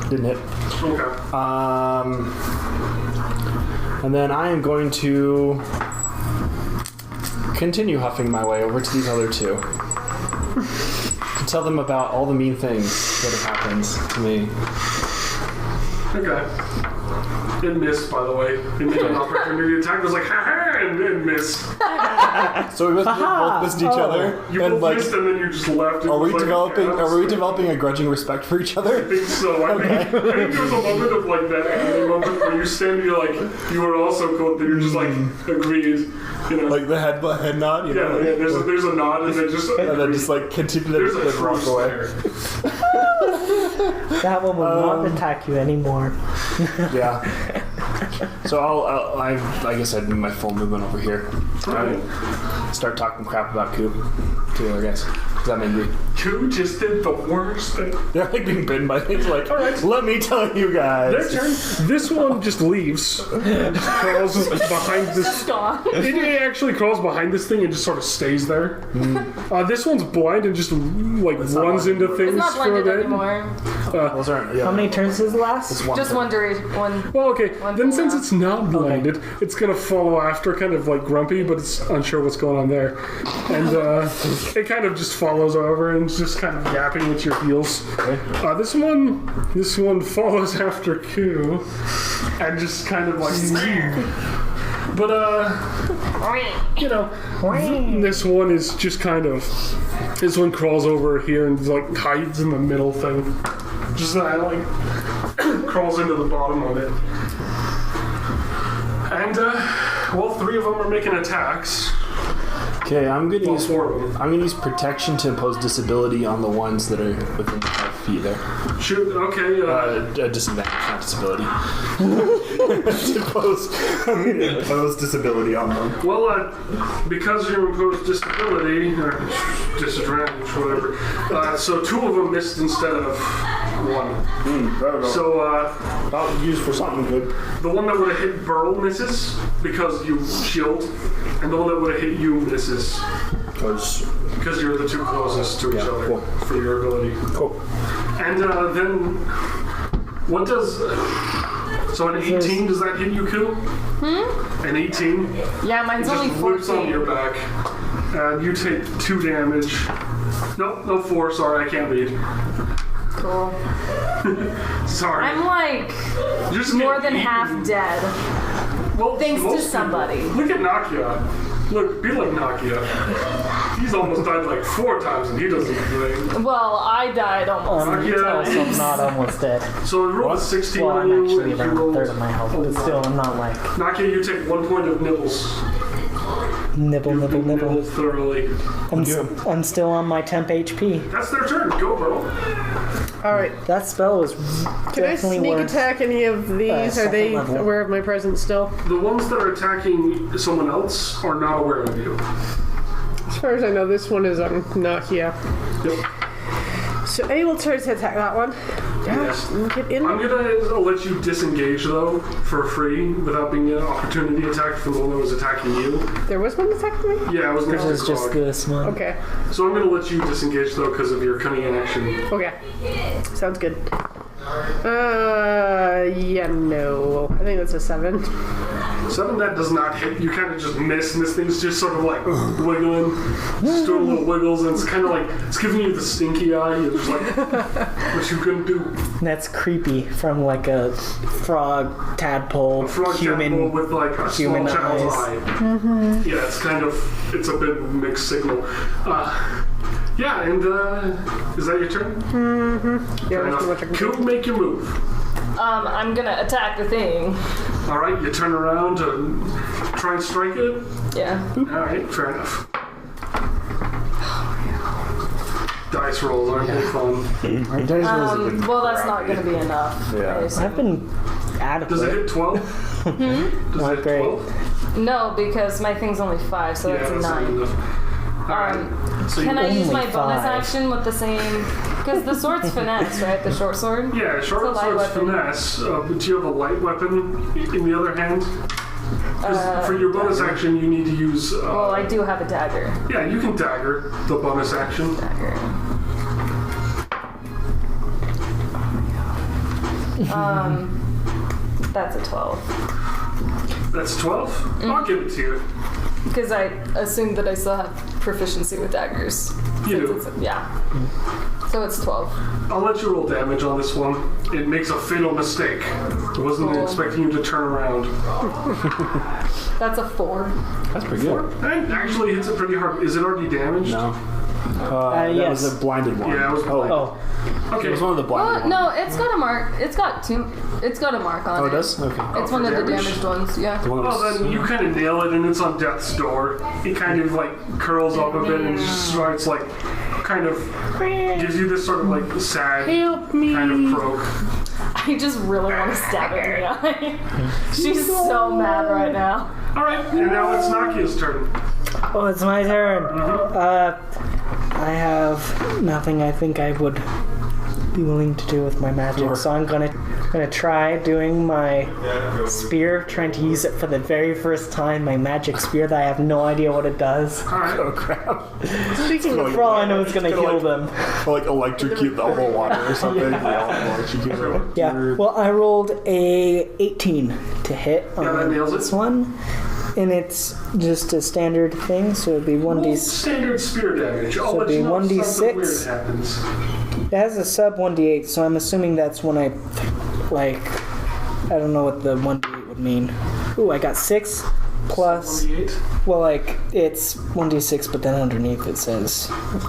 Didn't hit. Okay. And then I am going to continue huffing my way over to these other 2 to tell them about all the mean things that have happened to me. Okay. It missed, by the way. It made an opportunity attack. It was like, ha ha, and it missed. So we both missed each other, You and both like, missed, and then you just left. It are we was like, developing? yeah, Are we developing a grudging respect for each I other? think so. I think there was a moment of like that anime moment where you stand, you're like, you were also cool, then you're just like, agreed. You know? Like the head nod, you yeah, know? yeah, there's a nod, and then just And then just like continue there's to a then walk truce away. there. That one will not attack you anymore. Yeah. So I guess I'd do my full movement over here. Right. Start talking crap about Coop to I guess. Because I'm angry. You just did the worst thing. They're like being bitten by things like, alright, let me tell you Their guys. turn. This one just leaves. Just crawls behind this. Gone. It actually crawls behind this thing and just sort of stays there. This one's blind and just like not runs blind. into things It's not for a blended bit. anymore. Those aren't, yeah. How many turns does it last? It's one Just turn. one duration. One. Well, okay. One Then full since round. it's not blinded, it's gonna follow after, kind of like grumpy, but it's unsure what's going on there. And it kind of just follows over and is just kind of yapping with your heels. Okay. This one follows after Q, and just kind of like. But you know, this one is just kind of. This one crawls over here and like hides in the middle thing. Just like crawls into the bottom of it. And well, 3 of them are making attacks. Okay, I'm gonna Well, use 4 of them. I'm gonna use protection to impose disability on the ones that are within 5 feet there. Shoot. Okay. A disadvantage, not disability. impose disability on them. Well, because you imposed disability or disadvantage, whatever. So 2 of them missed instead of 1. So I'll use for something good. the one that would have hit Burl misses because you shield, and the one that would have hit you misses because you're the 2 closest to each other cool. for your ability. Cool. And then what does? So an 18, does that hit you, Koo? An 18. Yeah, mine's only Just whips on 14. your back, and you take 2 damage. No, 4. Sorry, I can't read. cool. Sorry. I'm like Just more get than eaten. half dead. Well, Thanks to most people- somebody. Look at Nakia. Look, be like Nakia. He's almost died like 4 times and he doesn't do anything. Well, I died almost 3 Yeah. times. Also, I'm not almost dead. So I rolled a 16 Well, on I'm you. actually and you around a rolled third of my health, but still, I'm not like Nakia, you take 1 point of nibbles. nibble, You nibble, nibble. nibble thoroughly. I'm still on my temp HP. That's their turn. Go, bro. Alright. That spell was Can I definitely sneak worth. attack any of these? Are second they level. aware of my presence still? The ones that are attacking someone else are not aware of you. As far as I know, this one is on Nakia. Yep. So A will try to attack that one. Yes. Get in. I'm gonna let you disengage though for free without being an opportunity attack from the one that was attacking you. There was one attacking me? Yeah, I was next This to is just Grog. this one. Okay. So I'm gonna let you disengage though because of your cunning action. Okay. Sounds good. Yeah, no. I think that's a 7. 7 that does not hit. You kind of just miss, and this thing's just sort of like wiggling, just doing little wiggles, and it's kind of like it's giving you the stinky eye. You're just like, what you gonna do? That's creepy from like a frog, tadpole, A frog human. tadpole with like a small human child's eyes. eye. Yeah, it's a bit mixed signal. Yeah, and is that your turn? Yeah, Fair that's too much I enough. can do. Cool, make your move. I'm gonna attack the thing. All right, you turn around to try and strike it. Yeah. All right, fair enough. Dice rolls aren't they fun? Our dice rolls have been Well, that's not crappy. gonna be enough. Yeah. I assume. I've been Does it adequate. hit 12? Does Not it hit great. 12? No, because my thing's only 5, so Yeah, that's a that's not 9. enough. All right. So Can I use Only my bonus 5. action with the same? Because the sword's finesse, right? The short sword. Yeah, short It's a light sword's weapon. finesse. But do you have a light weapon in the other hand? 'Cause for your bonus action, you need to use. Well, I do have a dagger. Yeah, you can dagger the bonus action. Dagger. That's a 12. That's 12. I'll give it to you. Because I assumed that I still have proficiency with daggers. You do. Yeah. So it's 12. I'll let you roll damage on this one. It makes a fatal mistake. I wasn't Cool. expecting you to turn around. That's a 4. That's pretty good. That actually hits it pretty hard. Is it already damaged? No. That yes. was a blinded one. Yeah, it was blinded. Oh, Okay. It was one of the blinded Well, ones. no, it's got a mark. It's got a mark on it. Oh, it does? Okay. It's one of the damage? damaged ones, yeah. The one that Well, was- then you kind of nail it, and it's on death's door. He kind of like curls up a bit and just starts like, kind of gives you this sort of like sad Help me. kind of croak. I just really want to stab her in the eye. She's so mad right now. All right, and now it's Nakia's turn. oh, it's my turn. I have nothing I think I would be willing to do with my magic, Sure. so I'm gonna try doing my spear, trying to use it for the very first time. My magic spear that I have no idea what it does. All right. Oh crap. Speaking of For all I know, it's gonna Kinda heal like- them. Or like electrocute the whole water or something. Electrocute it. Yeah. Well, I rolled a 18 to hit Yeah, that on nails it. this one, and it's just a standard thing, so it'd be 1d. Standard spear damage. I'll So let it'd you be know if 1d6. something weird happens. It has a sub 1d8, so I'm assuming that's when I, like, I don't know what the 1d8 would mean. Ooh, I got 6 plus, 1d8. well, like, it's 1d6, but then underneath it says.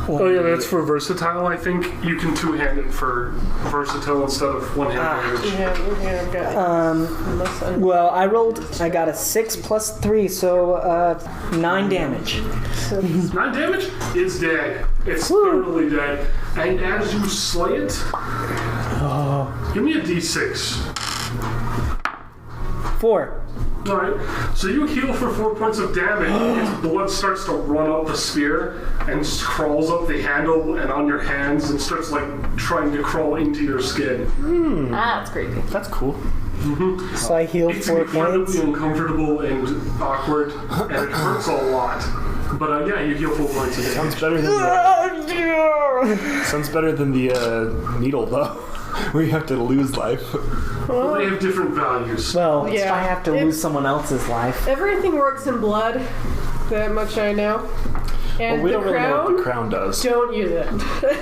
Oh yeah, that's for versatile. I think you can two-hand it for versatile instead of one-hand damage. yeah, I've got unless I'm Well, I got a 6 plus 3, so 9 damage. 9 damage? It's dead. It's thoroughly dead. And as you slay it, give me a d6. 4. Alright, so you heal for 4 points of damage. Its blood starts to run up the spear and just crawls up the handle and on your hands and starts like trying to crawl into your skin. That's creepy. That's cool. So I healed It's 4 points. incredibly uncomfortable and awkward, and it hurts a lot. But yeah, you heal 4 points of damage. Sounds better than the needle though, where you have to lose life. Well, they have different values. Well, if Yeah. I have to lose someone else's life. everything works in blood. That much I know. And Well, we the don't really know what crown, the crown does. don't use it.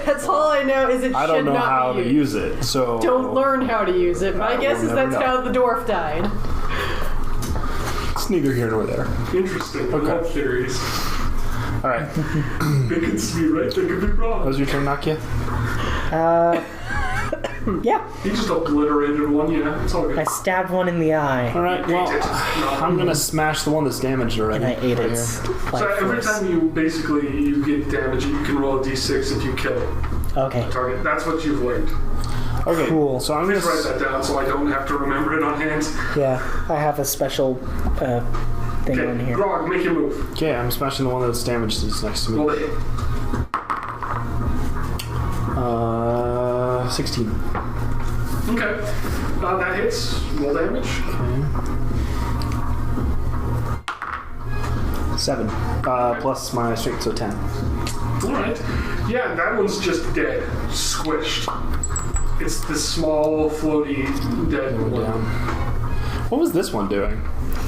That's all I know is it I should don't know not how be to used. use it, so... Don't learn how to use it. My guess we'll is never that's know. how the dwarf died. It's neither here nor there. Interesting. Okay. I love theories. Alright. They could be right, they could be wrong. That was your turn, Nakia? Yeah. He just obliterated one, yeah. It's all good. I stabbed one in the eye. Alright, well, I'm gonna smash the one that's damaged already. And I ate right its here. life So every force. time you get damage, you can roll a d6 if you kill Okay. target. That's what you've learned. Okay, Cool. so I'm gonna... Please write that down so I don't have to remember it on hand. Yeah, I have a special thing on Okay, here. Grog, make your move. Okay, I'm smashing the one that's damaged that's next to Roll me. the hit. 16. Okay. That hits. Roll damage. Okay. 7. Plus my strength, so 10. Alright. Yeah, that one's just dead. Squished. It's this small, floaty, dead Go one. down. What was this one doing?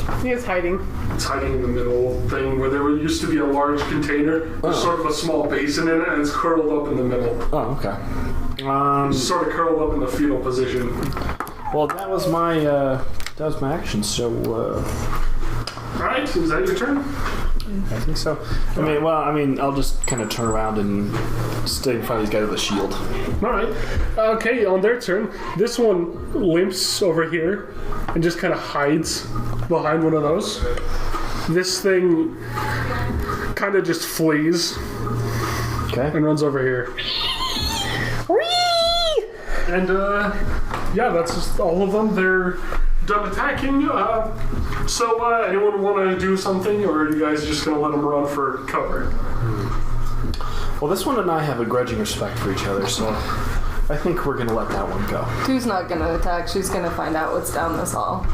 I think it's hiding. It's hiding in the middle thing where there used to be a large container. There's sort of a small basin in it, and it's curled up in the middle. Oh, okay. It's sort of curled up in the fetal position. Well, that was my action. So, Alright, is that your turn? I think so. I mean, I'll just kind of turn around and stay in front of these guys with a shield. Alright. Okay, on their turn, this one limps over here and just kind of hides behind one of those. This thing kind of just flees Okay. and runs over here. And, yeah, that's just all of them. They're done attacking. So, anyone want to do something, or are you guys just going to let them run for cover? Well, this one and I have a grudging respect for each other, so I think we're going to let that one go. Who's not gonna attack? She's gonna find out what's down this hall.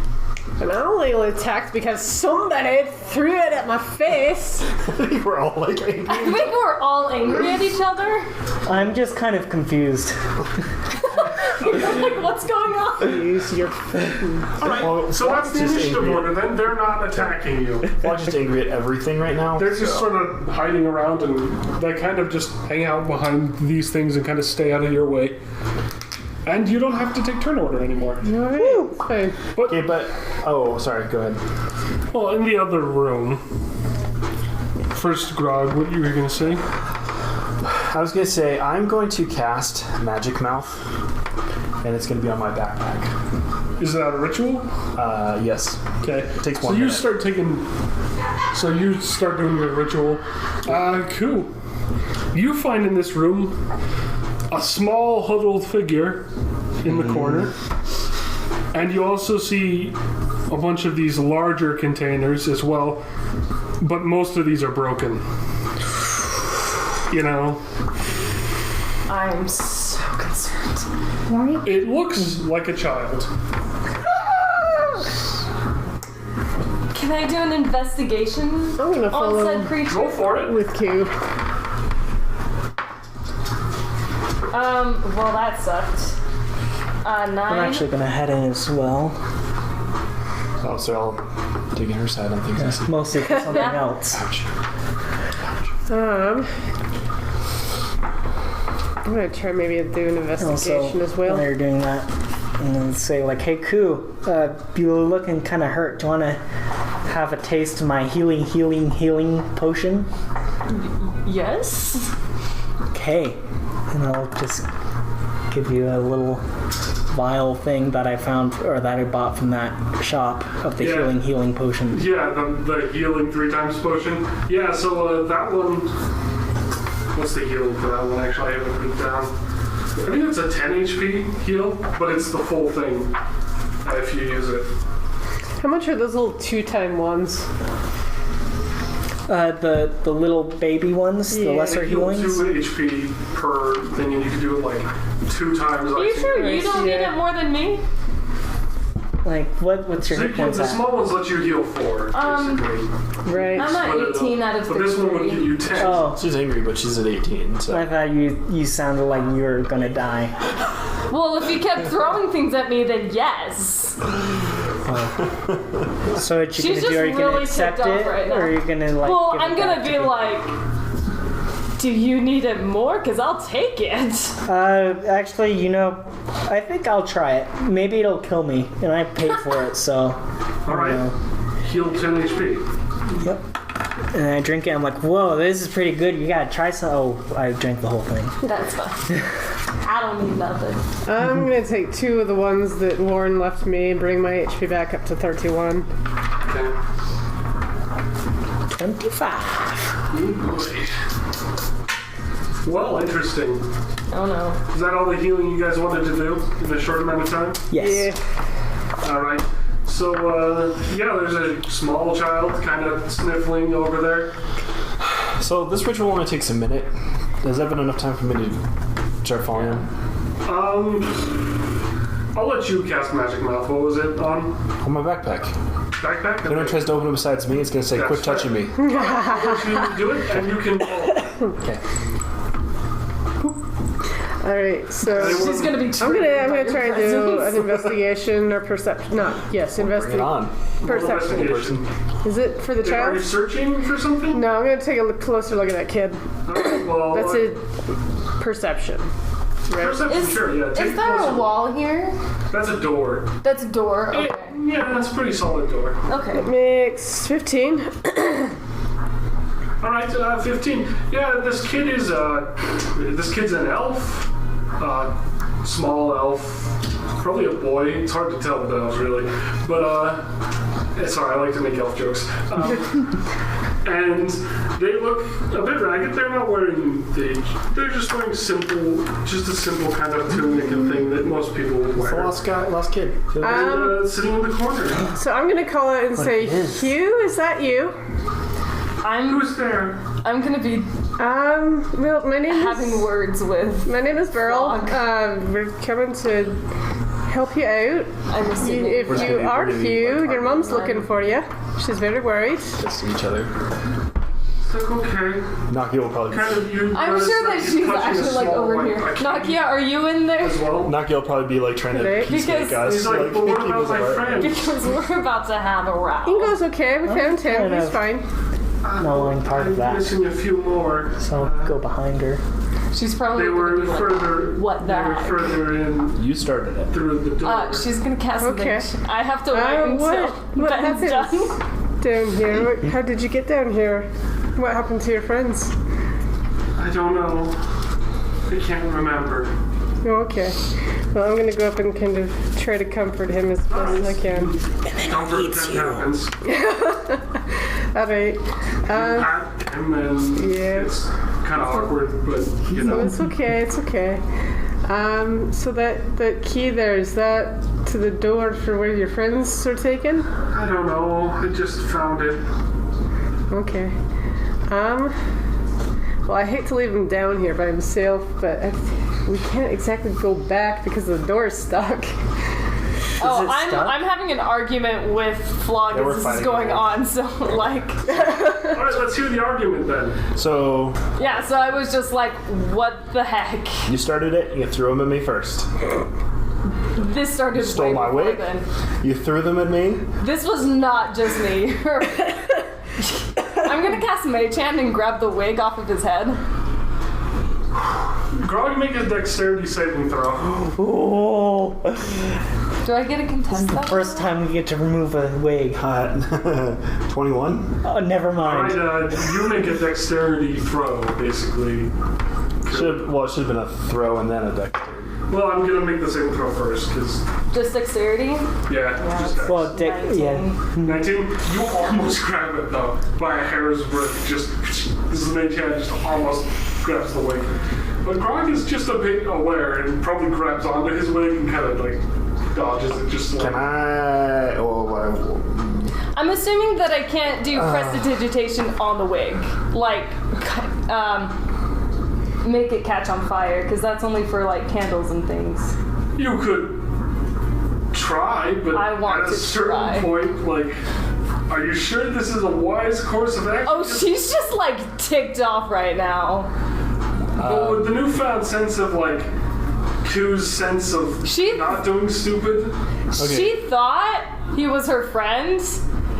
And I only attacked because somebody threw it at my face. I think we're all like angry. I think we're all angry at each other. I'm just kind of confused. Like, what's going on? Use your Alright, Well, so that's the just initiative angry. order, then they're not attacking you. Well, I'm just angry at everything right now. They're just sort of hiding around, and they kind of just hang out behind these things and kind of stay out of your way. And you don't have to take turn order anymore. Alright, fine. Okay, but... Oh, sorry, go ahead. Well, in the other room. First, Grog, what you were going to say? I was going to say, I'm going to cast Magic Mouth, and it's going to be on my backpack. Is that a ritual? Yes. Okay. It takes So 1 you minute. start doing your ritual. Cool. You find in this room a small huddled figure in the corner. And you also see a bunch of these larger containers as well. But most of these are broken. You know? I'm so concerned. It looks like a child. Can I do an investigation I'm gonna on follow said creature? Go for it. with Q. Well, that sucked. 9. I'm actually gonna head in as well. Oh, so I'll dig in her side on things. I see. Mostly for something Yeah. else. Ouch. I'm gonna try maybe to do an investigation as well. While you're doing that, and then say like, "Hey, Koo, you're looking kind of hurt. Do you want to have a taste of my healing potion?" Yes? Okay, and I'll just give you a little vial thing that I found or that I bought from that shop of the Yeah. healing potion. Yeah, the healing 3 times potion. Yeah, so that one. What's the healing for that one? Actually, I haven't put it down. I think it's a 10 HP heal, but it's the full thing if you use it. How much are those little 2-time ones? The little baby ones, the Yeah, lesser They heal healings. 2 HP per thing, and you can do it like 2 times. Are you sure you don't need Yeah. it more than me? Like what's your hit points The at? small ones let you heal 4, basically. Right. I'm at 18 out of But this one would give 33. you 10. Oh, She's angry, but she's at 18, so... I thought you sounded like you were gonna die. Well, if you kept throwing things at me, then yes. So what you She's gonna do? Are you just gonna really accept ticked off it, right now. or are you gonna like? Well, give it I'm gonna back be to me? like, Do you need it more? Because I'll take it. Actually, I think I'll try it. Maybe it'll kill me, and I paid for it, so. All right. Heal 10 HP. Yep. And I drink it. I'm like, whoa, this is pretty good. You gotta try some. Oh, I drank the whole thing. That's fine. I don't need nothing. I'm gonna take 2 of the ones that Warren left me and bring my HP back up to 31. Okay. 25. Well, interesting. Oh no. Is that all the healing you guys wanted to do in a short amount of time? Yes. Yeah. All right. So, there's a small child kind of sniffling over there. So this ritual only takes a minute. Has that been enough time for me to start following him? I'll let you cast Magic Mouth. What was it on? On my backpack. Backpack? If anyone tries to open it besides me, it's going to say, That's quit touching me. I'll let you do it, and you can... Okay. Alright, so She's gonna be. I'm gonna try and do an investigation or perception. No, yes, Bring it investigation. on. Perception. Investigation. Is it for the Are child? you searching for something? No, I'm gonna take a closer look at that kid. Well, That's a perception. Right? Perception, sure, yeah. Take Is there closer a look. wall here? That's a door. That's a door. Okay. Yeah, that's a pretty solid door. Okay. Makes 15. All right, 15. Yeah, this kid's an elf. Small elf. Probably a boy. It's hard to tell with elves, really. But, sorry, I like to make elf jokes. And they look a bit ragged. They're not wearing they're just wearing just a simple kind of tunic and thing that most people would It's the wear. last kid. And, sitting in the corner. So I'm gonna call out and say, Hugh, is that you? Who's there? I'm gonna be Well, my name having is words with. Beryl. Frog. We're coming to help you out. I'm assuming. If Where's you the- are where do we Hugh, find your her? mom's looking for you. She's very worried. Just to each other. It's like, okay. Nakia will probably Kind of, you I'm notice sure that he's she's touching a actually like small over white here. bikini Nakia, are you in there? as well. Nakia will probably be like trying to Right. peacemake Because- us. He's like, well, what keep about us my apart. friend? Because we're about to have a row. Ingo's okay. We found him. kind He's of- fine. Knowing part of I'm that. missing a few more. So I'll go behind her. She's probably They were gonna be like, further. what They were the further in You started it. through the door. she's gonna cast Okay. something. I have to wait until what Ben's happens done. down here? How did you get down here? What happened to your friends? I don't know. I can't remember. Oh, okay. Well, I'm gonna go up and kind of try to comfort him as best as I can. Comfort that happens. Alright. Pat him and yeah. it's kind of awkward, but you So know. it's okay, it's okay. So that key there, is that to the door for where your friends are taken? I don't know. I just found it. Okay. Well, I hate to leave him down here by himself, but we can't exactly go back because the door's stuck. Oh, it stuck? I'm having an argument with Flog Yeah, we're as this is fighting going over it. on, so like All right, let's hear the argument then. So yeah, so I was just like, what the heck? you started it. You threw them at me first. This started Stole way my before wig? then. You threw them at me. This was not just me. I'm gonna cast Mage Hand and grab the wig off of his head. Grog, make a dexterity saving throw. Oh, Do I get a contest that? first time we get to remove a wig. 21. Oh, never All mind. right, you make a dexterity throw, basically. It should have been a throw and then a dexterity. Well, I'm gonna make the saving throw first, because Just dexterity? yeah, just dex. Well, yeah. 19. You almost grab it though by a hair's breadth. Just this mage hand just almost grabs the wig. But Grog is just a bit aware and probably grabs onto his wig and kind of like dodges it just like. Can I? I'm assuming that I can't do prestidigitation on the wig. Like, make it catch on fire, because that's only for like candles and things. You could try, but I want at a to certain try. point, like, are you sure this is a wise course of action? Oh, she's just like ticked off right now. But with the newfound sense of like Q's sense of She- not doing stupid. She thought he was her friend,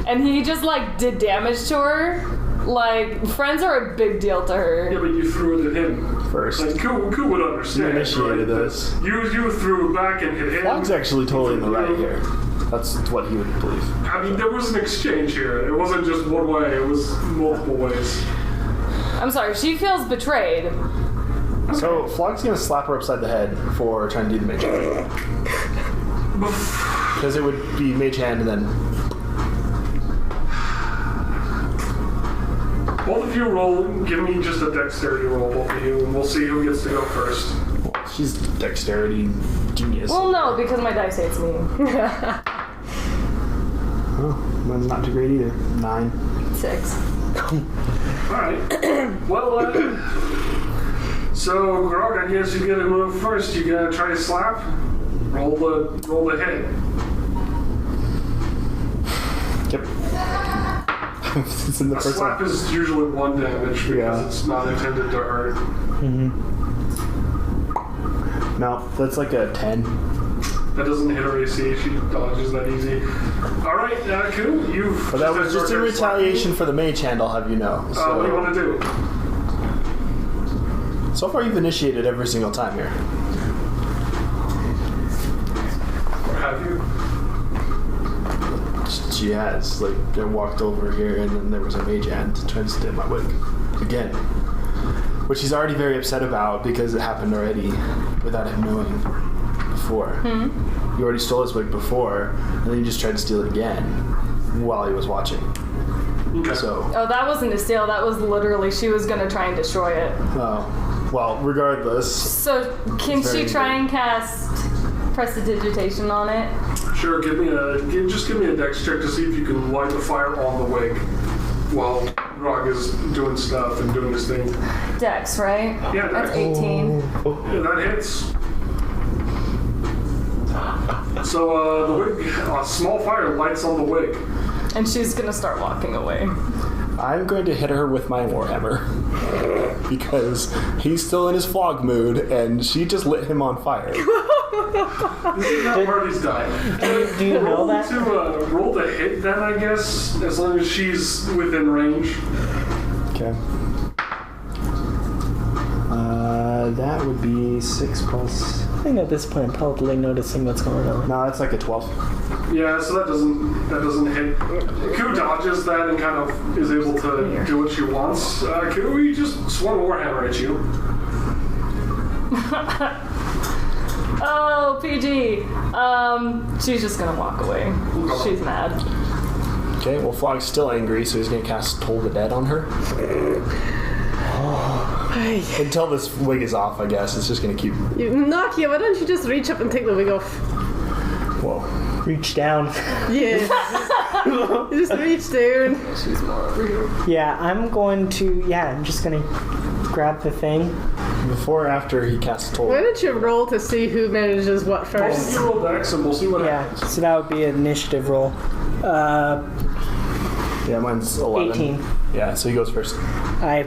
and he just like did damage to her. Like, friends are a big deal to her. Yeah, but you threw it at him. First. Like, Ku would understand. You initiated right? this. You threw it back and hit him. Flog's actually totally in the right here. That's what he would believe. I mean, there was an exchange here. It wasn't just one way, it was multiple ways. I'm sorry, she feels betrayed. So Flog's gonna slap her upside the head for trying to do the mage hand. Because it would be mage hand and then... Both of you roll, give me just a dexterity roll, both of you, and we'll see who gets to go first. Well, she's dexterity genius. Well, no, because my dice hates me. Oh, mine's not too great either. 9. 6. Alright. Well, so, Grog, I guess you gotta move first. You gotta try to slap. Roll the hit. Yep. It's in the A first slap one. is usually 1 damage because Yeah. it's not intended to hurt. No, that's like a 10. That doesn't hit her AC. She dodges that easy. Alright, Ku, you've... But that was just in retaliation for the mage hand, I'll have you know. So, what do you want to do? so far you've initiated every single time here. Or have you? She has. Like, I walked over here and then there was a mage hand trying to steal my wig. Again. Which he's already very upset about because it happened already without him knowing before. You already stole his wig before, and then you just tried to steal it again while he was watching. Okay. So, Oh, that wasn't a steal. That was literally, she was going to try and destroy it. well, regardless, So, can It's very she try and cast prestidigitation on it? Sure, give me a dex check to see if you can light the fire on the wig while Grog is doing stuff and doing his thing. Dex, right? Yeah, That's Dex. 18. Yeah, that hits. So the wig, a small fire lights on the wig. And she's going to start walking away. I'm going to hit her with my warhammer because he's still in his flog mood, and she just lit him on fire. This is not where he's dying. Do you know that? Roll to hit then, I guess, as long as she's within range. Okay. That would be 6 plus. I think at this point I'm probably noticing what's going on. No, that's like a 12. Yeah, so that doesn't hit. Ku dodges that and kind of is able to do what she wants. Ku, he just swung a warhammer at you. Oh, PG. She's just going to walk away. She's mad. Okay, well, Flog's still angry, so he's going to cast Toll the Dead on her. Until this wig is off, I guess. It's just going to keep... Nakia, why don't you just reach up and take the wig off? Whoa. Reach down. Yeah. You just reach down. She's more over here. Yeah, I'm just gonna grab the thing. Before or after he casts Toll? Why don't you roll to see who manages what Both first? of you roll dex and we'll see what Yeah, happens. so that would be an initiative roll. Yeah, mine's 11. 18. Yeah, so he goes first. I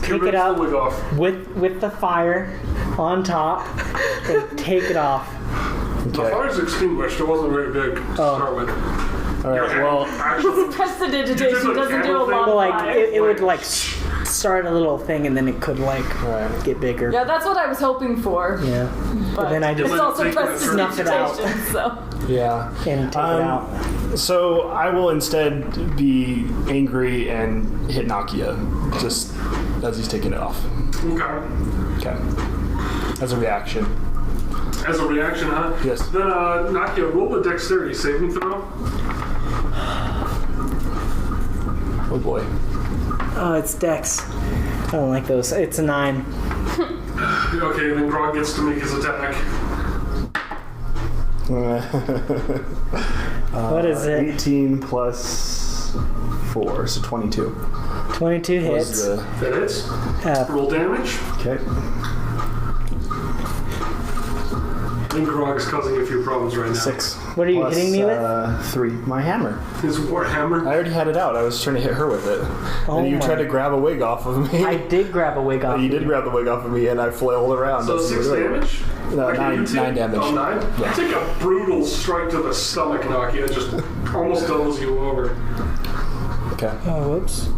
Ku pick rips it up the wig off. with the fire on top and take it off. The Okay. fire's extinguished. It wasn't very big to start with. Alright, well... Actually, Prestidigitation doesn't do a lot Well, of like fire. it would like start a little thing and then it could like Alright. get bigger. Yeah, that's what I was hoping for. Yeah. But then I It's just also snuff it out. prestidigitation, so. Yeah. and take it out. So I will instead be angry and hit Nakia, just as he's taking it off. okay. Okay. As a reaction. As a reaction, huh? Yes. Then, Nakia, roll a dexterity saving throw. Oh boy. Oh, it's Dex. I don't like those. It's a 9. Okay, then Grog gets to make his attack. What is it? 18 plus 4, so 22. 22 Was hits. That hits. Roll damage. Okay. I think Grog is causing a few problems right now. 6. What are you hitting me with? 3. My hammer. His warhammer. I already had it out. I was trying to hit her with it. Oh and you my- tried to grab a wig off of me. I did grab a wig off. You did grab the wig off of me, and I flailed around. So That's 6 really- damage? No, Okay, 9 you take- damage. Oh, 9? Yeah. Take a brutal strike to the stomach, Nakia. It just almost doubles you over. Okay. Oh, whoops.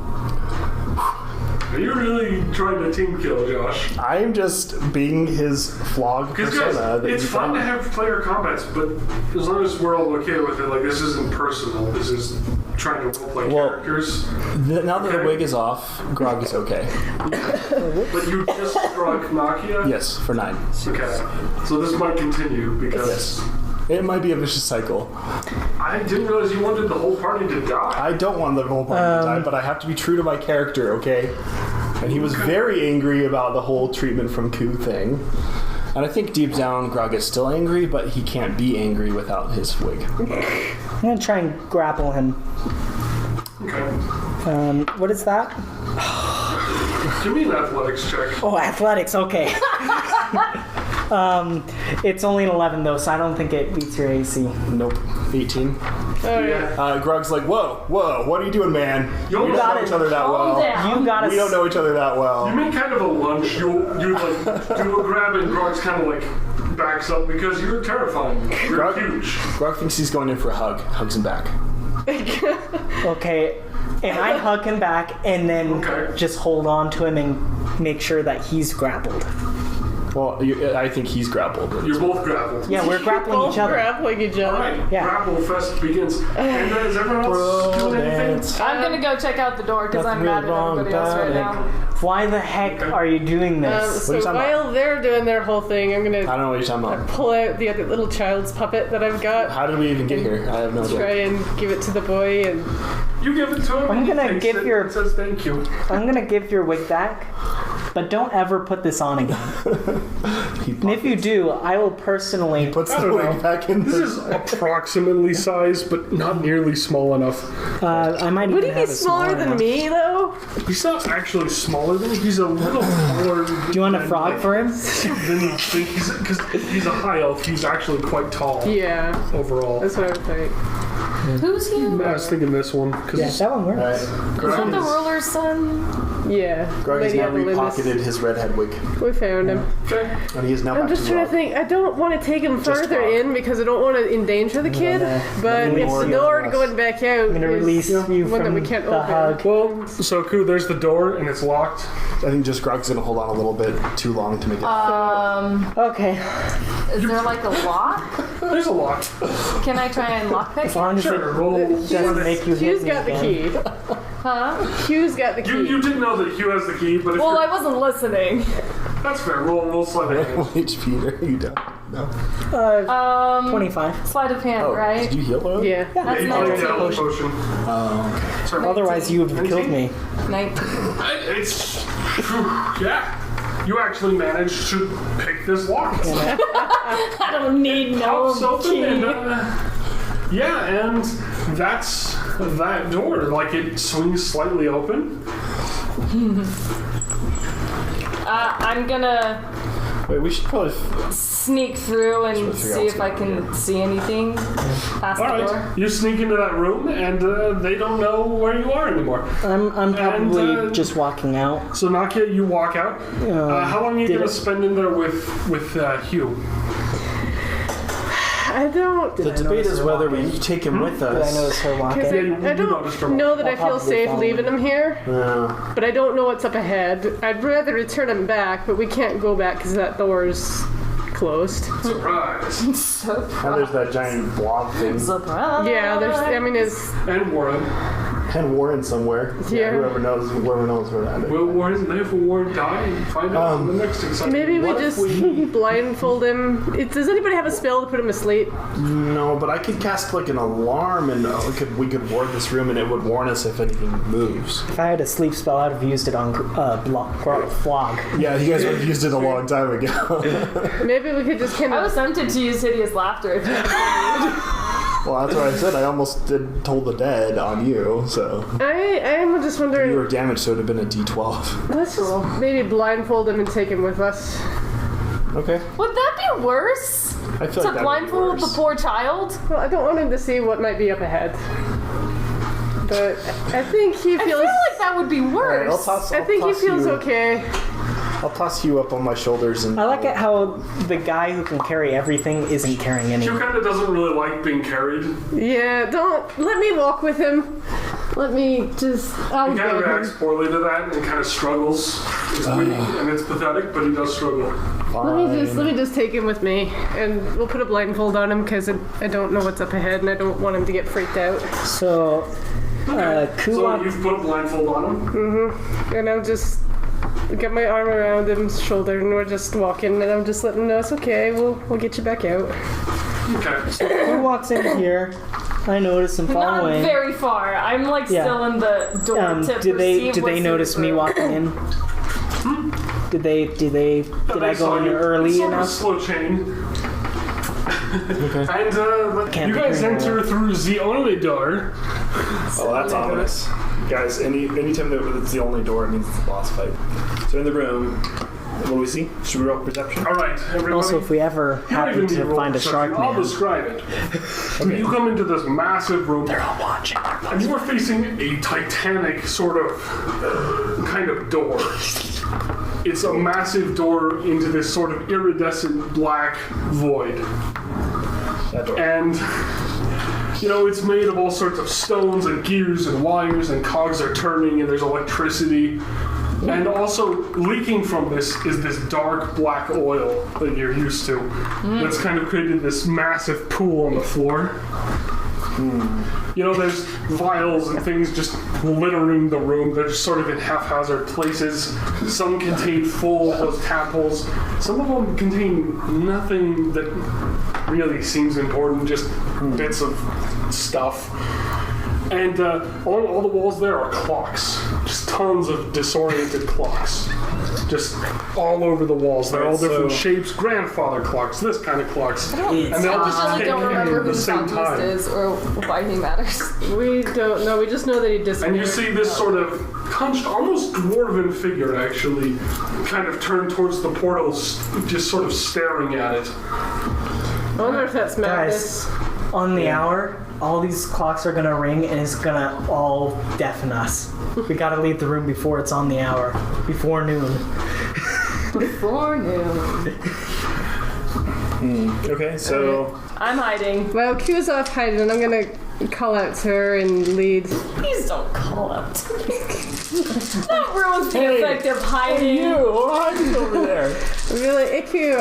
Are you really trying to team kill, Josh? I'm just being his flog Because persona. guys, it's fun to have player combats, but as long as we're all okay with it, like this isn't personal. This is trying to roleplay characters. Now that the wig is off, Grog is okay. But you just struck Nakia? Yes, for 9. Okay. So this might continue because Yes. It might be a vicious cycle. I didn't realize you wanted the whole party to die. I don't want the whole party to die, but I have to be true to my character, okay? And he was very angry about the whole treatment from Ku thing. And I think deep down, Grog is still angry, but he can't be angry without his wig. I'm gonna try and grapple him. Okay. What is that? Give me an athletics check. Oh, athletics. Okay. It's only an 11 though, so I don't think it beats your AC. Nope. 18. Yeah. Grog's like, whoa, what are you doing, man? You We don't got know it. each other that Calm well. down. You gotta. We don't know each other that You well. make kind of a lunge. You like do a grab and Grog's kind of like backs up because you're terrifying. You're Grog- huge. Grog thinks he's going in for a hug. Hugs him back. Okay, and I hug him back, and then Okay. just hold on to him and make sure that he's grappled. Well, I think he's grappled. You're both grappled. Yeah, we're grappling Both each other. grappling each All other. right. Yeah. Grapple fest begins. And is everyone else doing anything? I'm gonna go check out the door because I'm mad at everybody else right now. Why the heck are you doing this? What are So you talking about? while they're doing their whole thing, I'm I gonna don't know what you're talking about. pull out the other little child's puppet that I've got. How did we even get here? I have no Try idea. and give it to the boy, and You give it to him. I'm and he gonna takes give it your- and says thank you. I'm gonna give your wig back, but don't ever put this on again. And if you do, I will personally. Puts I the don't wig know. back in This the... is approximately sized, but not nearly small enough. I might would even he be have a smaller than one. me though? He's not actually smaller than you. He's a little taller. Do you want a frog for him? Than you think. Because he's a high elf. He's actually quite tall Yeah, overall. that's what I would think. Who's Hugh? I was thinking this one Yeah, because that one works. Alright. Is that the ruler's son? Yeah, Grog has Lady now Adalindis. repocketed his redhead wig. We found him. And he is now I'm back just to trying Grog. to think. I don't want to take him further Grog. in because I don't want to endanger the kid. But Nothing if more, the door nothing going back out I'm gonna is release you one that from we can't the open. hug. Well, so cool. There's the door and it's locked. I think just Grog's gonna hold on a little bit too long to make it. Okay, Is there like a lock? There's a lock. Can I try and lock that? as long as Sure. it Roll. doesn't make you hit Hugh's me got the again. key. Huh? Hugh's got the You key. did know that Hugh has the key, but if Well, I you're, wasn't listening. that's fair. Roll sleight of hand. HP there, you don't. No. 25. Sleight of hand, Oh, right? did you heal though? Yeah. That's You not did a get a potion. potion. Oh, okay. Sorry. Otherwise, you would have killed me. 19. It's yeah. You actually managed to pick this lock. I don't need no Pops open key. and yeah, and that's that door. Like it swings slightly open. I'm gonna Wait, we should probably... sneak through and figure see out if I can see anything past All the right, door. you sneak into that room, and they don't know where you are anymore. I'm probably And, just walking out. So Nakia, you walk out. How long are you did gonna it- spend in there with Hugh? I don't. The debate is whether we take him with Did I us. notice her walking? Because Yeah, you I noticed her don't know that I feel probably safe follow leaving him. him here, No. but I don't know what's up ahead. I'd rather return him back, but we can't go back because that door's closed. Surprise! And there's that giant blob thing. Surprise! Yeah, there's. I mean, it's. And Warren. And Warren somewhere. Yeah. Whoever knows where that is. Will Warren live or Warren die? And find out in the next exciting. Maybe we What if just blindfold him. Does anybody have a spell to put him asleep? No, but I could cast like an alarm and we could ward this room and it would warn us if anything moves. If I had a sleep spell, I'd have used it on Flog. Yeah, you guys would have used it a long time ago. Maybe we could just kind I of. was tempted to use hideous laughter. If you Well, that's what I said. I almost did toll the dead on you, so I am just you wondering. were damaged, so it would have been a D12. Let's just maybe blindfold him and take him with us. Okay. Would that be worse? I feel To like that blindfold the poor child? Well, I don't want him to see what might be up ahead. But I think he I feels. feel like that would be Alright, worse. I think he feels okay. I'll toss you up on my shoulders and I like it how the guy who can carry everything isn't carrying Hugh anything. kind of doesn't really like being carried. Yeah, don't let me walk with him. Let me just. I'll He kind of get reacts him. poorly to that and kind of struggles. It's weak and it's pathetic, but he does struggle. Let me just take him with me, and we'll put a blindfold on him because I don't know what's up ahead, and I don't want him to get freaked out. So, So Kulak, you've put a blindfold on him? And I'll just get my arm around him's shoulder, and we're just walking, and I'm just letting him know it's okay. We'll get you back out. Okay. who walks in here? I notice him Not following. very far. I'm like Yeah. still in the door to Did they perceive notice what's in me the room. walking in? Did I go in It's early sort of a enough? slow chain. Okay. And Can't you be guys very enter through the only door. Oh, that's ominous. Guys, anytime that it's the only door, it means it's a boss fight. So in the room, what do we see? Should we roll perception? All right, everybody. Also, if we ever You don't happen even need to roll find a perception. shark I'll man, describe it. You come into this massive room. they're all watching. And you are facing a titanic sort of kind of door. It's a massive door into this sort of iridescent black void. That door. And, you know, it's made of all sorts of stones and gears and wires, and cogs are turning, and there's electricity. And also leaking from this is this dark black oil that you're used to. That's kind of created this massive pool on the floor. You know, there's vials and things just littering the room. They're just sort of in haphazard places. Some contain full those tadpoles. Some of them contain nothing that really seems important, just bits of stuff. And on all the walls there are clocks. Just tons of disoriented clocks. Just all over the walls. They're all different shapes. Grandfather clocks, this kind of clocks. And they all just I really tick don't remember at who the the same Alchemist time. is or why he matters. We don't know. We just know that he disappeared. And you see this sort of hunched, almost dwarven figure actually kind of turn towards the portals, just sort of staring at it. I wonder if that's madness. Guys, on the hour, all these clocks are gonna ring and it's gonna all deafen us. We gotta leave the room before it's on the hour, before noon. Before noon. Okay, so I'm hiding. Well, Q's off hiding, and I'm gonna call out to her and lead. Please don't call out. That ruins the effect of hiding. hiding over there. I'll be like, Iku,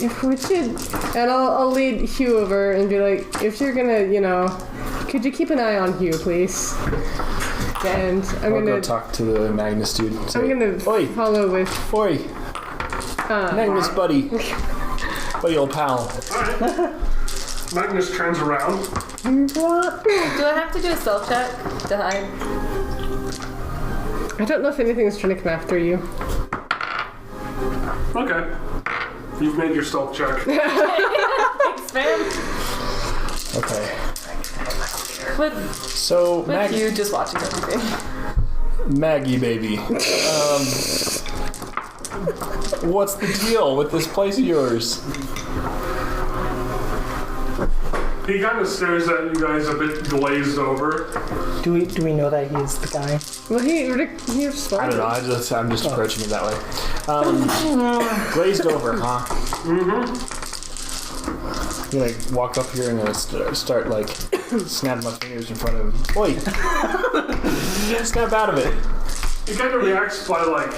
if we should, and I'll lead Hugh over and be like, if you're gonna, you know, could you keep an eye on Hugh, please? And I'm I'll gonna go talk to the Magnus dude. I'm gonna Oi, follow with. oi, Magnus buddy. Buddy old pal. Magnus turns around. Do I have to do a stealth check to hide? I don't know if anything's trying to come after you. Okay. You've made your stealth check. Thanks, fam. Okay. With So you just watching everything. Maggie baby. What's the deal with this place of yours? He kind of stares at you guys a bit glazed over. Do we know that he's the guy? Well, he I responded. don't know. I'm just approaching it that way. Glazed over, huh? Mm-hmm. You like walk up here and then start like snapping my fingers in front of him. Oi! Snap out of it. He kind of reacts by like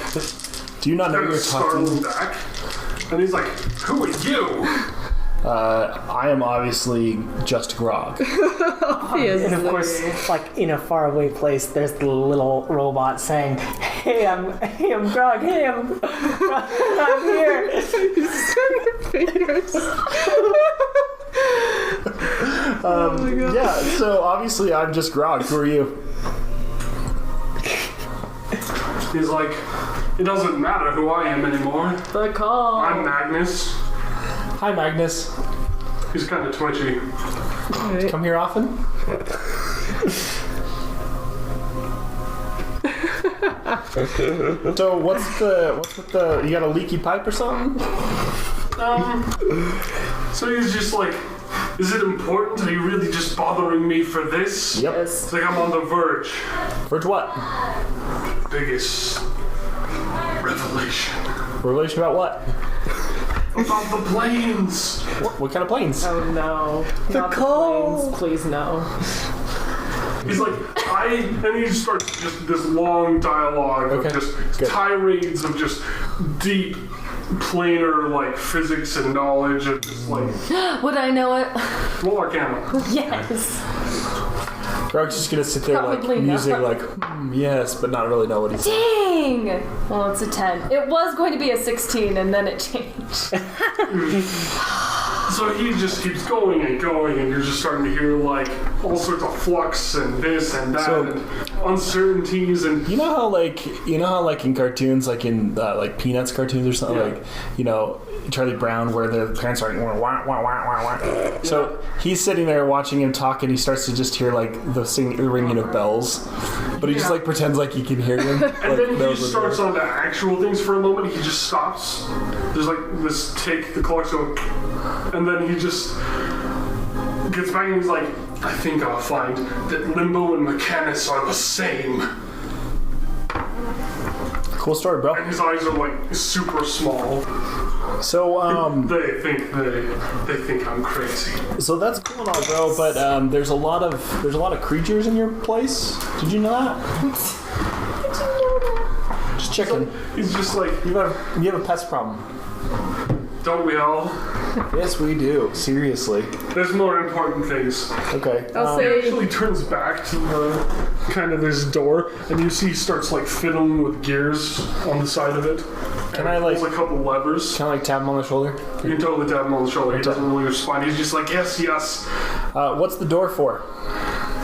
Do you not know kind of you're startled talking? back. And he's like, who are you? I am obviously just Grog. He is And of course, like in a faraway place, there's the little robot saying, "Hey, I'm Grog. Hey, I'm here." fingers. Yeah, so obviously I'm just Grog. Who are you? He's like, it doesn't matter who I am anymore. The call. I'm Magnus. Hi, Magnus. He's kind of twitchy. Come here often? So what's with the? You got a leaky pipe or something? So he's just like, is it important? Are you really just bothering me for this? Yep. It's like I'm on the verge. For what? Biggest revelation. Relation about what? About the planes. What kind of planes? Oh no. The Not call. planes, please no. He's like, and he just starts just this long dialogue of just tirades of just deep, planar, like, physics and knowledge of just, like... Would I know it? Roll Arcana. Yes. Grog's just gonna sit there Probably like musing not. like yes, but not really know what he's saying. Dang! Well, it's a 10. It was going to be a 16, and then it changed. So he just keeps going, and you're just starting to hear, like, all sorts of flux and this and that, and uncertainties, and... You know how in cartoons, like in like Peanuts cartoons or something, like, you know, Charlie Brown, where the parents are like, wah, wah, wah, wah, wah. So he's sitting there watching him talk, and he starts to just hear, like, the ringing of bells, but he just, like, pretends like he can hear them. And then he just starts on the actual things for a moment. He just stops. There's, like, this take, the clock's going... And then he just gets back and he's like, I think I'll find that Limbo and Mechanus are the same. Cool story, bro. And his eyes are like super small. So they think I'm crazy. So that's cool and all, bro. But there's a lot of creatures in your place. Did you know that? Did you know that? Just checking. So he's just like, You have a pest problem. don't we all? Yes, we do. Seriously. There's more important things. Okay. I'll He say actually turns back to the kind of this door, and you see he starts like fiddling with gears on the side of it. Can I, like- pulls a couple levers? Can I like tap him on the shoulder? You can totally tap him on the shoulder. He doesn't really respond. He's just like, yes. What's the door for?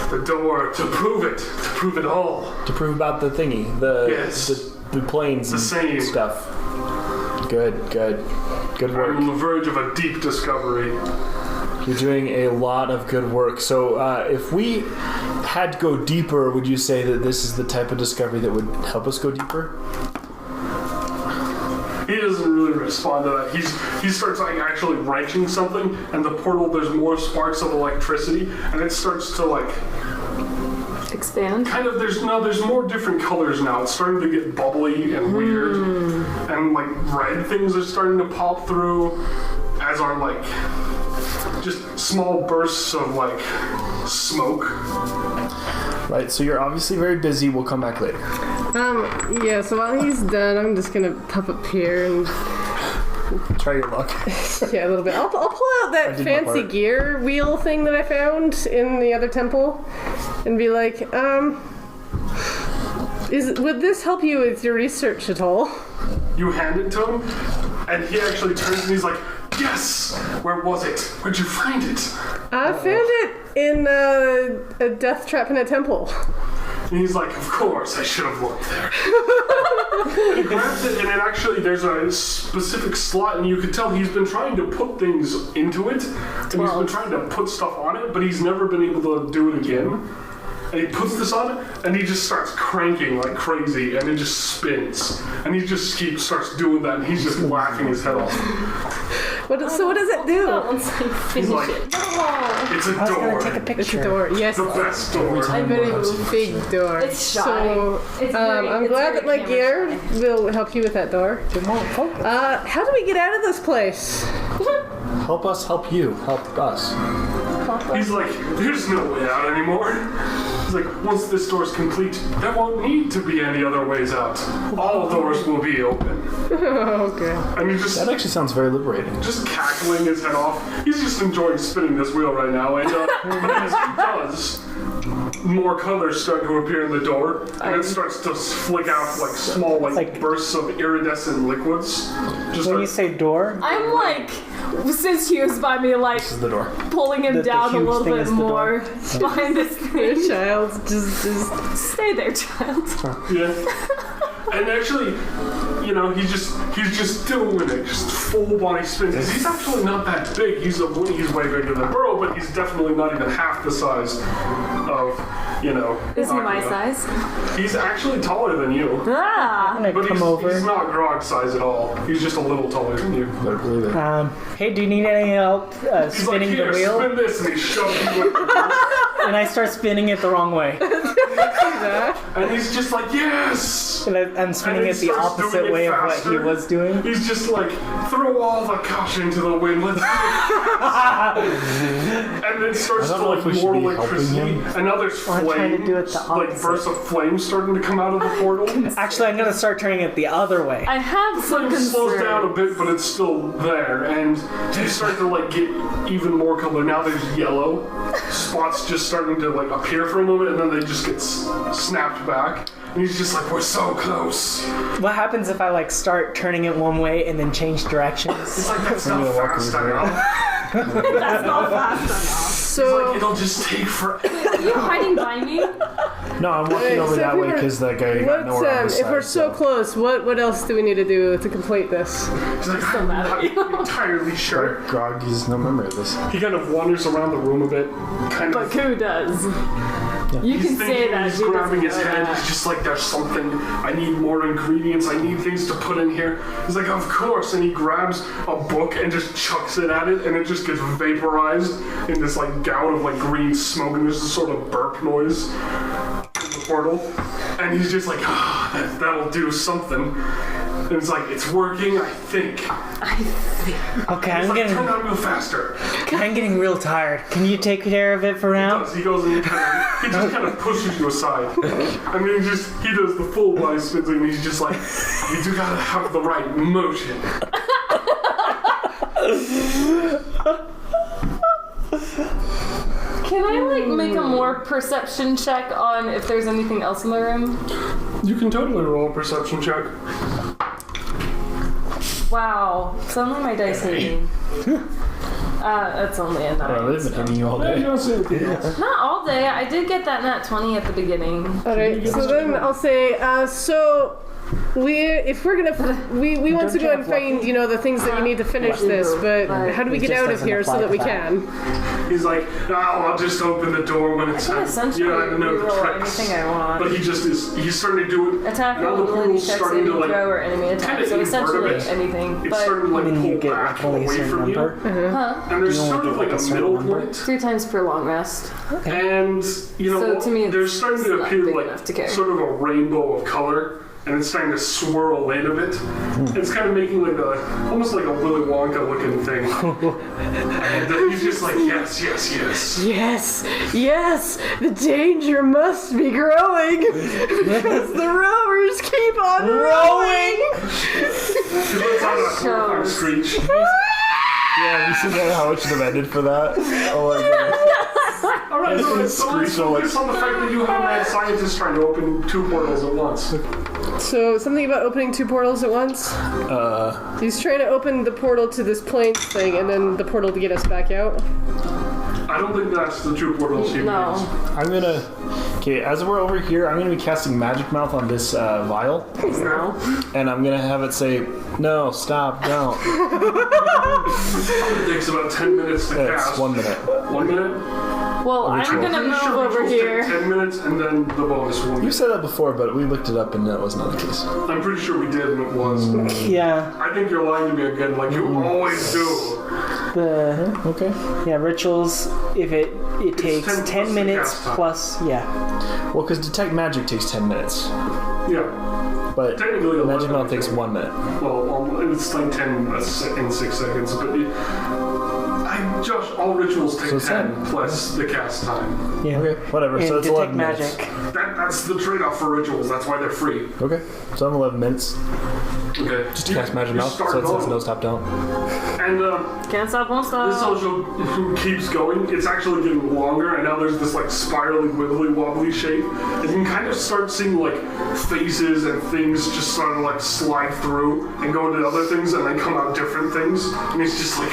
The door to prove it all. To prove about the thingy, Yes. the planes, The and same. stuff. Good I'm work. on the verge of a deep discovery. You're doing a lot of good work. So, if we had to go deeper, would you say that this is the type of discovery that would help us go deeper? He doesn't really respond to that. He starts like actually wrenching something, and the portal, there's more sparks of electricity, and it starts to like Expand? kind of there's more different colors now. It's starting to get bubbly and weird, and like red things are starting to pop through, as are like just small bursts of like smoke. Right, so you're obviously very busy. We'll come back later. yeah, so while he's done, I'm just gonna pop up here and Try your luck. yeah, a little bit. I'll pull out that did my fancy part. gear wheel thing that I found in the other temple and be like, would this help you with your research at all? You hand it to him, and he actually turns and he's like, yes! Where was it? Where'd you find it? I found it in a death trap in a temple. And he's like, of course, I should have looked there. And he grabs it, and then actually there's a specific slot, and you can tell he's been trying to put things into it, and he's been trying to put stuff on it, but he's never been able to do it again. And he puts this on it, and he just starts cranking like crazy, and it just spins. And he just starts doing that, and he's just laughing his head off. So what does it do? Once I finish like- it. No! It's a I was door. gonna take a picture. It's a door. Yes, The best door. a very big door. It's shy. So It's very- I'm it's glad very that my camera gear shy. will help you with that door. How do we get out of this place? Help us help you. Help us. He's like, there's no way out anymore. He's like, once this door's complete, there won't need to be any other ways out. All doors will be open. Okay. And he just That actually sounds very liberating. cackling his head off. He's just enjoying spinning this wheel right now. And but as he does, more colors start to appear in the door, and it starts to flick out like small Like- bursts of iridescent liquids. Just When like, you say door, I'm like, since Hugh's by me, like, This is the door. pulling him The down a huge little thing bit is the more behind this thing. Child, just Stay there, child. yeah. And actually, you know, he's just doing it, just full body spins. He's actually not that big. He's way bigger than Burrow, but he's definitely not even half the size of, you know. Is he my Akira. size? He's actually taller than you, Ah! I'm gonna but come he's over. not Grog size at all. He's just a little taller than you. Better believe it. Hey, do you need any help He's like, spinning here, the wheel? spin this, and he shoves you with the And I start spinning it the wrong way. that. And he's just like, yes! And I'm swinging And it he the starts opposite doing it way of what faster. he was doing. He's just like, throw all the caution to the wind. Let's do it fast. And then starts I to don't know like if we should more be electricity. helping him. And now there's I'm flames, trying to do it the like opposite. bursts of flames starting to come out of the portal. Actually, I'm gonna start turning it the other way. I have some It slows down a concern. bit, but it's still there, and you start to like get even more color. Now there's yellow spots just starting to like appear for a moment, and then they just get snapped back. And he's just like, we're so close. What happens if I like start turning it one way and then change directions? It's like that's I'm not gonna walk fast over there. enough. That's not fast enough. It's So, like it'll just take forever. Are you hiding by me? No, I'm walking Alright, over so that if we way were- because that guy got what's, nowhere on if this we're side, so close, what else do we need to do to complete this? He's like, still I'm mad at not entirely sure. Grog has no memory of this. He kind of wanders around the room a bit, kind But of. who does? You He's can say thinking, that. he's he grabbing doesn't his know head. that. He's just like, there's something. I need more ingredients. I need things to put in here. He's like, of course. And he grabs a book and just chucks it at it, and it just gets vaporized in this like gout of like green smoke, and there's this sort of burp noise in the portal. And he's just like, that'll do something. And it's like, it's working, I think. Okay, It's I'm like, turn getting that real faster. I'm getting real tired. Can you take care of it for now? He goes and he just kind of pushes you aside. I mean, he does the full body spin thing, and he's just like, you do gotta have the right motion. Can I like make a more perception check on if there's anything else in the room? You can totally roll a perception check. Wow, suddenly my dice hate me. That's only a 9. Oh, they've been hitting you all You day. don't see anything else. Not all day. I did get that nat 20 at the beginning. Alright, so then I'll say, we want to go and find, the things that you need to finish this, but how do we It get just out of doesn't here so apply that we to that. can? He's like, no, I'll just open the door when it's I can essentially I don't know the reroll tricks. anything I want. But he just is, he's starting to do it. Attack Now roll, the ability portal's check, starting saving to like, throw, or enemy attack. kinda So essentially invert a bit. anything. it's But starting to like I mean, you pull get back like only a away certain from number. you. And there's You only sort get, of like like, a a certain middle number? point. 3 times per long rest. And, So to me, there's starting it's to not appear big like enough to care. sort of a rainbow of color, and it's starting to swirl in a bit. It's kind of making like almost like a Willy Wonka looking thing. And he's just like, yes, yes, yes. Yes, yes, the danger must be growing because the rowers keep on rowing. He lets out a horrifying Shows. screech. Yeah, have you seen that, how much the ended for that? Oh my goodness. All right, so let's Screech focus on the fact that you have a mad scientist trying to open 2 portals at once. So something about opening 2 portals at once? He's trying to open the portal to this plains thing and then the portal to get us back out. I don't think that's the 2 portals he No. means. I'm gonna. Okay, as we're over here, I'm gonna be casting Magic Mouth on this vial, No. and I'm gonna have it say, "No, stop, don't." It takes about 10 minutes to It's cast. 1 minute. 1 minute? Well, I'm ritual. gonna Pretty move sure over rituals take here. 10 minutes and then the bonus 1 You minute. said that before, but we looked it up, and that was not the case. I'm pretty sure we did and it was. Yeah, I think you're lying to me again, like you always do. the Okay. rituals. If it 10 takes plus 10 the minutes cast time. plus Well, because detect magic takes 10 minutes, Yeah. but Technically, Magic 11, Mouth takes 1 minute. Well, it's like 10 in 6 seconds, but Josh, all rituals take So it's 10 10. plus the cast time. Yeah. Okay, whatever. And So it's detect 11 minutes. magic. That's the trade-off for rituals. That's why they're free. Okay, so I'm 11 minutes. Okay. Just to cast Magic You Mouth, start so it says going. no, stop, don't. And Can't stop, won't this stop. also keeps going. It's actually getting longer, and now there's this like spirally, wibbly, wobbly shape. And you can kind of start seeing like faces and things just sort of like slide through and go into other things, and then come out different things. And it's just like,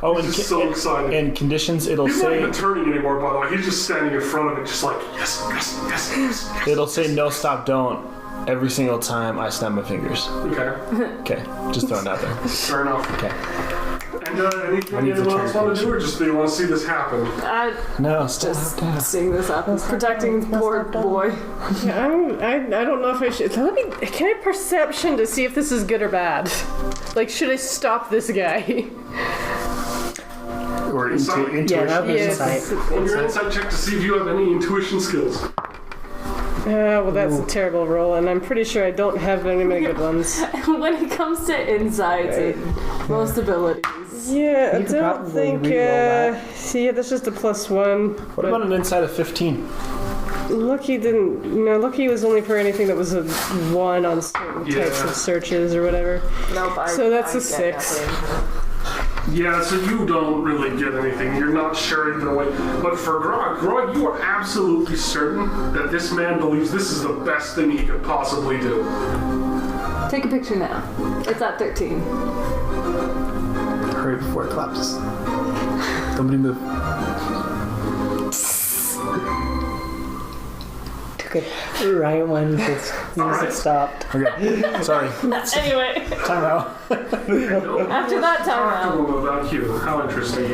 Oh, and, just so excited. and conditions, it'll He's not say even turning anymore, by the way. He's just standing in front of it, just like, yes, yes, yes, yes, yes. it'll say no, stop, don't every single time I snap my fingers. Okay, Okay, just throwing it out there. fair enough. Okay. And anything I need the anyone else want to turn. do, or just do you want to see this happen? I No, stop. just seeing this happen. Protecting the poor boy. I don't know if I should. Can I perception to see if this is good or bad? Like, should I stop this guy? or Insight. intuition? Yeah, that would be Yes. insight. Roll your insight check to see if you have any intuition skills. Well, that's a terrible roll, and I'm pretty sure I don't have very many good ones. When it comes to insights and most abilities. Yeah, I You could don't probably think. re-roll that. See, that's just a +1. What about an insight of 15? Lucky didn't. No, Lucky was only for anything that was a 1 on certain types Yeah. of searches or whatever. Nope, So that's a get 6. nothing. Yeah, so you don't really get anything. You're not sure either way. But for Grog, you are absolutely certain that this man believes this is the best thing he could possibly do. Take a picture now. It's at 13. Hurry before it collapses. Somebody move. Took it right when the music stopped. Okay, sorry. Anyway, Time out. after that Talk to timeout. him about Hugh. How interesting.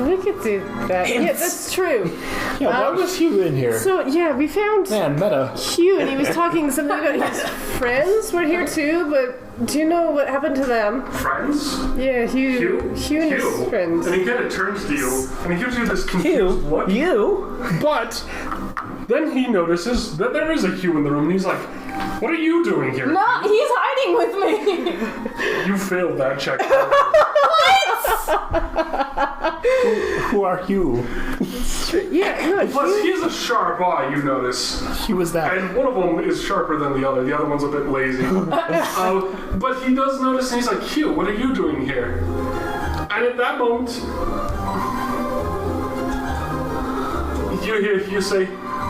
We could do that. Yeah, that's true. Yeah, why was Hugh in here? So, yeah, we found Man, meta. Hugh, and he was talking something about his friends were here too, but do you know what happened to them? Friends? Yeah, Hugh and his friends. And he kind of turns to you, and he gives you this confused look. You? But then he notices that there is a Hugh in the room, and he's like, "What are you doing here?" No, he's hiding with me. You failed that check. Who are Hugh? Yeah, no, Plus, he has a sharp eye, you notice. Hugh was that. And one of them is sharper than the other. The other one's a bit lazy. But he does notice, and he's like, "Hugh, what are you doing here?" And at that moment, you hear Hugh say,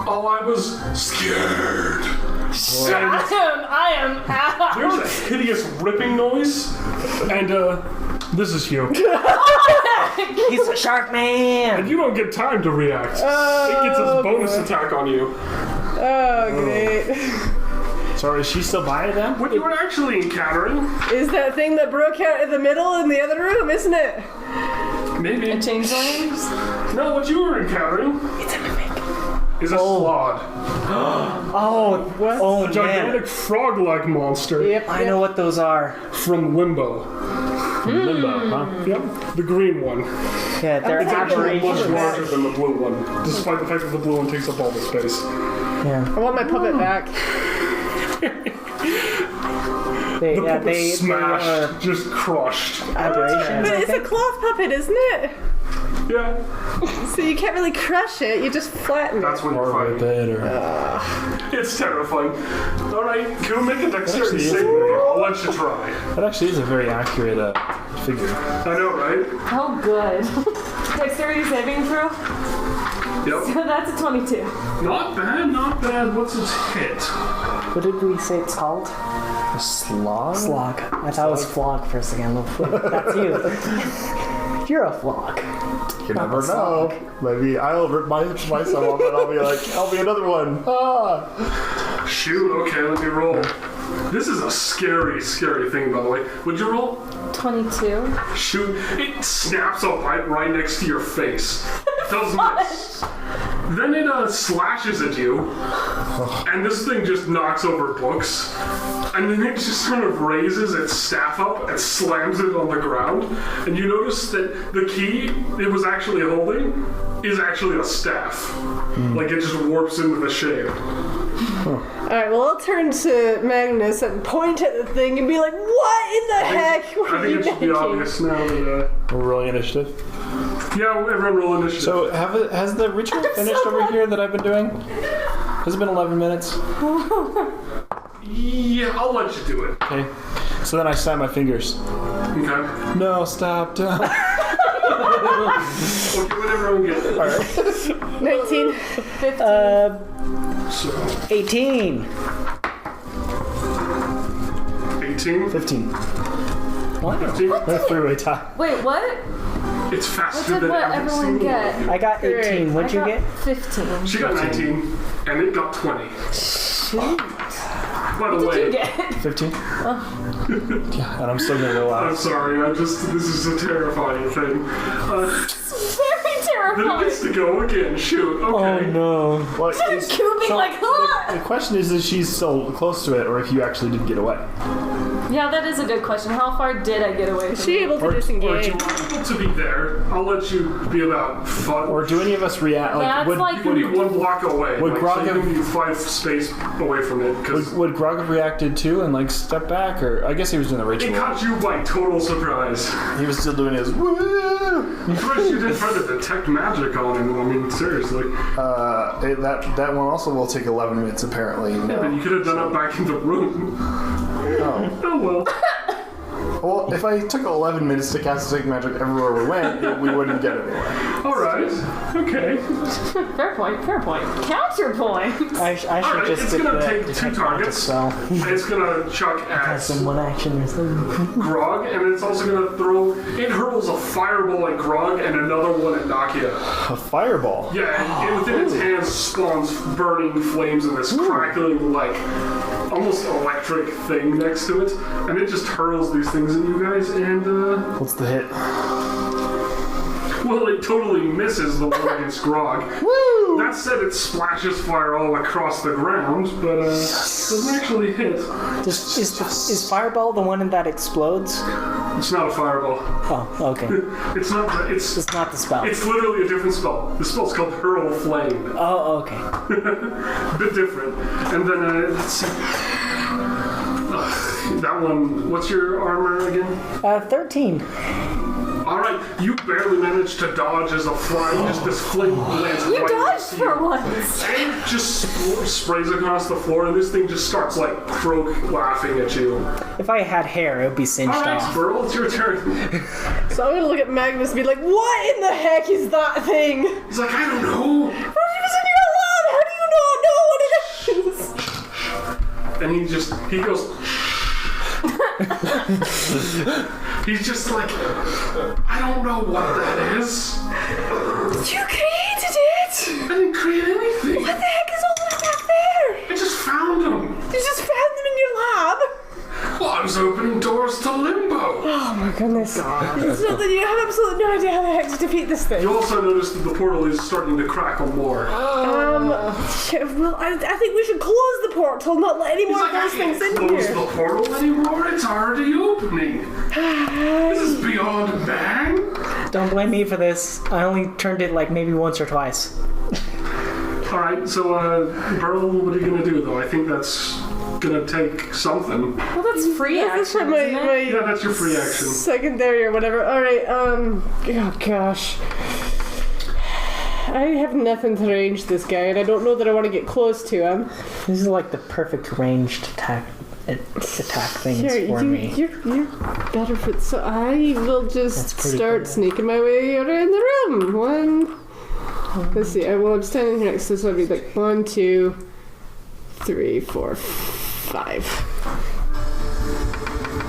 "Oh, I was scared." I am out. There's a hideous ripping noise, and this is Hugh. He's a shark man! And you don't get time to react. It gets its bonus attack on you. Oh, great. So is she still by them? What you were actually encountering, Is that thing that broke out in the middle in the other room, isn't it? maybe. Changelings? No, what you were encountering is a slod. Oh, What? oh A man. gigantic frog-like monster Yep. I know what those are. from Limbo. Limbo, huh? Yep, the green one. Yeah, they're It's actually much aberrations. larger than the blue one, despite the fact that the blue one takes up all the space. Yeah. I want my puppet back. They, The yeah, puppet they smashed, are just crushed. aberrations. But I it's a think. cloth puppet, isn't it? Yeah, So you can't really crush it, you just flatten that's it. what you're Or fighting. better. It's terrifying. Alright, go make a dexterity Actually, saving throw. I'll let you try. That actually is a very accurate figure. I know, right? Oh, good. Dexterity saving throw? Yep. So that's a 22. Not bad, not bad. What's its hit? What did we say it's called? A slog? Flog. I thought it was flog for a second. That's you. You're a flog. You never know. Maybe I'll rip myself up and I'll be like, I'll be another one. Ah. Shoot, okay, let me roll. This is a scary, scary thing, by the way. Would you roll? 22. Shoot, it snaps a bite right next to your face. Does miss. Then it slashes at you, and this thing just knocks over books. And then it just sort of raises its staff up and slams it on the ground. And you notice that the key it was actually holding is actually a staff. Like it just warps into the shape. Alright, well, I'll turn to Magnus and point at the thing and be like, what in the heck were I think you it should be thinking? obvious now that, We're rolling initiative. yeah, everyone roll initiative. So has the ritual finished over here that I've been doing? Has it been 11 minutes? yeah, I'll let you do it. Okay. So then I snap my fingers. Okay? No, stop. Don't. Okay, what everyone get. Alright. 19. 15. So, 18. 18? 15. What? 15? That's three-way tie. Wait, what? It's What faster did than what every everyone single get? one of you. I got 18. What'd you I get? got 15. She got 19, and it got 20. By the What way, did you get? 15? Yeah, and I'm still gonna go I'm out. sorry, this is a terrifying thing. Very Then it terrifying. gets to go again. Shoot, Oh okay. no. What is, Cube being like, the question is if she's so close to it or if you actually did get away. Yeah, that is a good question. How far did I get away from She able to Or do disengage. you want people to be there? I'll let you be about 5. Or do any of us react? Like, That's would, like You can be 1 block away. Would like, Grog so you have- can be 5 space away from it because would Grog have reacted too and like step back? Or I guess he was doing the it ritual. caught you by total surprise. He was still doing his woo. First, you did try to detect magic on him. I mean, seriously. That one also will take 11 minutes apparently. Yeah, but you could have done it back in the room. Oh. Oh well. Well, if I took 11 minutes to cast Detect Magic everywhere we went, we wouldn't get anywhere. Alright. Okay. Fair point, fair point. Counterpoint! I should Alright, just it's get gonna the take 2 detect magic targets. spell. It's gonna chuck at Has some one action or something. Grog, and it's also gonna throw. It hurls a fireball at Grog and another one at Nakia. A fireball. Yeah, and within its hands spawns burning flames and this crackling, like, almost electric thing next to it. And it just hurls these things at you guys, and, What's the hit? well, it totally misses the one against Grog. Woo! That said, it splashes fire all across the ground, but, doesn't actually hit. Is Fireball the one that explodes? It's not a fireball. Oh, okay. It's not, It's not the spell. it's literally a different spell. The spell's called Hurl Flame. Oh, okay. A bit different. And then, let's see. That one, what's your armor again? 13. Alright, you barely managed to dodge as a fly. Just this flame lands You right dodged next to you. for once! And it just sprays across the floor, and this thing just starts, like, croak laughing at you. If I had hair, it would be singed Alright, off. Squirrel, it's your turn. So I'm gonna look at Magnus and be like, what in the heck is that thing? He's like, I don't know. But it was in your lab! How do you not know what it is? And he goes. He's just like, I don't know what that is. You created it! I didn't create anything. What the heck is all that back there? I just found them. You just found them in your lab? Well, I was opening doors to limbo. Oh my goodness. So that you have absolutely no idea how the heck to defeat this thing. You also noticed that the portal is starting to crackle more. Shit, well, I think we should close the portal, not let any He's more like, of I those things can't in close here. the portal anymore. It's already opening. This is beyond bang. Don't blame me for this. I only turned it like maybe once or twice. Alright, so, Burl, what are you gonna do, though? I think that's gonna take something. Well, that's free That's action, for isn't it? Yeah, that's your free action. secondary or whatever. Alright, oh gosh. I have nothing to range this guy, and I don't know that I want to get close to him. This is like the perfect ranged attack things Here, for me. you're better for. So I will just That's pretty start cool. sneaking my way around the room. Let's see. Well, I'm standing here next to this. So I'd be like 1, 2, 3, 4, 5.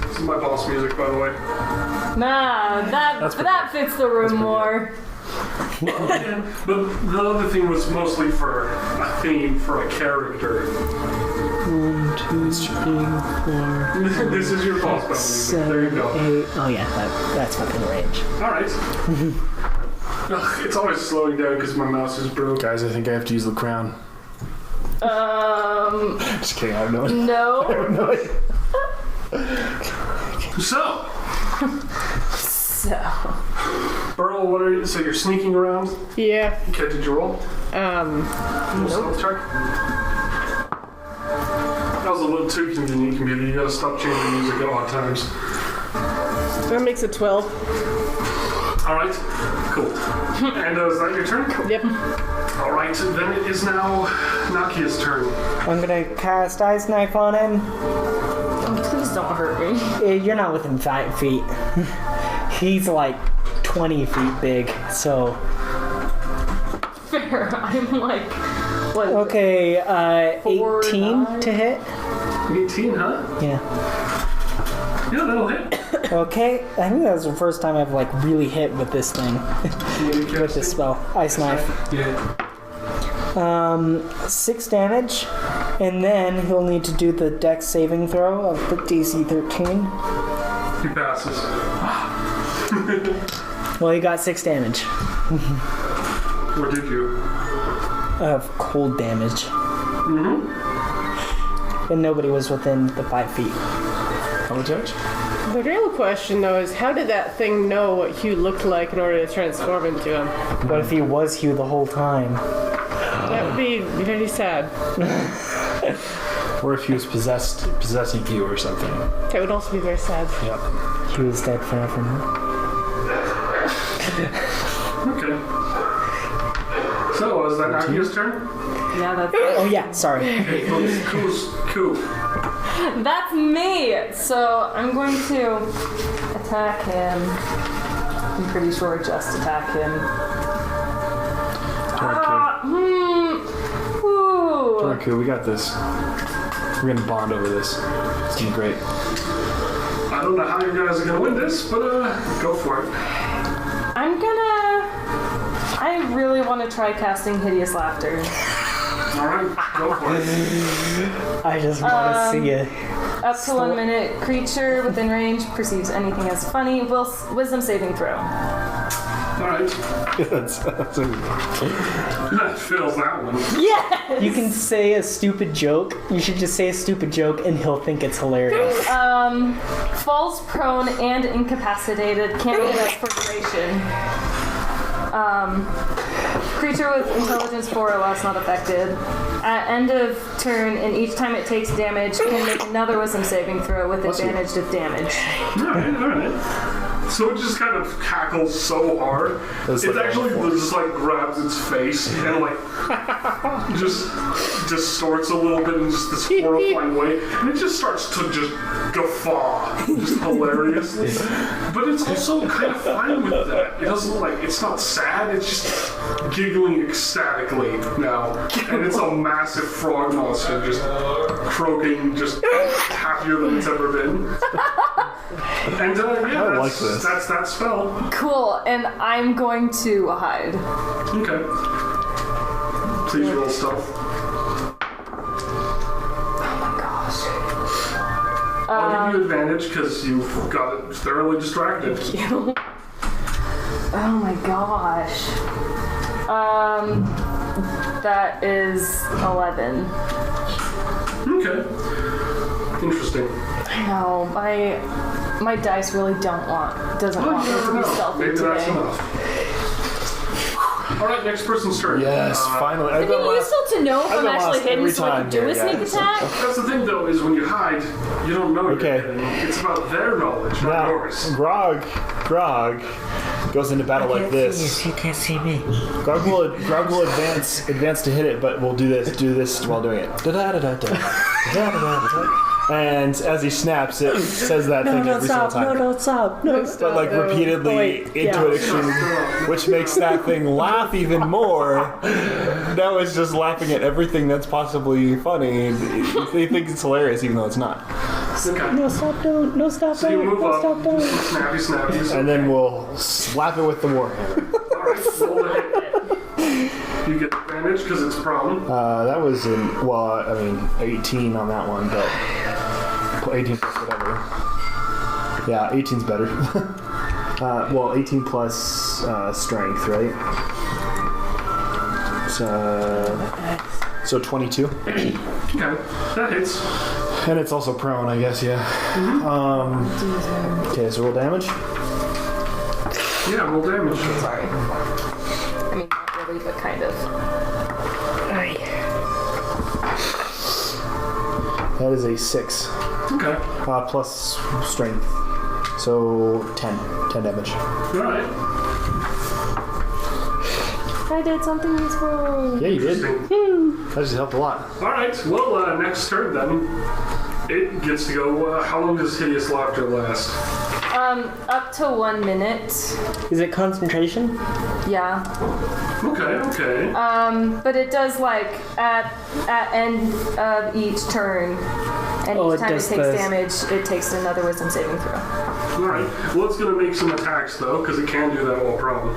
This is my boss music, by the way. Nah, that fits the room more. But the other thing was mostly for a theme for a character. 1, 2, 3, 4, This is your boss battle music. There you 7, go. 8. Oh yeah, that's fucking range. Alright. Ugh, it's always slowing down because my mouse is broke. Guys, I think I have to use the crown. Just kidding, I don't know. No. So, So. Burl, what are you? So you're sneaking around? Yeah. Okay, did you roll? Nope. Stealth check? That was a little too convenient, computer. You gotta stop changing music at odd times. That makes it 12. Alright, cool. And is that your turn? Yep. Alright, then it is now Nakia's turn. I'm gonna cast Ice Knife on him. Oh, please don't hurt me. You're not within 5 feet. He's like 20 feet big, so. Fair. I'm like, what? Okay, 4, 18 9. to hit. 18, huh? Yeah. Yeah, that'll hit. Okay, I think that was the first time I've like really hit with this thing, with this spell. Ice Knife. Yeah. 6 damage, and then he'll need to do the dex saving throw of the DC 13. He passes. Well, he got 6 damage Or did you? of cold damage. And nobody was within the 5 feet. Come touch? The real question, though, is how did that thing know what Hugh looked like in order to transform into him? What if he was Hugh the whole time? That would be very sad. Or if he was possessing you or something. That would also be very sad. Yep. Hugh is dead forever now. Okay. So, is that now Hugh's turn? Yeah, that's Oh yeah, sorry. Okay, cool. that's me. So I'm going to attack him. I'm pretty sure just attack him. Ooh. Okay, we got this. We're gonna bond over this. It's gonna be great. I don't know how you guys are gonna win this, but go for it. I really want to try casting Hideous Laughter. Alright, go for it. I just want to see it. Up to 1 minute, creature within range perceives anything as funny. Wisdom saving throw. Alright. That's That fails that one. Yes! You can say a stupid joke. You should just say a stupid joke and he'll think it's hilarious. Falls prone and incapacitated. Can't get up for duration. Creature with intelligence 4 or less not affected. At end of turn, and each time it takes damage, can make another wisdom saving throw with advantage of damage. Alright. So it just kind of cackles so hard. It actually just like grabs its face and like just distorts a little bit in just this horrifying way. And it just starts to just guffaw just hilariously. But it's also kind of fine with that. It doesn't like, it's not sad, it's just giggling ecstatically now. And it's a massive frog monster just croaking, just happier than it's ever been. And yeah, like this. That's that spell. Cool, and I'm going to hide. Okay. Please roll stealth. Oh my gosh. I'll give you advantage because you've got it thoroughly distracted. Thank you. Oh my gosh. That is 11. Okay. Interesting. I know, my dice really doesn't want me to be stealthy Maybe today. that's enough. Alright, next person's turn. Yes, finally. It'd be useful to know if I'm got actually lost hidden every so I can time do here, a sneak yeah. attack. That's the thing though, is when you hide, you don't know Okay. you're hidden. It's about their knowledge, not Now, yours. Grog goes into battle like this. You can't see me. Grog will advance to hit it, but we'll do this while doing it. And as he snaps, it says that thing every single time. don't stop. No, But like repeatedly into an extreme, which makes that thing laugh even more. Now it's just laughing at everything that's possibly funny. They think it's hilarious, even though it's not. Okay. No, stop, don't. No, stop, So you don't. move No, up, stop, don't. snappy. And then we'll slap it with the warhammer. Alright, roll the hit. You get advantage because it's prone. That was 18 on that one, but 18 plus whatever. Yeah, 18's better. 18 plus strength, right? So 22. Okay, that hits. And it's also prone, I guess, yeah. Okay, so roll damage. Yeah, roll damage. Sorry. I mean, not really, but kind of. That is a 6. Okay. Plus strength. So 10 damage. Alright. I did something useful. Yeah, you did. Interesting. That just helped a lot. Alright, well, next turn then. It gets to go. How long does Hideous Laughter last? Up to 1 minute. Is it concentration? Yeah. Okay. But it does like at end of each turn, and Oh, each it time it does takes this. damage, it takes another wisdom saving throw. Alright. Well, it's going to make some attacks though, because it can do that while prone.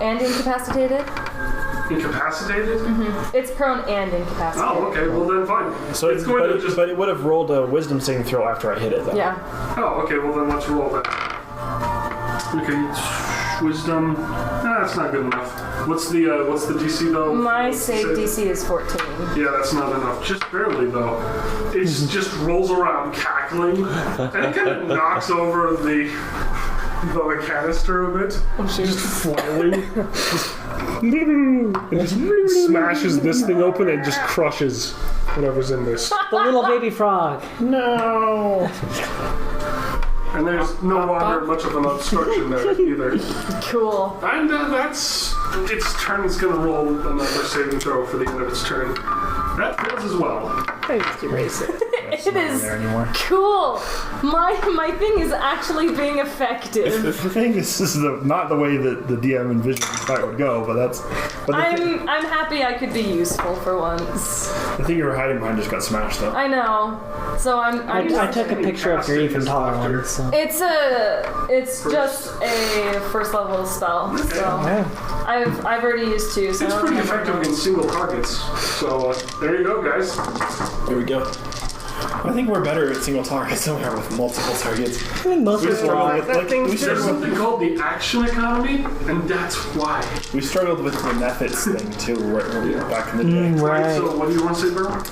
And incapacitated? Incapacitated? It's prone and incapacitated. Oh, okay. Well, then fine. So it's going to just. but it would have rolled a wisdom saving throw after I hit it, though. Yeah. Oh, okay. Well, then let's roll that. Okay. Wisdom. That's not good enough. What's the DC though? My save DC is 14. Yeah, that's not enough. Just barely though. It just rolls around cackling and it kind of knocks over the canister a bit. Just flailing. It just smashes this thing open and just crushes whatever's in this. The little baby frog. No. And there's no longer much of an obstruction there either. Cool. And that's its turn. It's going to roll another saving throw for the end of its turn. That fails as well. I just erase it. It is cool. My thing is actually being effective. The thing is, this is not the way that the DM envisioned the fight would go, but that's. But I'm happy I could be useful for once. the thing you were hiding behind just got smashed up. I know. So I took a picture of your even taller one. So. It's just a first level spell. So Yeah. I've already used 2. So It's I don't pretty have effective more. against single targets. So there you go, guys. There we go. I think we're better at single targets than we are with multiple targets. I think most We of them struggled are. with, that like, thing's we There's struggled, something called the action economy, and that's why. we struggled with the methods thing too, back in the day. Right, Right. so what do you want to say, Burrow?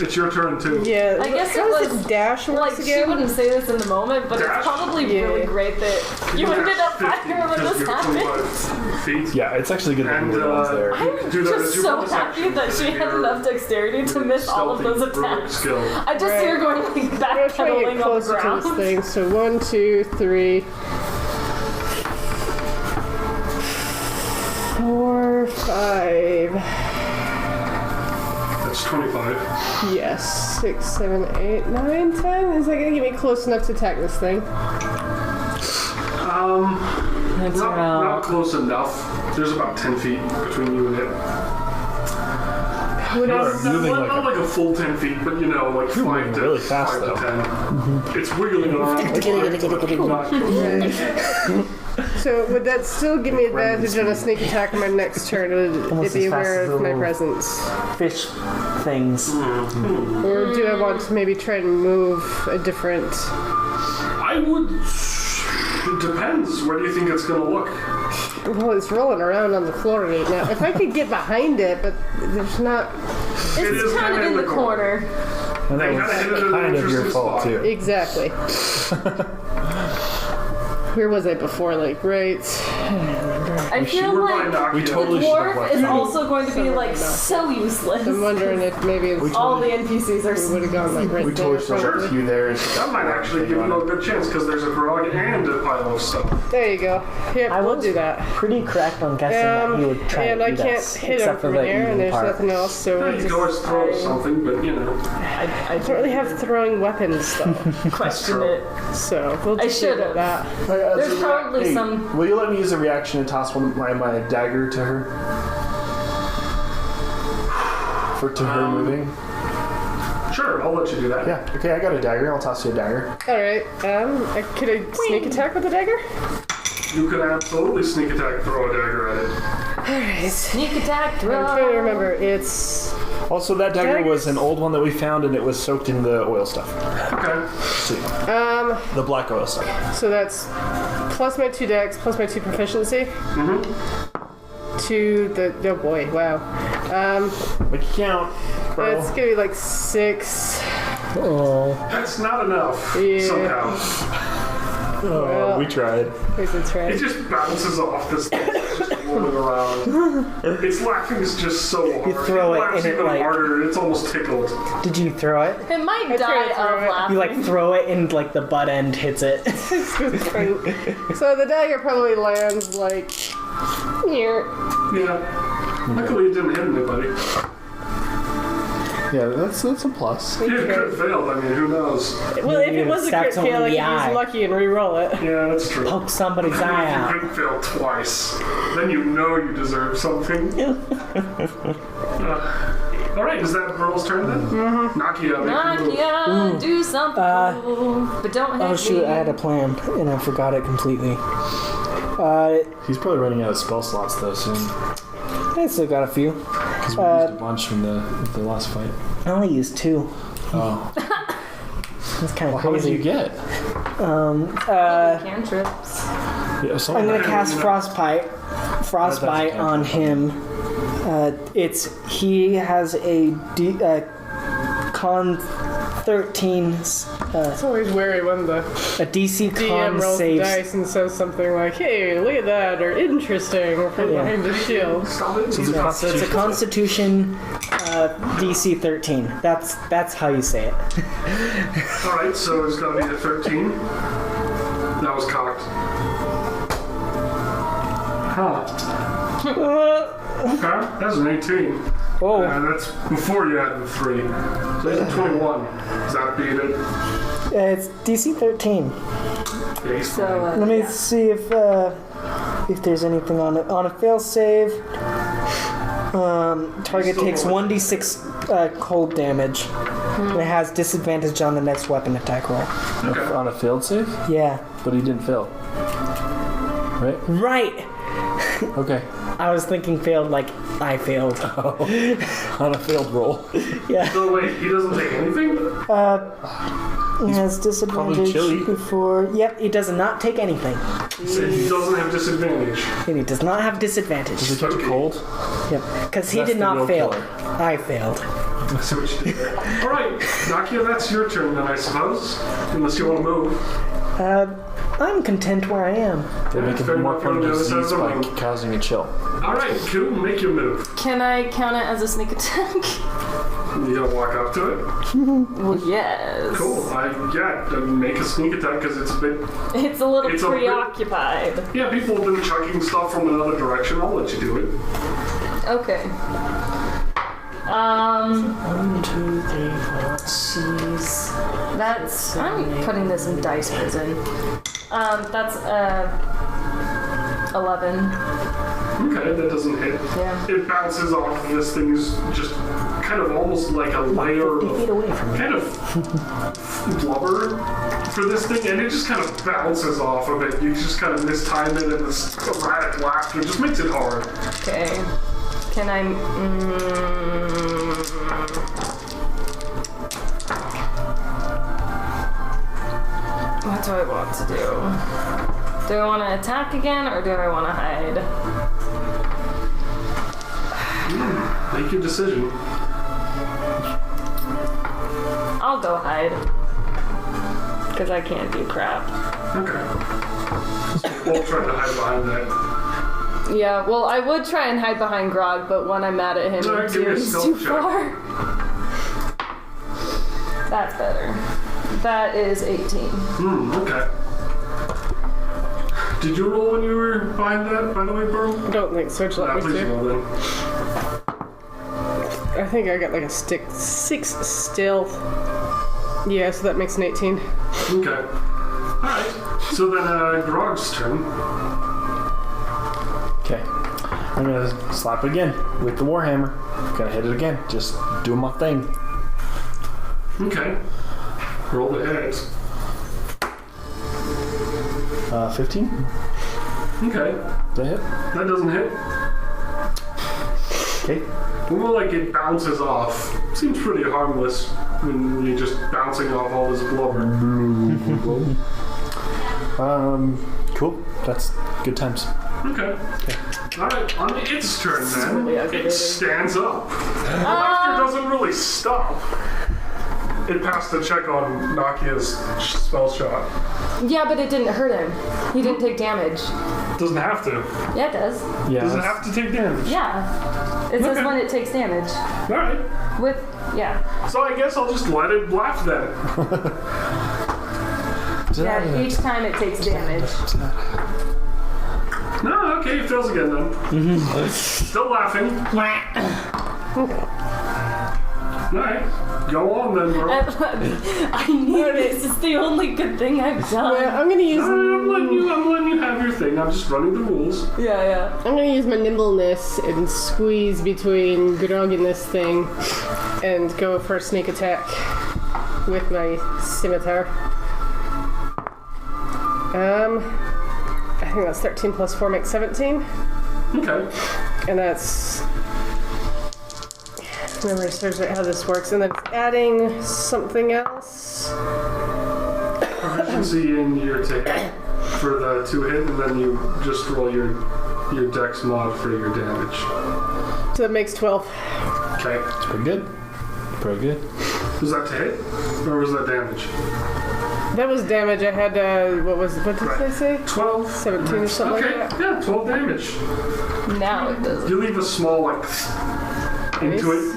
It's your turn, too. Yeah. I guess how it does was the dash works Like, she again? wouldn't say this in the moment, but Dash? it's probably Yeah. really great that you ended up 50 fighting when because this you're happened. 25 feet. Yeah, it's actually good that And we were the ones there. I'm do that as just your so bonus happy action. that she had Your- enough dexterity to miss all of stealthy those heroic attacks. Skill. I just see her Right. going like I'm gonna try and get backpedaling on the closer to ground. this thing. So 1, 2, 3, 4, 5. That's 25. Yes. 6, 7, 8, 9, 10. Is that gonna get me close enough to attack this thing? It's Not close enough. There's about 10 feet between you and it. Would I? moving Not like like a full 10 feet, but you know, like 5 moving to, really fast, 5 to though. 10. It's wiggling around. So would that still give me advantage on a sneak attack on my next turn? Would Almost it be as fast aware as of the my little- presence? fish things. Or do I want to maybe try and move a different... I would. It depends. Where do you think it's going to look? Well, it's rolling around on the floor right now. If I could get behind it, but there's not... It It's is kind of in the corner. And that They kinda hit it was at an kind of your interesting fault spot. too. Exactly. Where was I before? Like, right... I feel We're like by We the totally should have dwarf left is that. also going to be like so useless. I'm wondering if maybe it's... All the NPCs are. We would have gone like right We totally there. should have probably. left you there. That might actually give you a good chance because there's a grog and a pile of stuff. There you go. Yep, I we'll was do that. pretty correct on guessing that he would try and to I do can't this, hit him except for from the here, and eating there's part. nothing else, so Yeah, we'll you just... can always throw something, but you know. I I don't really have throwing weapons, though, question it. so we'll I just leave it should've. at that. There's probably some. Will you let me use a reaction and toss my dagger to her? To her moving? Sure, I'll let you do that. Yeah, okay, I got a dagger. I'll toss you a dagger. Alright, could I sneak attack with the dagger? You could absolutely sneak attack, throw a dagger at it. Alright. Sneak attack, throw. I'm trying to remember, it's... Also, that dagger was an old one that we found, and it was soaked in the oil stuff. Okay. The black oil stuff. So that's plus my 2 dex, plus my 2 proficiency. To the... Oh boy, wow. Make it count, bro. It's gonna be like 6. That's not enough, Yeah. somehow. Oh, we tried. Wait, that's right. It just bounces off this thing. It's just rolling around. Its laughing is just so hard. You throw it laughs and it, even like- harder. It's almost tickled. Did you throw it? It might I tried die to throw of it. laughing. You like throw it and like the butt end hits it. So the dagger probably lands like... Here. Yeah. Luckily it didn't hit anybody. Yeah, that's a plus. It could have failed. I mean, who knows? Well, if You it was a stab crit someone fail, I in could the eye. use lucky and re-roll it. Yeah, that's true. Poke somebody's eye If you out. couldn't fail twice, then you know you deserve something. Alright, is that Merle's turn then? Mm-hmm. Nakia, make your move. Nakia, do something cool, but don't hit Oh shoot, me. I had a plan and I forgot it completely. He's probably running out of spell slots, though, soon. I still got a few. Because we used a bunch from the last fight. I only used 2. Oh. That's kind of Well, how many crazy. did you get? Cantrips. Yeah, I'm gonna cast frostbite on him. He has a con 13 It's always wary when the a DC DM con rolls the saves. dice and says something like, "Hey, look at that," or "interesting," or "from behind the shield." Stop it. So it's a Yeah, so it's a Constitution DC 13. That's how you say it. Alright, so it's got to be a 13. That was cocked. Huh. Okay, that's an 18. Oh, That's before you add the 3. So it's a 21. Does that beat it? it's DC 13. Yeah, he's So, fine. Let me see if there's anything on it. On a fail save, target Still takes rolling. 1d6 cold damage. And it has disadvantage on the next weapon attack roll. Okay. On a failed save? Yeah. But he didn't fail. Right? Right! Okay. I was thinking failed like I failed. On a failed roll. Yeah. So wait, he doesn't take anything? He has disadvantage chilly. before. Yep, he does not take anything. So he doesn't have disadvantage. And he does not have disadvantage. Does he catch a cold? Yep. Because he That's did the not real fail. killer. I failed. I see what you did there. Alright, Nakia, that's your turn then, I suppose. Unless you want to move. I'm content where I am. They make Fair it more enough, you're prone to gonna do this disease as a by move. causing a chill. Alright, cool, make your move. can I count it as a sneak attack? You gotta walk up to it. Well, yes. Cool. Make a sneak attack because it's a bit. It's a little It's a bit- preoccupied. Yeah, people have been chucking stuff from another direction. I'll let you do it. Okay. 1, 2, 3, 4. Jeez. That's. I'm putting this in dice prison. That's 11. Okay, that doesn't hit. Yeah. It bounces off of this thing's just kind of almost like a layer 50 feet of away from me. kind of blubber for this thing, and it just kind of bounces off of it. You just kind of mistime it, and this erratic laughter just makes it hard. Okay. Can I? What do I want to do? Do I want to attack again, or do I want to hide? Make your decision. I'll go hide. Because I can't do crap. Okay. We'll try to hide behind that. Yeah, well, I would try and hide behind Grog, but one, I'm mad at him, Alright, and give two, me a he's stealth too check. far. That's better. That is 18. Okay. Did you roll when you were behind that, by the way, Burl? I don't think so. Would you like me Please to? roll then. I think I got like a 6 stealth. Yeah, so that makes an 18. Okay. Alright. So then, Grog's turn. Okay. I'm gonna slap again with the Warhammer. Gonna hit it again. Just do my thing. Okay. Roll the hit. 15? Okay. Did I hit? That doesn't hit. Okay. More like it bounces off. Seems pretty harmless when you're just bouncing off all this blubber. Cool. That's good times. Okay. Alright, on its turn then, really it aggravating. stands up. The laughter doesn't really stop. It passed the check on Nakia's spell shot. Yeah, but it didn't hurt him. He didn't take damage. Doesn't have to. Yeah, it does. Yeah. Does it have to take damage? Yeah. It says Okay. when it takes damage. Alright. Yeah. So I guess I'll just let it laugh then. Yeah, each time it takes damage. No, okay, it fails again then. Still laughing. Alright. Go on then, bro. I need this. It's the only good thing I've done. Yeah, I'm gonna use I'm letting you have your thing. I'm just running the rules. Yeah. I'm gonna use my nimbleness and squeeze between Grog and this thing, and go for a sneak attack with my scimitar. I think that's 13 plus 4 makes 17, Okay. and that's. Memory serves right how this works, and then adding something else. Proficiency in your attack. for the 2 hit, and then you just roll your dex mod for your damage. So that makes 12. Okay. It's pretty good. Pretty good. Was that to hit? Or was that damage? That was damage. I had, what did I say? 12. 17 or something Okay, like that. yeah, 12 damage. Now it does. You leave a small, like, into it.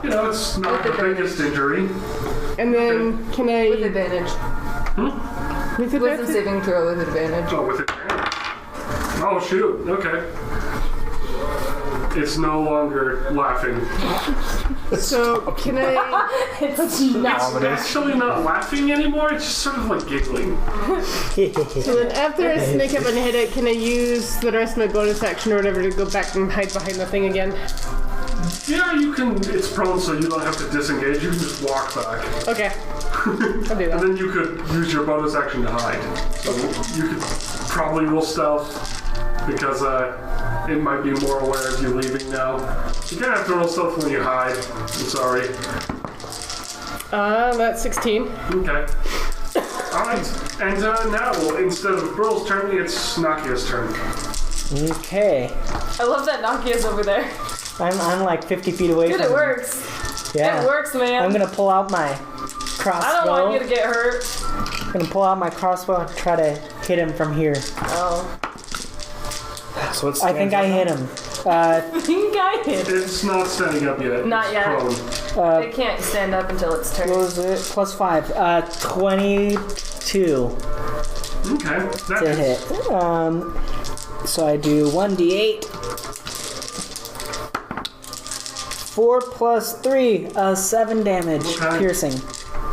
You know, it's not the biggest injury. And then, can I... With advantage. With Wisdom advantage? saving throw with advantage. Oh, with it. Oh, shoot. Okay. It's no longer laughing. So, can I... It's not. It's actually not laughing anymore. It's just sort of like giggling. So then after I sneak up and hit it, can I use the rest of my bonus action or whatever to go back and hide behind the thing again? Yeah, you can. It's prone, so you don't have to disengage. You can just walk back. Okay. I'll do And that. then you could use your bonus action to hide. So you could probably roll stealth because it might be more aware of you leaving now. You kind of have to roll stealth when you hide. I'm sorry. That's 16. Okay. Alright. And now, instead of Burl's turn, it's Nakia's turn. Okay. I love that Nakia's over there. I'm like 50 feet away Dude, from it him. works. Yeah. It works, man. I'm gonna pull out my crossbow. I don't want you to get hurt. I'm gonna pull out my crossbow and try to hit him from here. Oh. So it's I think I hit him. I think I hit. It's not standing up yet. Not It's yet. prone. It can't stand up until its turn. What was it? Plus 5. 22 Okay. That to hits. hit. So I do 1d8. 4 plus 3, 7 damage. Okay. Piercing.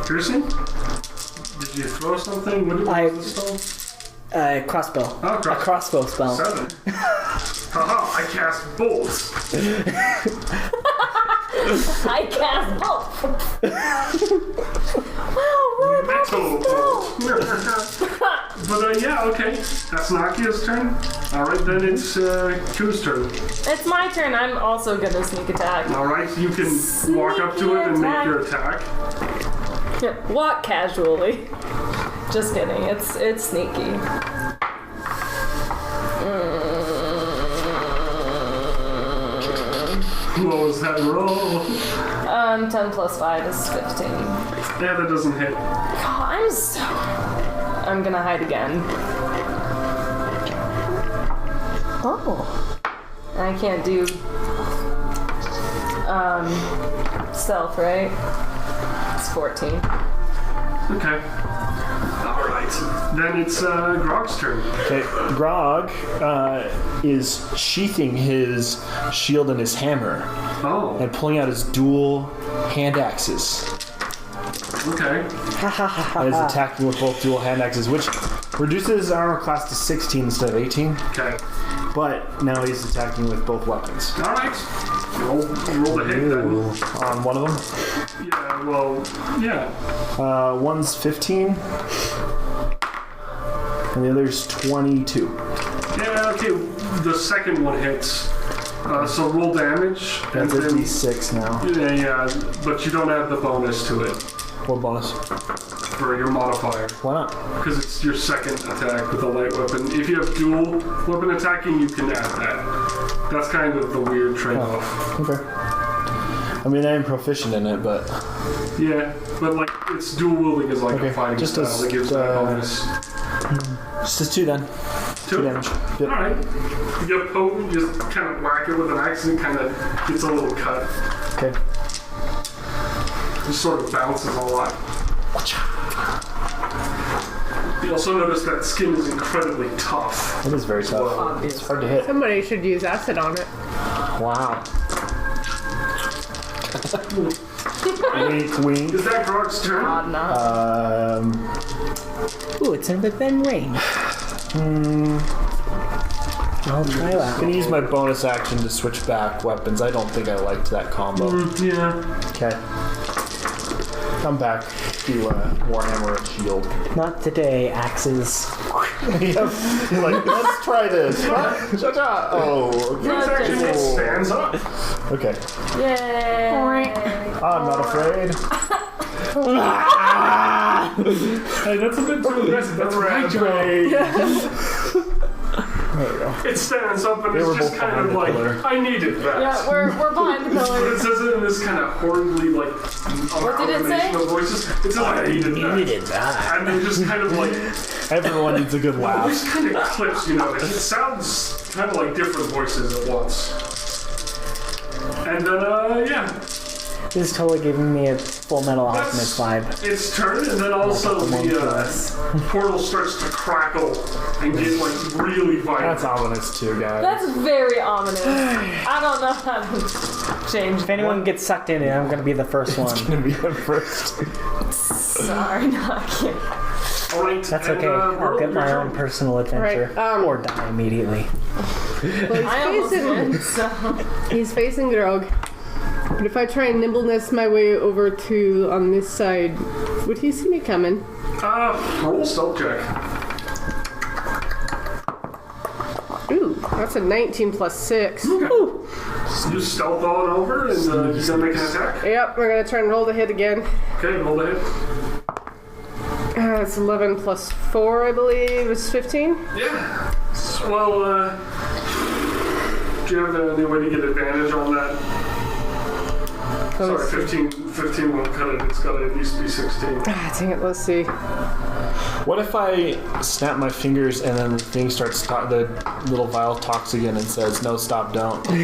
Piercing? Did you throw something? What I- was the spell? Crossbow. Oh, A crossbow spell. 7. Haha, I cast bolts. I cast both. Wow, really Metal bolts. But yeah, okay. That's Nakia's turn. Alright, then it's Q's turn. It's my turn. I'm also gonna sneak attack. Alright, you can walk up to it and make your attack. Walk casually. Just kidding. It's sneaky. What was that roll? 10 plus 5 is 15. Yeah, that doesn't hit. I'm gonna hide again. Oh. I can't do stealth, right? It's 14. Okay. Alright. Then it's Grog's turn. Okay, Grog is sheathing his shield and his hammer Oh, and pulling out his dual hand axes. okay. And is attacking with both dual hand axes, which reduces his armor class to 16 instead of 18. Okay. But now he's attacking with both weapons. Alright. Roll the hit then. On one of them, Yeah, well, yeah. one's 15, and the other's 22. Yeah, okay. The second one hits. So roll damage. That's a and then, d6 now. yeah, but you don't add the bonus to it What bonus? for your modifier. Why not? Because it's your second attack with a light weapon. If you have dual weapon attacking, you can add that. That's kind of the weird trade-off. Okay. I mean, I am proficient in it, but Yeah, but like it's dual wielding is like Okay, a fighting just style as, that gives that bonus. just as 2 then. 2 damage. Yep. Alright. You get potent, you just kind of whack it with an axe and it kind of gets a little cut. Okay. Just sort of bounces a lot. You also notice that skin is incredibly tough. It is very tough. It's hard to hit. Somebody should use acid on it. Wow. Wink, wink. Is that Grog's turn? Odd enough. Ooh, it's in within range. I'll try I'm that. gonna use my bonus action to switch back weapons. I don't think I liked that combo. Yeah. Okay. Come back to Warhammer and Shield. Not today, axes. He's like, let's try this. Cha-cha. Oh, Bonus action just- stands up. okay. Yay! I'm not afraid. Hey, that's a bit too aggressive. That's right, Joe. It stands up and They were it's just both kind of behind the like, pillar. I needed that. Yeah, we're behind the But pillar. it says it in this kind of horribly, like, What did it say? amalgamation of voices. It says, I needed that. And they just kind of like, Everyone needs a good laugh. these kind of clips, you know, it sounds kind of like different voices at once. And then, yeah, This is totally giving me a Full Metal Alchemist vibe. its turn, and then also the portal starts to crackle and get, like, really violent. That's ominous too, guys. That's very ominous. I don't know how to change. If anyone gets sucked in it, I'm gonna be the first one. Gonna be the first. Sorry, no, I can't. Alright, That's and, okay. I'll Burl, get my your own turn. personal adventure. Right, Or die immediately. Well, I almost facing, did, so. he's facing Grog. But if I try and nimbleness my way over to on this side, would he see me coming? Roll stealth check. Ooh, that's a 19 plus 6. Okay. Ooh. You stealth on over, and he's gonna make an attack. Yep, we're gonna try and roll the hit again. Okay, roll the hit. It's 11 plus 4, I believe, is 15. Yeah. Well, do you have any way to get advantage on that? Sorry, 15 won't cut it. It's got to at least be 16. Ah, dang it, let's see. What if I snap my fingers and then the thing starts the little vial talks again and says, no, stop, don't. Would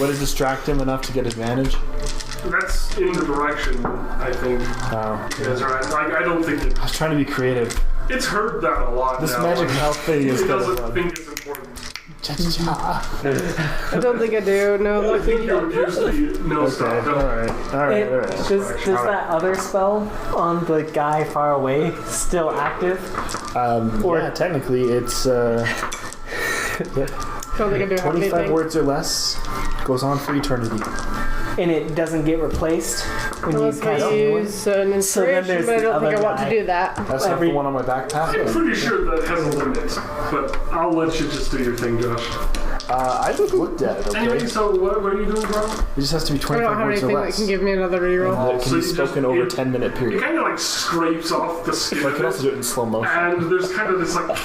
it distract him enough to get advantage? That's in the direction, I think. Oh. That's right. Like, I don't think it... I was trying to be creative. It's heard that a lot This now. magic health thing is It kind doesn't of think it's important. I don't think I do, no. I think you would usually no stop. Don't. Alright. Does that other spell on the guy far away still active? Yeah, technically it's Don't think I do have 25 anything. words or less. Goes on for eternity. And it doesn't get replaced when Unless you cast I a new one? use an inspiration, there's but I the don't think I other want to guy. do that. That's not the one on my backpack. I'm pretty sure that has a limit, but I'll let you just do your thing, Josh. I just looked at it, Anyway, okay? so what are you doing, bro? It just has to be I don't 25 have words or anything that less. can give me another reroll. It can So be you just- spoken over a it- 10-minute It period. kind of like scrapes off the skin I of could also do it in slow motion. and there's kind of this like,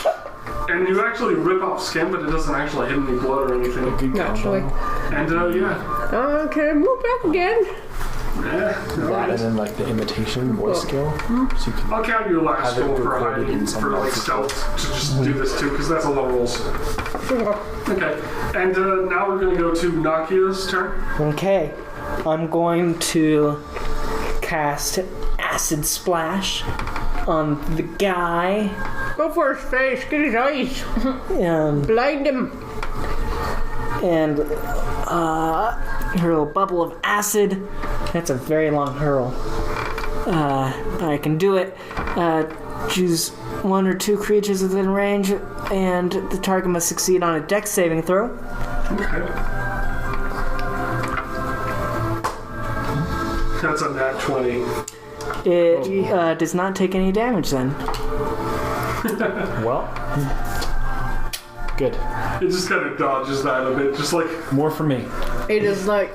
and you actually rip off skin, but it doesn't actually hit any blood or anything. Good Naturally. combo. And yeah, Okay, move back again. That and then like the imitation voice skill. So you can I'll count your last Have it roll for recorded hiding in for someone like else's stealth to just do this too, because that's a lot of rolls. Okay, and now we're gonna go to Nakia's turn. Okay. I'm going to cast Acid Splash on the guy. Go for his face, get his eyes. Blind him. And hurl a bubble of acid. That's a very long hurl. I can do it. Choose one or two creatures within range, and the target must succeed on a dex saving throw. Okay. That's a nat 20. It does not take any damage then. well. Good. It just kind of dodges that a bit, just like More for me. It is like,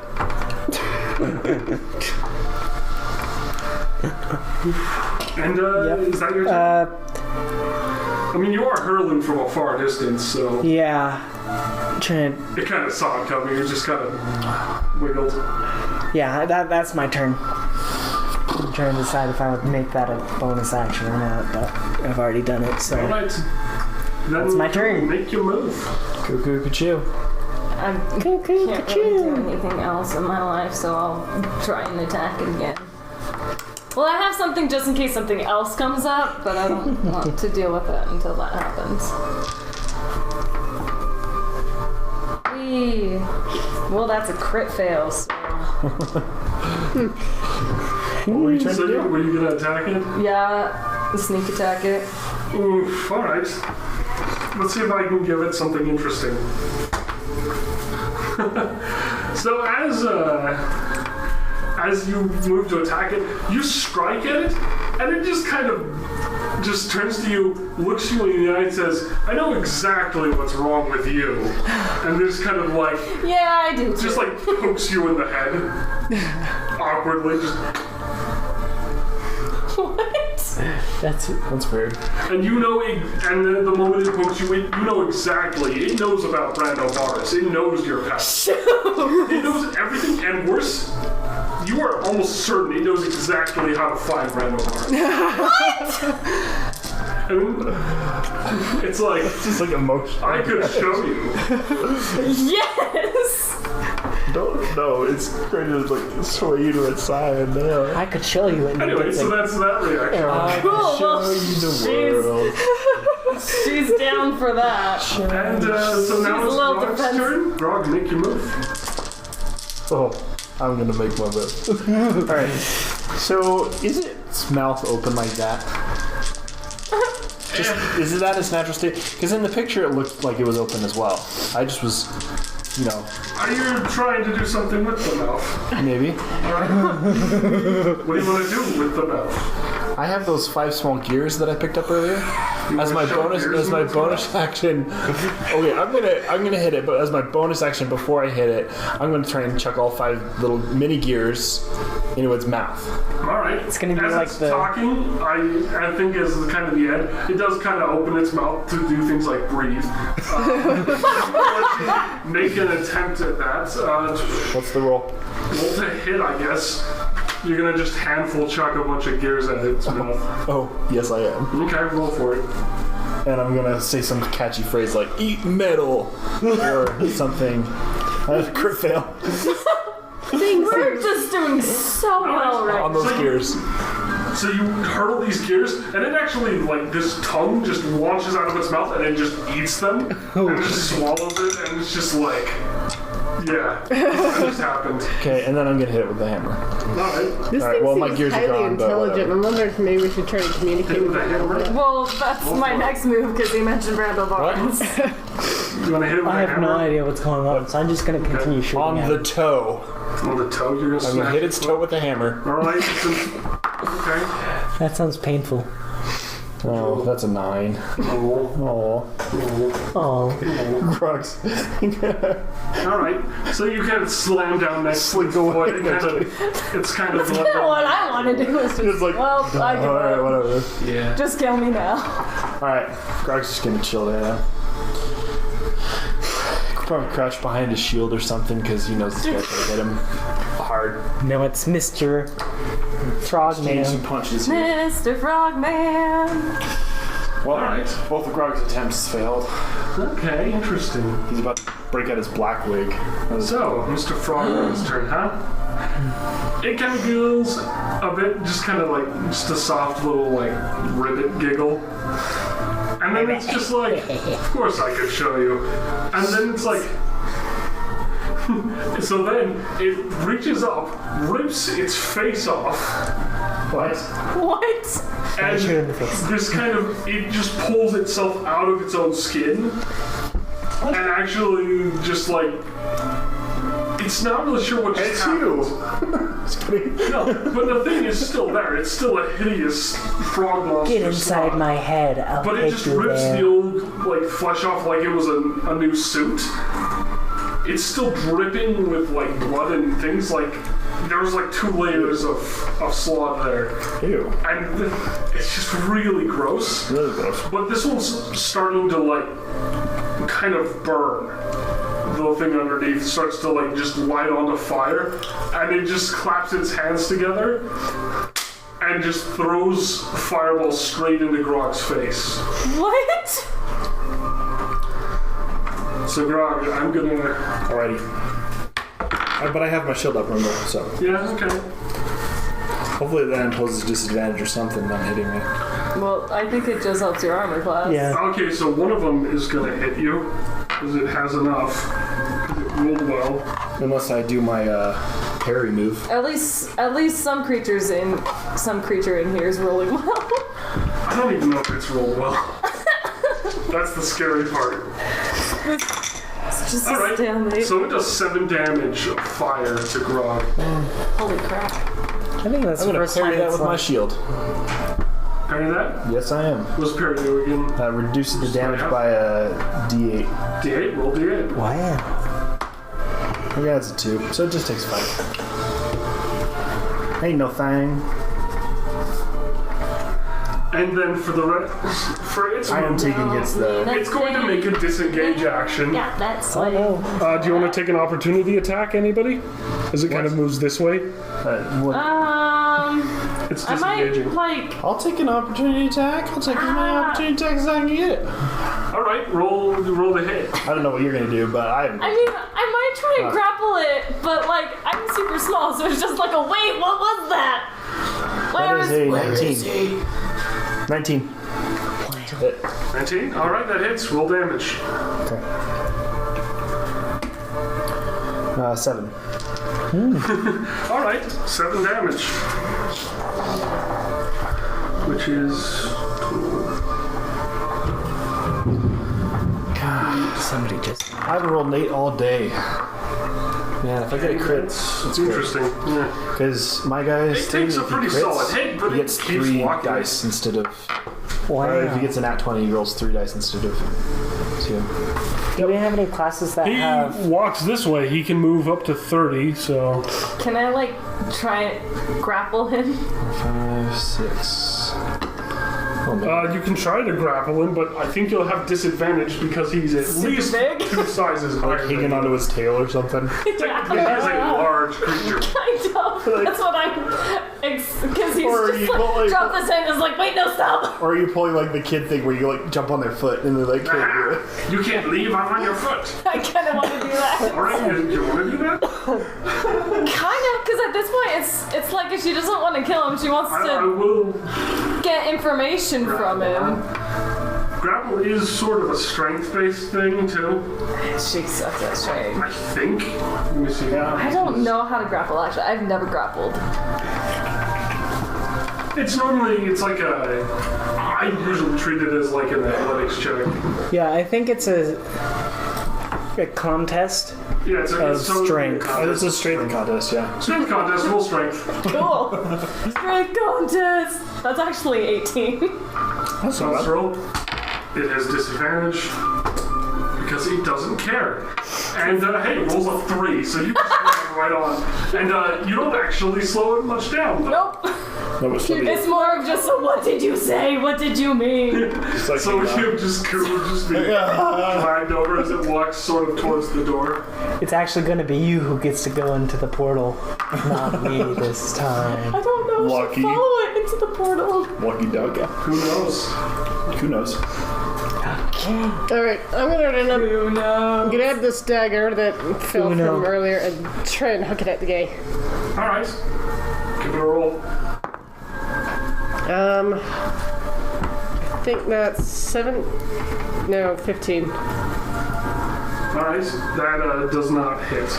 and Yep. is that your turn? I mean, you are hurling from a far distance, so Yeah. Trying to, it kind of saw it coming. You just kind of wiggled. yeah, that's my turn. I'm trying to decide if I would make that a bonus action or not, but I've already done it, so. All right. Then That's my turn. Make your move. Cuckoo, cuckoo. I can't really do anything else in my life, so I'll try and attack it again. Well, I have something just in case something else comes up, but I don't want to deal with it until that happens. Whee. Well, that's a crit fail, so... What were you trying So to do? were you gonna attack it? Yeah, sneak attack it. Oof. All right. Let's see if I can give it something interesting. So as you move to attack it, you strike at it, and it just kind of just turns to you, looks you in the eye, and says, "I know exactly what's wrong with you," and just kind of like, Yeah, I do. just like pokes you in the head, awkwardly. Just What? That's weird. And you know, and then the moment it pokes you, you know exactly. It knows about Brunnogarte. It knows your past. It knows everything, and worse, you are almost certain it knows exactly how to find Brunnogarte. And it's like Just like emotion. I could show you. Yes! No, it's great to like sway you to its side. No. I could show you. Anyway, so that's that reaction. Cool. Show Well, you the world. she's down for that. And so now She's it's a little Grog's defensive. turn. Grog, make your move. Oh, I'm gonna make my move. Alright. So, is its mouth open like that? Is that its natural state? Because in the picture it looked like it was open as well. I just was, you know. Are you trying to do something with the mouth? Maybe. Alright. What do you want to do with the mouth? I have those 5 small gears that I picked up earlier. You As wanna my shove bonus, gears as my into its bonus mouth? action. Okay, I'm gonna hit it, but as my bonus action before I hit it, I'm gonna try and chuck all 5 little mini gears into its mouth. Alright. It's gonna be as like it's the- talking, I think as the kind of the end, it does kind of open its mouth to do things like breathe. Make an attempt at that. What's the roll? Roll to hit, I guess. You're gonna just handful chuck a bunch of gears at its mouth. Oh, yes I am. Okay, roll for it. And I'm gonna say some catchy phrase like "eat metal" or something. Crit fail We're just doing so well right on those So you- gears. So you hurl these gears, and it actually, like, this tongue just launches out of its mouth, and it just eats them, and just swallows it, and it's just like, yeah, that just happened. Okay, and then I'm gonna hit it with the hammer. Alright, This Alright, thing well, my seems gears are highly gone, but intelligent. whatever. I'm wondering if maybe we should try to communicate hit with with a it a little hammer. bit. Well, that's my next move because he mentioned Brunnogarte. You want to hit it with I a have hammer? no idea what's going on, so I'm just gonna continue shooting On at the it. toe. On the toe, you're gonna I'm gonna hit its toe with the hammer. Alright, okay. That sounds painful. Oh, that's a 9. Oh. Oh, Oh, Crux. Alright, so you kind of slam down next to Slink its away. foot, it's kind of like, What I want to do is just, It's like, well, I give alright, up. whatever. yeah. Just kill me now. Alright, Grog's just gonna chill there now. Could probably crouch behind a shield or something because he knows this guy's gonna hit him hard. no, it's Mr. Change Frogman. some punches here. Mr. Frogman. Well, Alright. both of Grog's attempts failed. Okay, interesting. He's about to break out his black wig. So, Mr. Frogman's turn, huh? It kind of giggles a bit, just kind of like, just a soft little, like, ribbit giggle. And then it's just like, of course I could show you. And then it's like, so then it reaches up, rips its face off. What? What? And Shoot in the face. this kind of, it just pulls itself out of its own skin. And actually just like, it's not really sure what just It's happened. you! Just kidding. No, but the thing is still there. It's still a hideous frog monster. Get inside slot. my head. I'll But it take just you rips there. the old like flesh off like it was a new suit. It's still dripping with like blood and things. Like there was like 2 layers of slot there, Ew. and it's just really gross. Really gross. But this one's starting to like kind of burn. The little thing underneath starts to like just light onto fire, and it just claps its hands together and just throws fireballs straight into Grog's face. What? So Grog, I'm gonna. Alrighty. But I have my shield up, remember, so. Yeah, okay. Hopefully that imposes disadvantage or something on hitting me. Well, I think it just helps your armor class. Yeah. Okay, so one of them is gonna hit you because it has enough. 'Cause it rolled well. Unless I do my parry move. At least some creature in here is rolling well. I don't even know if it's rolled well. That's the scary part. It's just All a right. stalemate. So it does 7 damage of fire to Grog. Holy crap. I think that's I'm the gonna first time parry that it's with my like, shield. Parry that? Yes, I am. What's parry do again? Reduces the damage by a D8. D8? Roll D8. wow. Yeah, it's a 2, so it just takes 5. Ain't no thing. And then for the rest, for its I am move, taking hits though. it's going to make a disengage action. Yeah, that's Oh like. no. Do you want to take an opportunity attack, anybody? As it kind of moves this way? What? It's I might disengaging. like. I'll take an opportunity attack. I'll take as many opportunity attacks as I can get. Alright, roll the hit. I don't know what you're gonna do, but I mean, I might try and grapple it, but like I'm super small, so it's just like a wait. What was that? That is a Where 19. is he? 19. 19? Alright, that hits. Roll damage. Okay. 7. Alright, 7 damage. Which is. God, Somebody just. I haven't rolled an 8 all day. Man, if I get a crit, It's interesting. Yeah. because my guy's It takes a pretty solid hit, but he it gets keeps 3 walking. dice instead of. Wow. Or if he gets a nat 20, he rolls 3 dice instead of 2. Do we have any classes that He have? walks this way. He can move up to 30, so... Can I like try and grapple him? 5, 6. Oh man. You can try to grapple him, but I think you'll have disadvantage because he's at least big? 2 sizes higher than Hanging you. onto his tail or something. Yeah, he's a large creature. Kind of. That's what I'm. Because he's Or just you like, go, like- dropped his hand and is like, wait, no, stop. Or are you pulling like the kid thing where you like jump on their foot and they're like, can't do it. You can't leave, I'm on your foot. I kind of want to do that. Alright, you want to do that? Kind of, because at this point, it's like if she doesn't want to kill him, she wants I to will. get information from him. Grapple is sort of a strength-based thing, too. She sucks at strength. I think. Let me see. I don't know how to grapple, actually. I've never grappled. It's normally, it's like a. I usually treat it as like an athletics check. Yeah, I think it's a contest. Yeah, it's a Of it's totally strength. a contest. It's a strength contest, yeah. Strength contest, full strength. Cool. Strength contest. That's actually 18. That's So let's roll. It has disadvantage because he doesn't care. And hey, it rolls a 3, so you just go right on. And you don't actually slow it much down. Though. Nope. That was funny. It's more of just a what did you say? What did you mean? So Hugh just be dragged over as it walks sort of towards the door. It's actually going to be you who gets to go into the portal, not me this time. I don't know. Lucky. Should follow it into the portal. Lucky duck. Who knows? Who knows? Alright, I'm gonna run up, Who knows? grab this dagger that fell Uno. from earlier and try and hook it at the guy. Alright. Give it a roll. I think that's 15. Alright. That does not hit.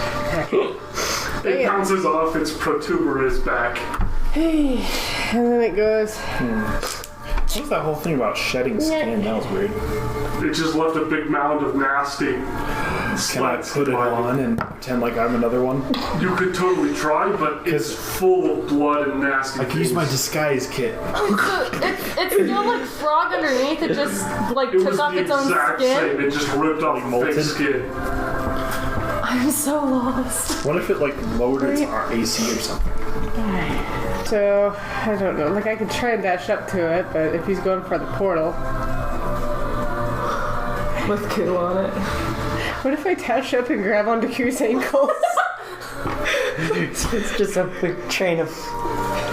Dang It it. bounces off its protuberous back. Hey, and then it goes. What's that whole thing about shedding skin? That was weird. It just left a big mound of nasty Can I slats put it behind on and pretend like I'm another one? You could totally try, but it's full of blood and nasty I can use my things. disguise kit. It's still like frog underneath. It just like It took was off the its own exact skin. same. It just ripped off the molted? fake skin. I'm so lost. What if it like lowered its AC or something? So, I don't know. Like, I could try and dash up to it, but if he's going for the portal. With Koo on it. What if I dash up and grab onto Q's ankles? It's just a big train of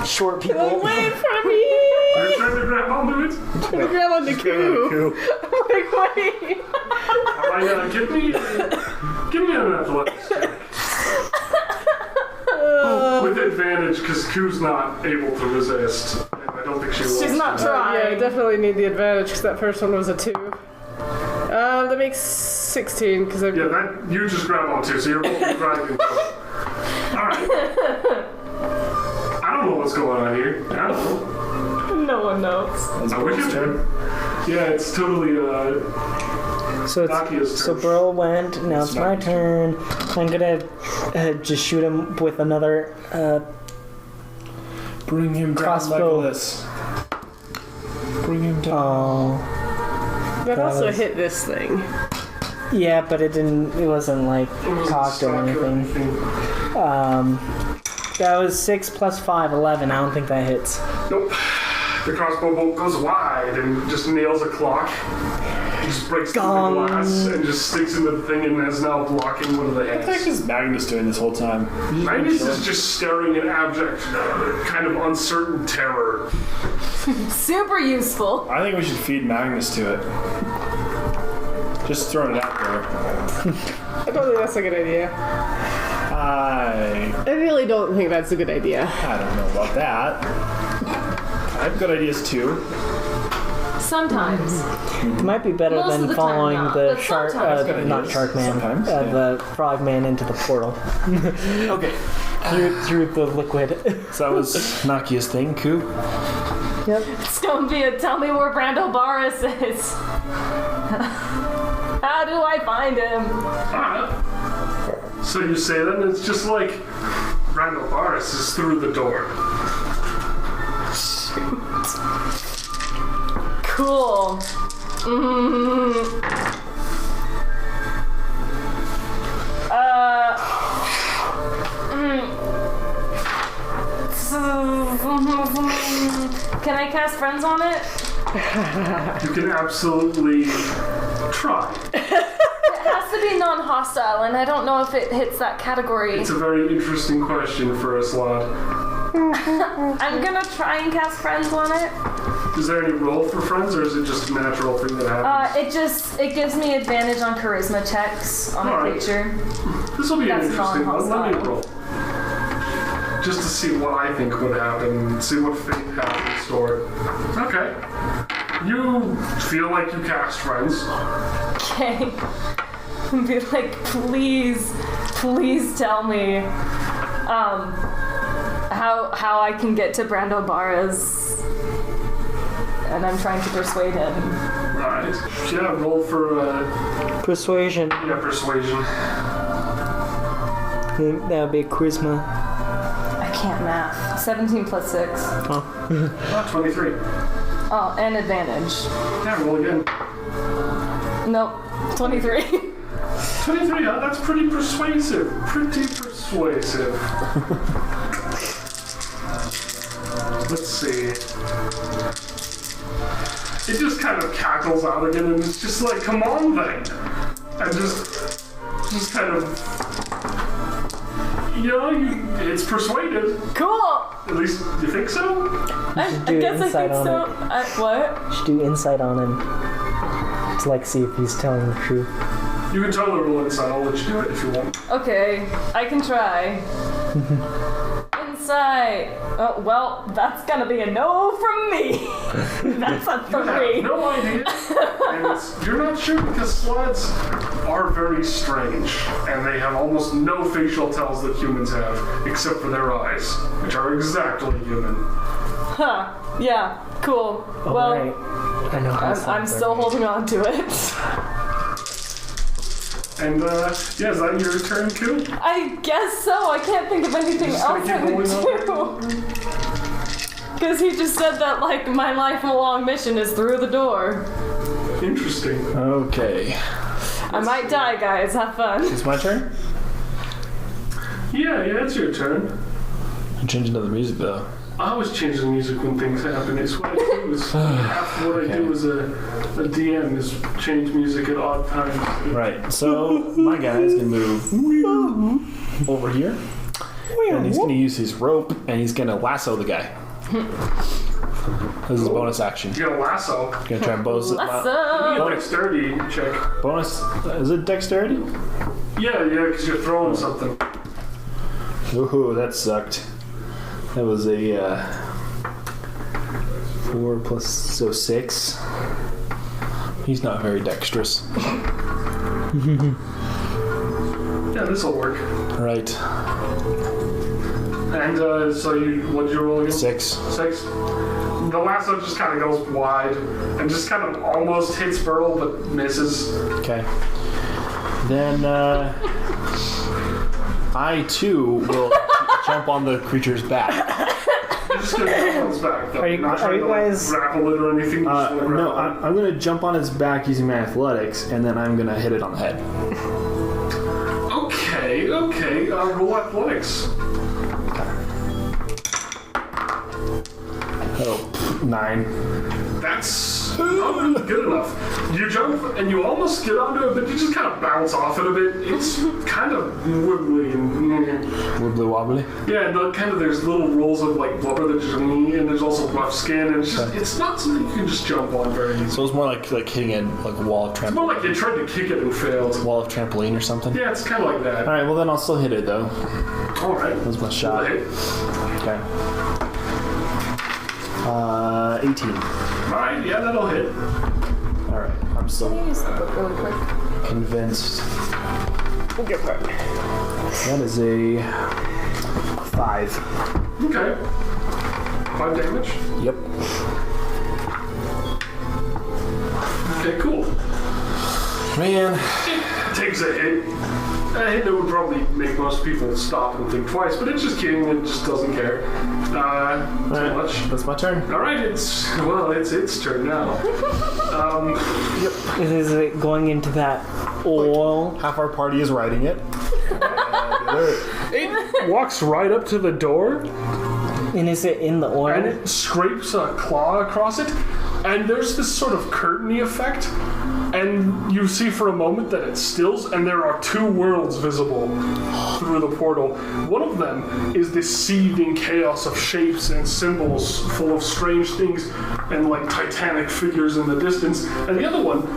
short people. Like, wait for me! You're trying to grab onto it? I'm gonna grab onto Q. I'm like, wait! Alright, give me an athletics check. With advantage, because Q's not able to resist. And I don't think she will. She's not trying. Yeah, I definitely need the advantage because that first one was a 2. That makes 16 because I've. Yeah, that you just grab onto, so you're both driving. Alright. I don't know what's going on here. I don't know. No one knows. I wish it did. Yeah, it's totally So Nakia's it's, turn. so Burl went. Now it's my turn. I'm gonna just shoot him with another. Bring him down, Crossbow. Legolas. Bring him down. Oh, That also was- hit this thing. yeah, but it didn't. It wasn't like It wasn't cocked stuck or anything. That was 6 plus 5, 11. I don't think that hits. Nope. The crossbow bolt goes wide and just nails a clock. Just breaks through the glass and just sticks into the thing and is now blocking one of the What the heck heads. is Magnus doing this whole time? Magnus is just staring in abject, kind of uncertain terror. Super useful. I think we should feed Magnus to it. Just throwing it out there. I don't think that's a good idea. I I really don't think that's a good idea. don't know about that. I have good ideas too. Sometimes. It might be better Most of than the time following not, the but shark, sometimes. Good not ideas. shark man, Sometimes, yeah. the frog man into the portal Okay. through the liquid. So that was Nakia's thing, Koo. Yep. It's gonna be a tell me where Brando Barris is. How do I find him? So you say that, and it's just like Randall Barris is through the door. Cool. Can I cast friends on it? You can absolutely try. It has to be non-hostile, and I don't know if it hits that category. It's a very interesting question for a slot. I'm gonna try and cast friends on it. Is there any roll for friends, or is it just a natural thing that happens? It gives me advantage on charisma checks on a Alright. creature. This will be an that's interesting one. Let me non-hostile. roll. Just to see what I think would happen, see what fate has in store. Okay. You feel like you cast friends. Okay. Be like, please tell me, how I can get to Brando Barras. And I'm trying to persuade him. Alright. Yeah, roll for Persuasion. persuasion. That would be charisma. I can't math. 17 plus 6. Oh, 23. Oh, and advantage. Yeah, roll again. Nope. 23. 23, that's pretty persuasive. Pretty persuasive. Let's see. It just kind of cackles out again, and it's just like, come on then. And just kind of, it's persuaded. Cool. At least you think so? I do guess I insight think so. on What? Should do insight on him to like see if he's telling the truth. You can totally roll inside. I'll let you do it if you want. Okay, I can try. Insight. Oh, well, that's gonna be a no from me. That's a You have 3. no idea. And you're not sure because sleds are very strange, and they have almost no facial tells that humans have, except for their eyes, which are exactly human. Huh. Yeah. Cool. Well, Alright. I know how I'm still holding on to it. And is that your turn, Koo? I guess so. I can't think of anything Just gonna else I keep would rolling do. Because he just said that, like, my lifelong mission is through the door. Interesting. Okay. I might die, guys. Have fun. It's my turn? Yeah, it's your turn. I'm changing to the music though. I always change the music when things happen. It's what I do. Is half what I do as a DM is change music at odd times. Right. So my guy's gonna move over here. And he's gonna use his rope and he's gonna lasso the guy. This is a bonus action. You got a lasso. Gonna try and bonus Let's You get dexterity check. bonus. Is it dexterity? Yeah, because you're throwing something. Ooh, that sucked. That was a 4 plus 6. He's not very dexterous. Yeah, this'll work. Right. And so what did you roll again? 6. 6. The lasso just kind of goes wide and just kind of almost hits Burl but misses. Okay. Then I too will jump on the creature's back. You're just gonna jump on his back though. Are you- You're not are trying you to like, guys- grapple it or anything. You're just gonna No, grapple it. I'm going to jump on its back using my athletics, and then I'm going to hit it on the head. Okay. Roll athletics. Oh, 9. That's not really good enough. You jump and you almost get onto it, but you just kind of bounce off it a bit. It's kind of wibbly and Wibbly wobbly. yeah, there's little rolls of like blubber that just and there's also rough skin, and it's not something you can just jump on very easily. So it's more like hitting a wall of It's more like they tried to kick it and failed. wall of trampoline or something. Yeah, it's kind of like that. All right, well then I'll still hit it though. All right. That was my shot. Hit. Okay. 18. All right, yeah, that'll hit. All right, I'm Can still you use the book really quick? convinced. Okay, fine. That is a 5. Okay. 5 damage. Yep. Okay, cool. Man. Takes a hit. A hit that would probably make most people stop and think twice, but it's just kidding. It just doesn't care. Too much. That's my turn. All right, it's its turn now. Is it going into that oil? Half our party is riding it. It walks right up to the door And is it in the and oil? it scrapes a claw across it, and there's this sort of curtainy effect, and you see for a moment that it stills, and there are 2 worlds visible through the portal. One of them is this seething chaos of shapes and symbols full of strange things and like titanic figures in the distance, and the other one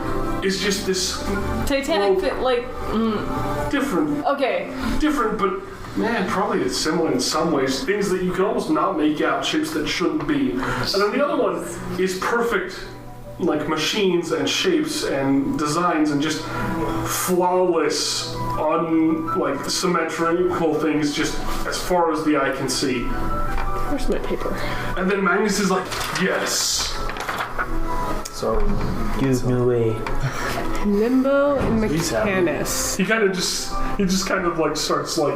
is just this Titanic fit like different, but man, probably it's similar in some ways. Things that you can almost not make out, shapes that shouldn't be. And then the other one is perfect, like machines and shapes and designs and just flawless, symmetrical things just as far as the eye can see. Where's my paper? And then Magnus is like, yes. So Give me a. Limbo and He's happy. Mechanus. He just kind of like starts like,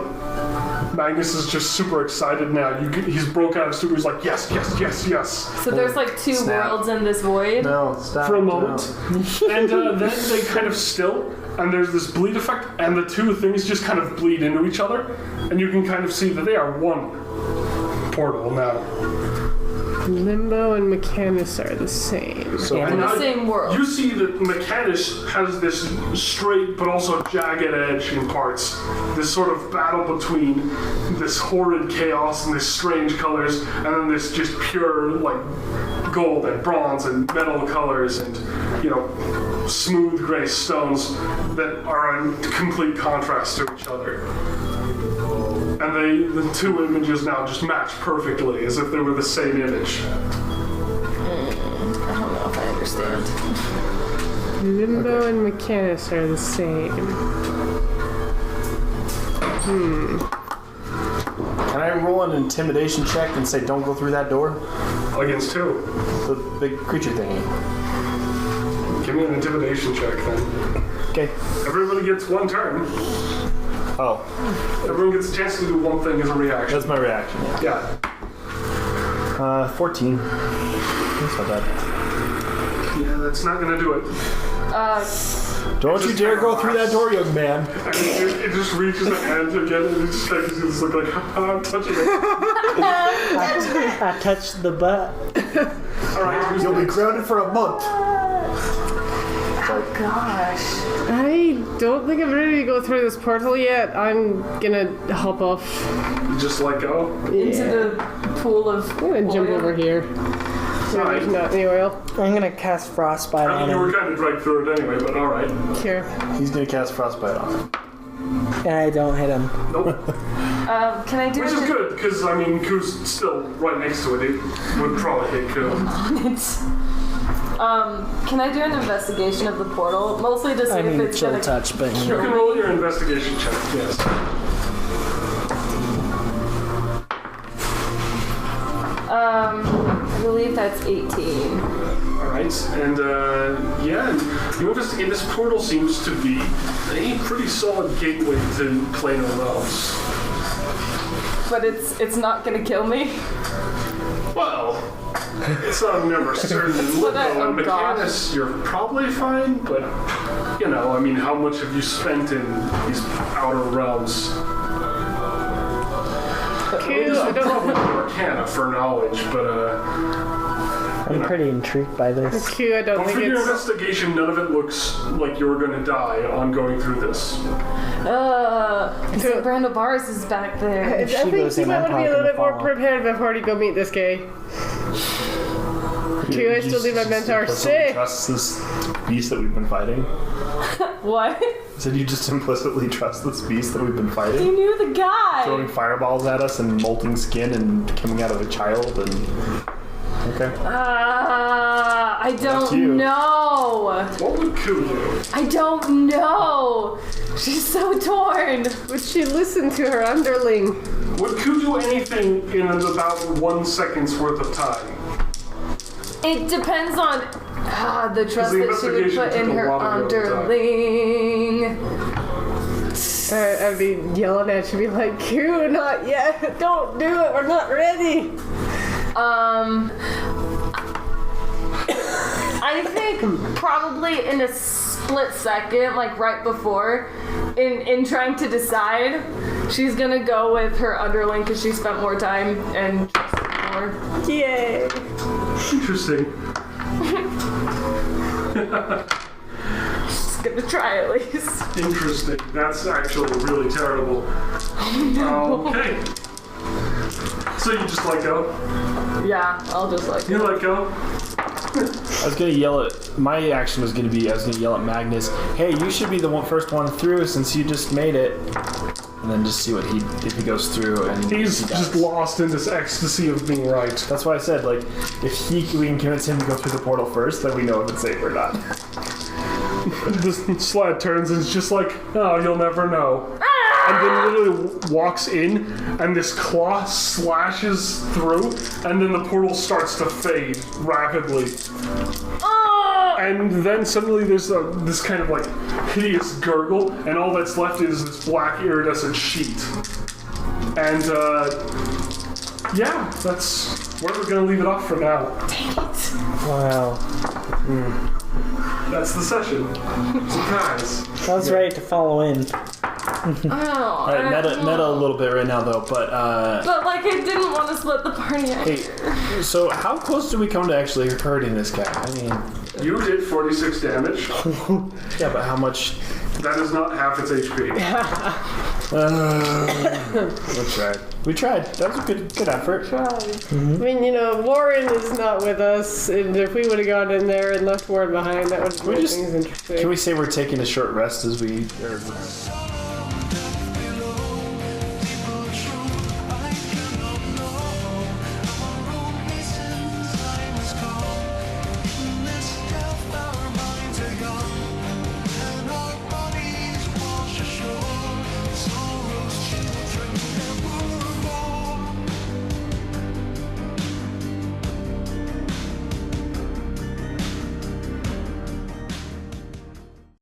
Magnus is just super excited now. He's broke out of stupor. He's like, yes, yes, yes, yes. so there's like 2 Snap. worlds in this void. no, stop. For a moment. And then they kind of still, and there's this bleed effect, and the 2 things just kind of bleed into each other, and you can kind of see that they are one portal now. Limbo and Mechanus are the same. So In the now same world. You see that Mechanus has this straight but also jagged edge in parts. This sort of battle between this horrid chaos and this strange colors, and then this just pure like gold and bronze and metal colors and smooth gray stones that are in complete contrast to each other. And the 2 images now just match perfectly, as if they were the same image. I don't know if I understand. Limbo and Mechanus are the same. Can I roll an intimidation check and say don't go through that door? Against 2. The big creature thingy. Give me an intimidation check then. Okay. Everybody gets 1 turn. Oh, Everyone gets a chance to do 1 thing as a reaction. that's my reaction. Yeah. 14. That's not bad. Yeah, that's not gonna do it. Don't you dare go through that door, young man. And it just reaches a hand again, and it just makes it just look like, I'm touching it. I touched the butt. Alright, You'll be grounded for a month. Oh gosh. I don't think I'm ready to go through this portal yet. I'm gonna hop off. just let go. Into the pool of I'm gonna jump oil. over here. So there's not any oil. I'm gonna cast frostbite I on mean, you were him, kind of dragged through it anyway, but alright. Here. He's gonna cast frostbite on him. and I don't hit him. Nope. Can I do Which is good, because, I mean, Ku's still right next to it. It would probably hit Ku. Can I do an investigation of the portal? Mostly to see I if mean, it's chill gonna touch, but You can roll your investigation check, yes. I believe that's 18. Alright, and yeah, you investigate this portal seems to be a pretty solid gateway to planar realms. But it's not gonna kill me. Well, it's never certain in But Limbo. oh And gosh. Mechanus, you're probably fine, but, you know, I mean, how much have you spent in these outer realms? Cool, I don't Probably Arcana for knowledge, but, I'm pretty intrigued by this. Q, I don't But think for your it's. investigation, none of it looks like you're gonna die on going through this. So Brando Bars is back there. I she think goes you in, might I'm want to be a little probably bit more gonna follow. prepared before you go meet this guy. Q, I still need my mentor. Say. Trust this beast that we've been fighting. What? Said you just implicitly trust this beast that we've been You fighting? knew the guy. Throwing fireballs at us and molting skin and coming out of a child and... Okay. I Up to don't you. know. What would Ku do? I don't know. She's so torn. Would she listen to her underling? Would Ku do anything in about 1 second's worth of time? It depends on the trust the that she would investigation put in took a her lot of time. underling. I'd be yelling at you, be like, Q, not yet. Don't do it. We're not ready. I think probably in a split second, like right before, in trying to decide, she's gonna go with her underling because she spent more time and trusted more. Yay. Interesting. She's gonna try at least. Interesting. That's actually really terrible. Okay. So you just let go? Yeah, I'll just like. You let go? I was gonna yell at... My action was gonna be, I was gonna yell at Magnus, hey, you should be the first one through since you just made it. And then just see what if he goes through and He's he just dies. lost in this ecstasy of being right. That's why I said, like, if we can convince him to go through the portal first, then we know if it's safe or not. This slide turns and it's just like, oh, you'll never know. And then literally walks in, and this claw slashes through, and then the portal starts to fade rapidly. And then suddenly there's this kind of like hideous gurgle, and all that's left is this black iridescent sheet. And yeah, that's where we're gonna leave it off for now. Wow. That's the session. Surprise. I was ready to follow in. Alright, meta a little bit right now, though, but, But like, I didn't want to split the party. hey, so how close do we come to actually hurting this guy? I mean, You did 46 damage. yeah, but how much? That is not half its HP. We tried. That was a good effort. I mean, you know, Warren is not with us, and if we would have gone in there and left Warren behind, that would have made just- things interesting. Can we say we're taking a short rest as we...